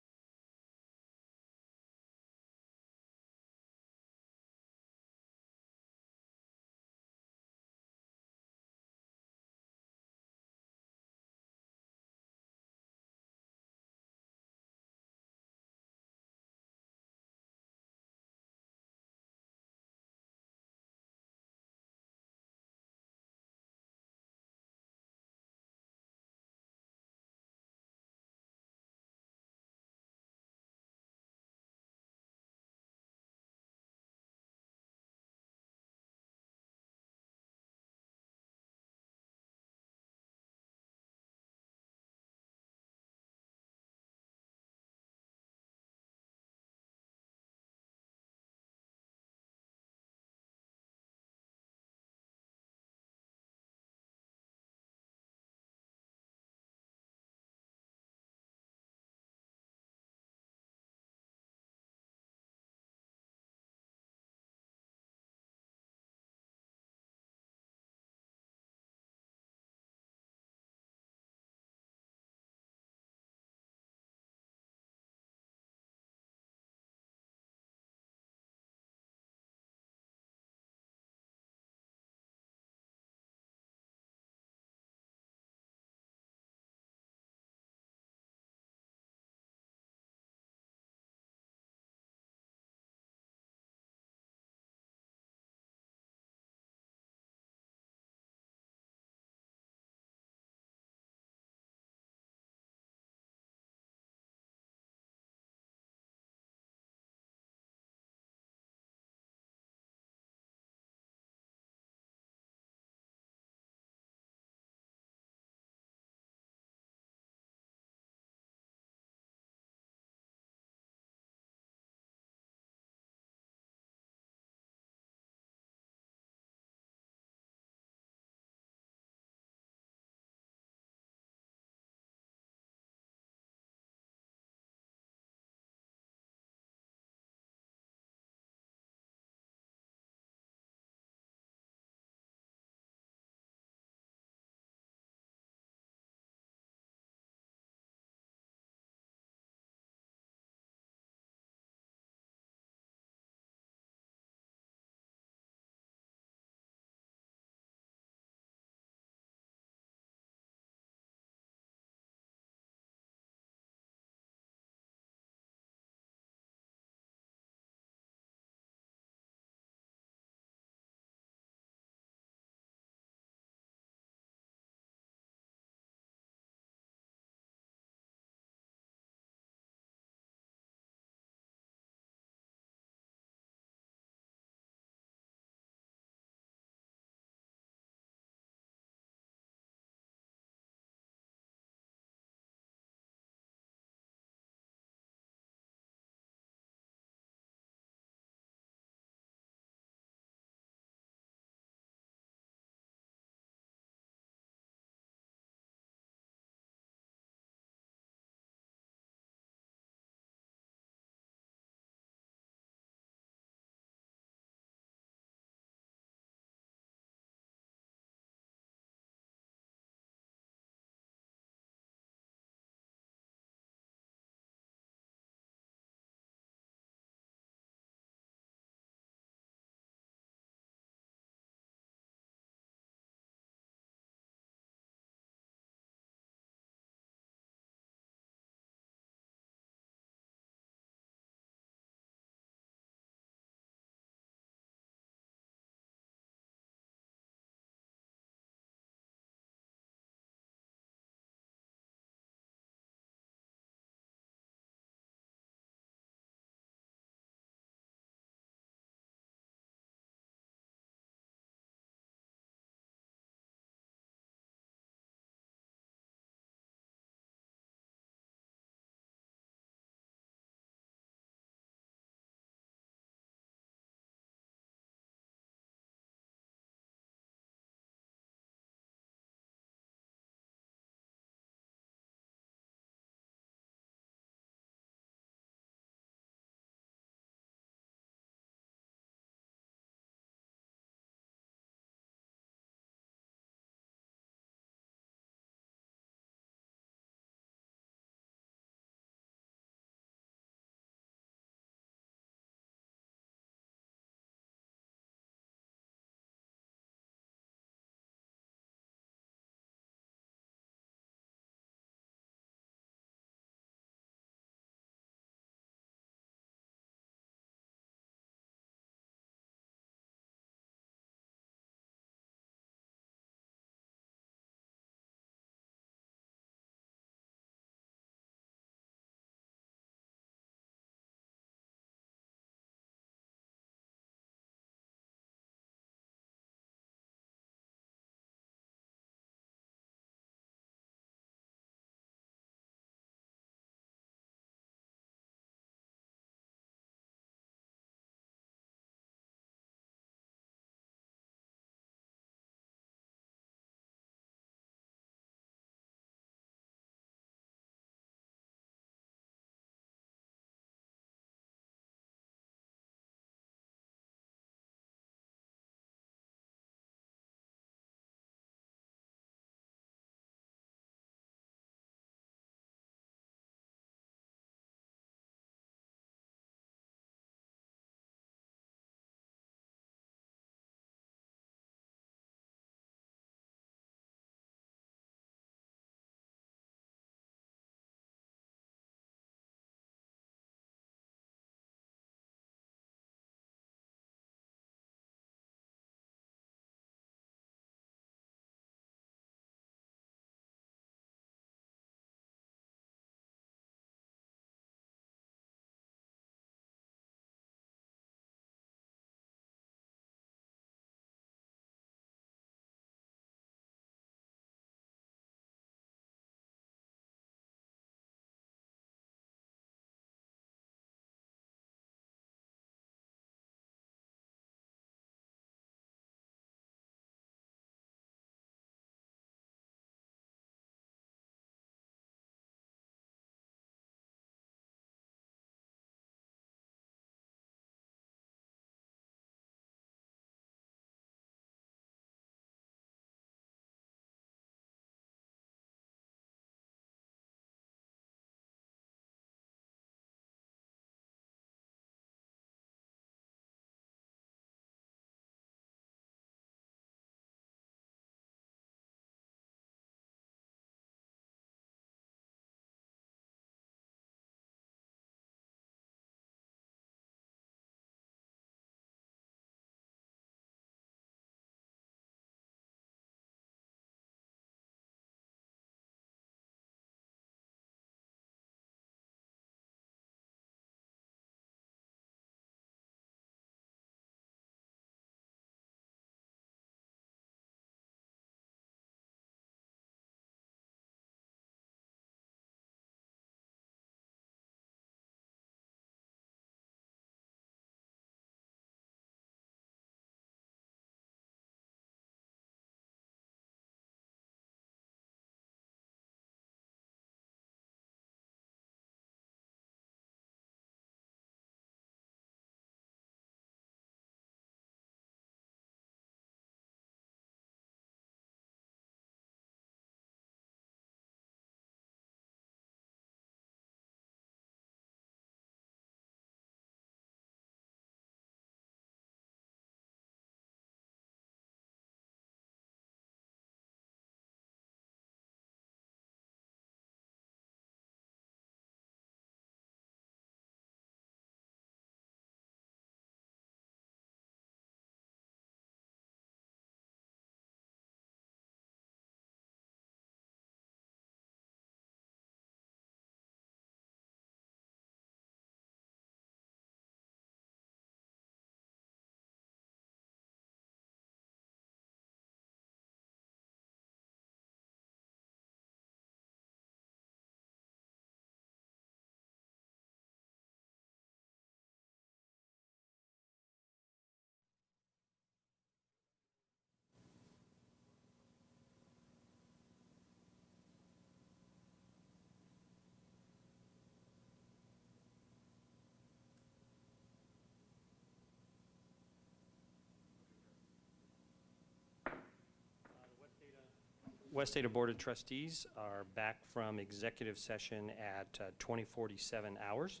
West Ada Board of Trustees are back from executive session at 20:47 hours.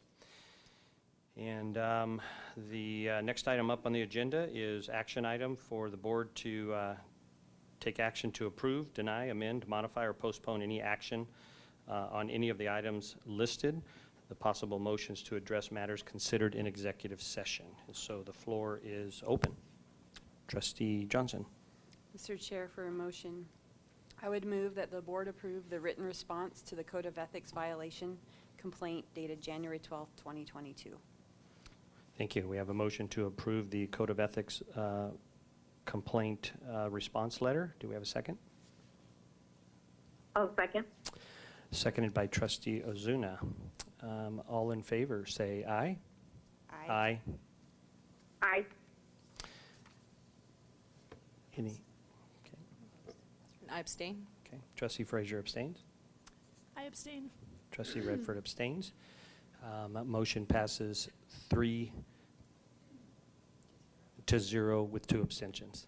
And the next item up on the agenda is action item for the board to take action to approve, deny, amend, modify, or postpone any action on any of the items listed. The possible motions to address matters considered in executive session. So the floor is open. Trustee Johnson. Mr. Chair, for a motion, I would move that the board approve the written response to the Code of Ethics violation complaint dated January 12th, 2022. Thank you. We have a motion to approve the Code of Ethics complaint response letter. Do we have a second? Oh, second. Seconded by Trustee Ozuna. All in favor, say aye. Aye. Aye. Any? I abstain. Okay. Trustee Frazier abstains. I abstain. Trustee Redford abstains. Motion passes 3-0 with 2 abstentions.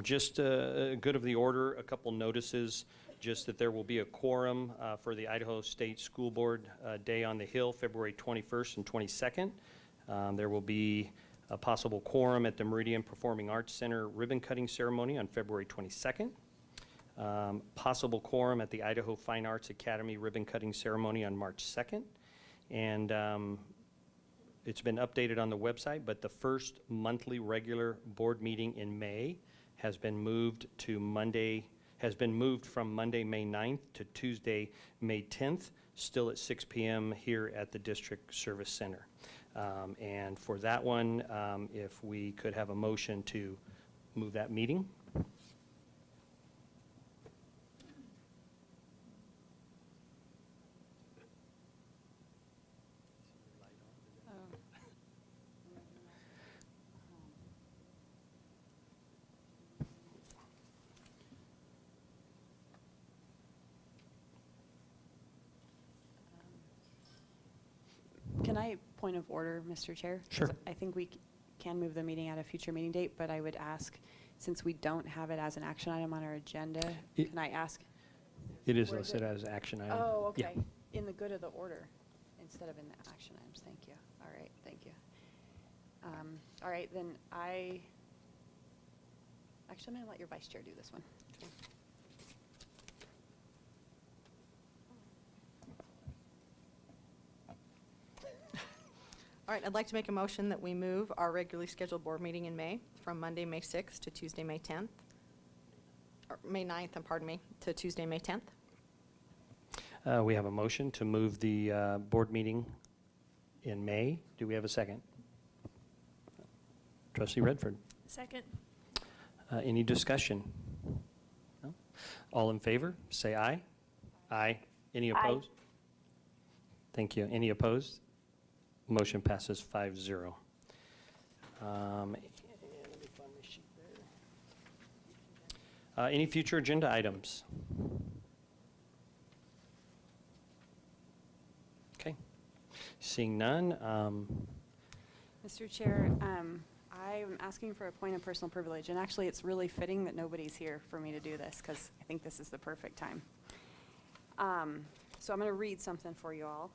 Just good of the order, a couple notices, just that there will be a quorum for the Idaho State School Board Day on the Hill, February 21st and 22nd. There will be a possible quorum at the Meridian Performing Arts Center ribbon cutting ceremony on February 22nd. Possible quorum at the Idaho Fine Arts Academy ribbon cutting ceremony on March 2nd. And it's been updated on the website, but the first monthly regular board meeting in May has been moved to Monday, has been moved from Monday, May 9th to Tuesday, May 10th, still at 6 p.m. here at the District Service Center. And for that one, if we could have a motion to move that meeting. Can I point of order, Mr. Chair? 'Cause Sure. I think we can move the meeting at a future meeting date, but I would ask, since we don't have it as an action item on our agenda, can I ask? It is Where is listed it? as action item. Oh, Yeah. okay. In the good of the order, instead of in the action items. Thank you. All right, thank you. All right, then actually, I'm going to let your vice chair do this one. All right, I'd like to make a motion that we move our regularly scheduled board meeting in May from Monday, May 6th to Tuesday, May 10th. Or May 9th, pardon me, to Tuesday, May 10th. We have a motion to move the board meeting in May. Do we have a second? Trustee Redford. Second. Any discussion? No? All in favor, say aye. Aye. Any opposed? Thank you. Any opposed? Motion passes 5-0. Let me find my sheet there. Any future agenda items? Okay. Seeing none. Mr. Chair, I'm asking for a point of personal privilege, and actually it's really fitting that nobody's here for me to do this, because I think this is the perfect time. So I'm going to read something for you all.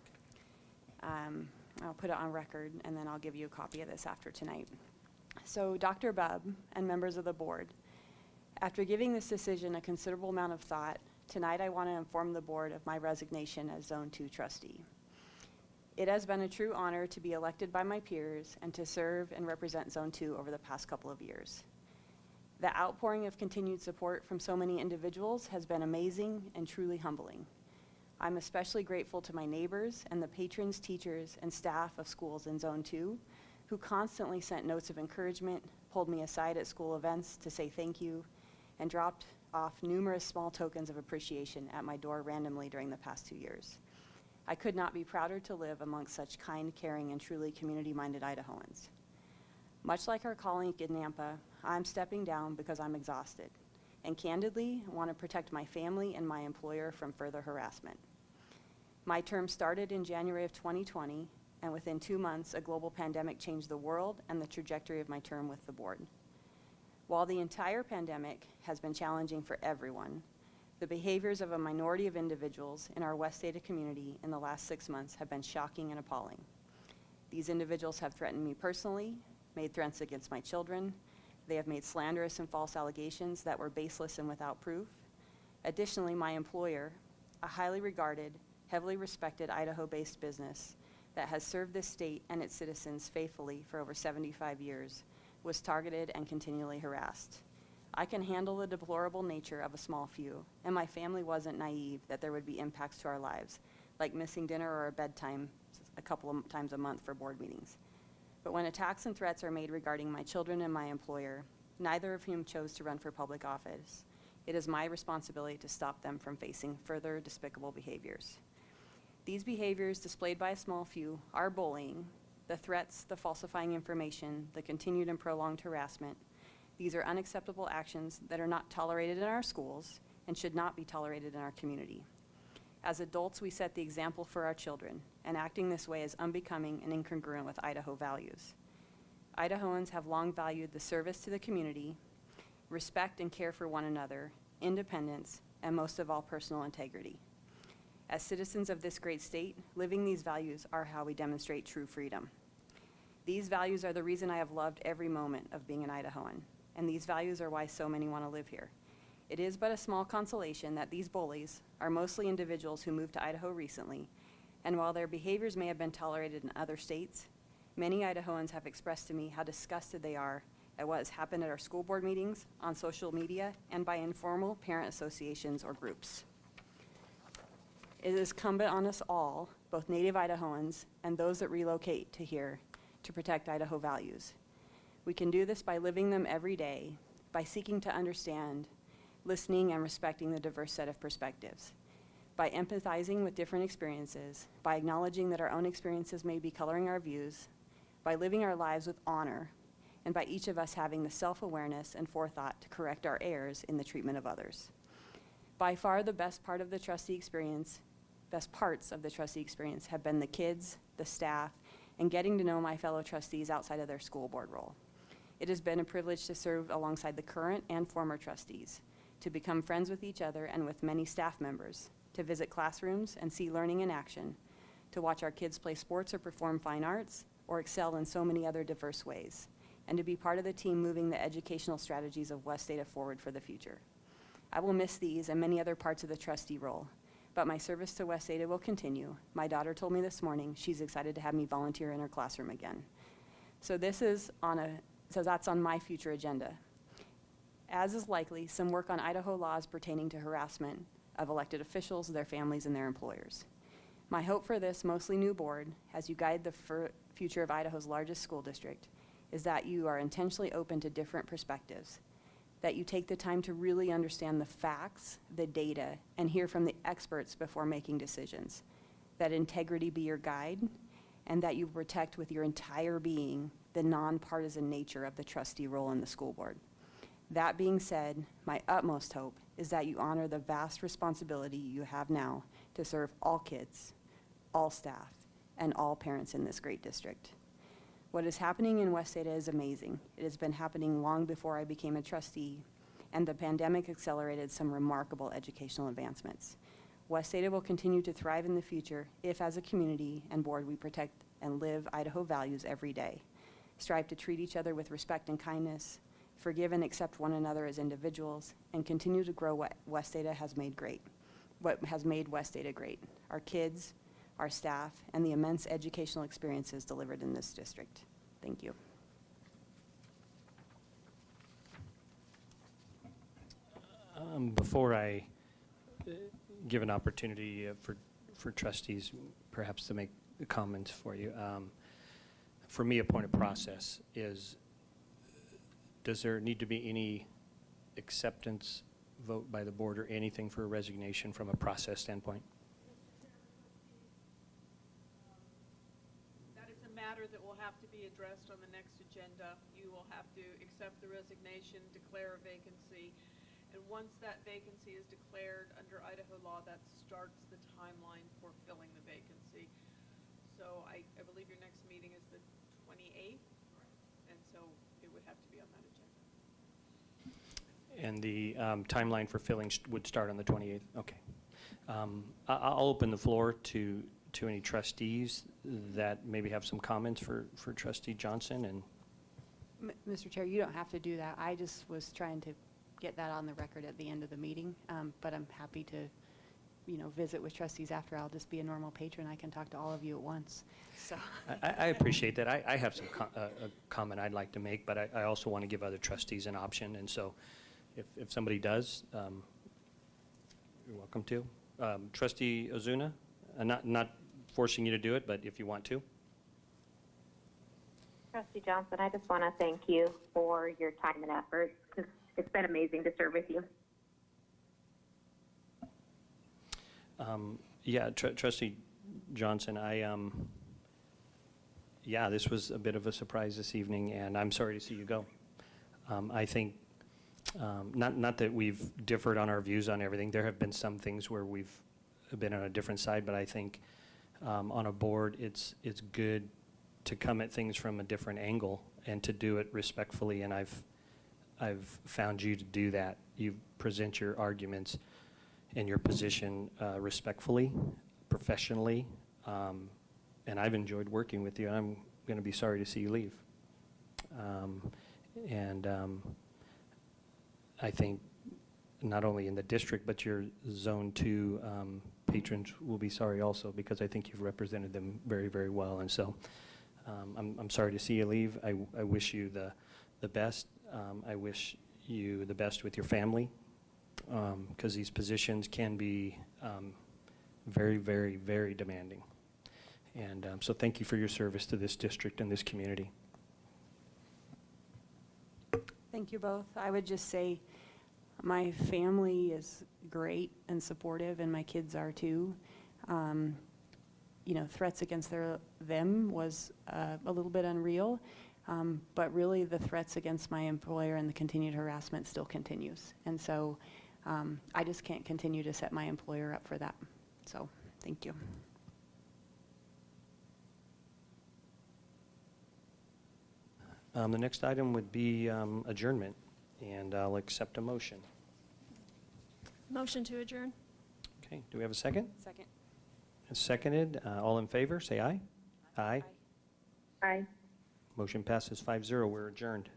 I'll put it on record, and then I'll give you a copy of this after tonight. So Dr. Bubb and members of the board, after giving this decision a considerable amount of thought, tonight I want to inform the board of my resignation as Zone 2 trustee. It has been a true honor to be elected by my peers and to serve and represent Zone 2 over the past couple of years. The outpouring of continued support from so many individuals has been amazing and truly humbling. I'm especially grateful to my neighbors and the patrons, teachers, and staff of schools in Zone 2 who constantly sent notes of encouragement, pulled me aside at school events to say thank you, and dropped off numerous small tokens of appreciation at my door randomly during the past 2 years. I could not be prouder to live amongst such kind, caring, and truly community-minded Idahoans. Much like our colleague in Nampa, I'm stepping down because I'm exhausted, and candidly want to protect my family and my employer from further harassment. My term started in January of 2020, and within 2 months, a global pandemic changed the world and the trajectory of my term with the board. While the entire pandemic has been challenging for everyone, the behaviors of a minority of individuals in our West Ada community in the last 6 months have been shocking and appalling. These individuals have threatened me personally, made threats against my children. They have made slanderous and false allegations that were baseless and without proof. Additionally, my employer, a highly regarded, heavily respected Idaho-based business that has served this state and its citizens faithfully for over 75 years, was targeted and continually harassed. I can handle the deplorable nature of a small few, and my family wasn't naive that there would be impacts to our lives, like missing dinner or a bedtime a couple of times a month for board meetings. But when attacks and threats are made regarding my children and my employer, neither of whom chose to run for public office, it is my responsibility to stop them from facing further despicable behaviors. These behaviors displayed by a small few are bullying, the threats, the falsifying information, the continued and prolonged harassment. These are unacceptable actions that are not tolerated in our schools and should not be tolerated in our community. As adults, we set the example for our children, and acting this way is unbecoming and incongruent with Idaho values. Idahoans have long valued the service to the community, respect and care for one another, independence, and most of all, personal integrity. As citizens of this great state, living these values are how we demonstrate true freedom. These values are the reason I have loved every moment of being an Idahoan, and these values are why so many want to live here. It is but a small consolation that these bullies are mostly individuals who moved to Idaho recently, and while their behaviors may have been tolerated in other states, many Idahoans have expressed to me how disgusted they are at what has happened at our school board meetings, on social media, and by informal parent associations or groups. It is incumbent on us all, both native Idahoans and those that relocate to here, to protect Idaho values. We can do this by living them every day, by seeking to understand, listening and respecting the diverse set of perspectives, by empathizing with different experiences, by acknowledging that our own experiences may be coloring our views, by living our lives with honor, and by each of us having the self-awareness and forethought to correct our errors in the treatment of others. By far the best parts of the trustee experience have been the kids, the staff, and getting to know my fellow trustees outside of their school board role. It has been a privilege to serve alongside the current and former trustees, to become friends with each other and with many staff members, to visit classrooms and see learning in action, to watch our kids play sports or perform fine arts, or excel in so many other diverse ways, and to be part of the team moving the educational strategies of West Ada forward for the future. I will miss these and many other parts of the trustee role, but my service to West Ada will continue. My daughter told me this morning she's excited to have me volunteer in her classroom again. So that's on my future agenda. As is likely, some work on Idaho laws pertaining to harassment of elected officials, their families, and their employers. My hope for this mostly new board, as you guide the future of Idaho's largest school district, is that you are intentionally open to different perspectives, that you take the time to really understand the facts, the data, and hear from the experts before making decisions, that integrity be your guide, and that you protect with your entire being the nonpartisan nature of the trustee role in the school board. That being said, my utmost hope is that you honor the vast responsibility you have now to serve all kids, all staff, and all parents in this great district. What is happening in West Ada is amazing. It has been happening long before I became a trustee, and the pandemic accelerated some remarkable educational advancements. West Ada will continue to thrive in the future if, as a community and board, we protect and live Idaho values every day. Strive to treat each other with respect and kindness, forgive and accept one another as individuals, and continue to grow what West Ada has made great, what has made West Ada great, our kids, our staff, and the immense educational experiences delivered in this district. Thank you. Before I give an opportunity for trustees perhaps to make comments for you, for me, a point of process is, does there need to be any acceptance vote by the board or anything for a resignation from a process standpoint? That is a matter that will have to be addressed on the next agenda. You will have to accept the resignation, declare a vacancy, and once that vacancy is declared under Idaho law, that starts the timeline for filling the vacancy. So I believe your next meeting is the 28th, and so it would have to be on that agenda. And the timeline for filling would start on the 28th? Okay. I'll open the floor to any trustees that maybe have some comments for Trustee Johnson. And Mr. Chair, you don't have to do that. I just was trying to get that on the record at the end of the meeting, but I'm happy to, visit with trustees after. I'll just be a normal patron. I can talk to all of you at once. So I appreciate that. I have some a comment I'd like to make, but I also want to give other trustees an option. And so if somebody does, you're welcome to. Trustee Ozuna, not forcing you to do it, but if you want to. Trustee Johnson, I just want to thank you for your time and effort. It's been amazing to serve with you. Yeah, Trustee Johnson, yeah, this was a bit of a surprise this evening, and I'm sorry to see you go. I think, not that we've differed on our views on everything. There have been some things where we've been on a different side, but I think on a board, it's good to come at things from a different angle and to do it respectfully, and I've found you to do that. You present your arguments and your position respectfully, professionally, and I've enjoyed working with you, and I'm going to be sorry to see you leave. I think not only in the district, but your Zone 2 patrons will be sorry also, because I think you've represented them very, very well. And so I'm sorry to see you leave. I wish you the best. I wish you the best with your family, because these positions can be very, very, very demanding. And so thank you for your service to this district and this community. thank you both. I would just say my family is great and supportive, and my kids are too. Threats against them was a little bit unreal, but really the threats against my employer and the continued harassment still continues. And so I just can't continue to set my employer up for that. So thank you. The next item would be adjournment, and I'll accept a motion. Motion to adjourn. Okay, do we have a second? Second. Seconded. All in favor, say aye. Aye. Aye. Motion passes 5-0. We're adjourned.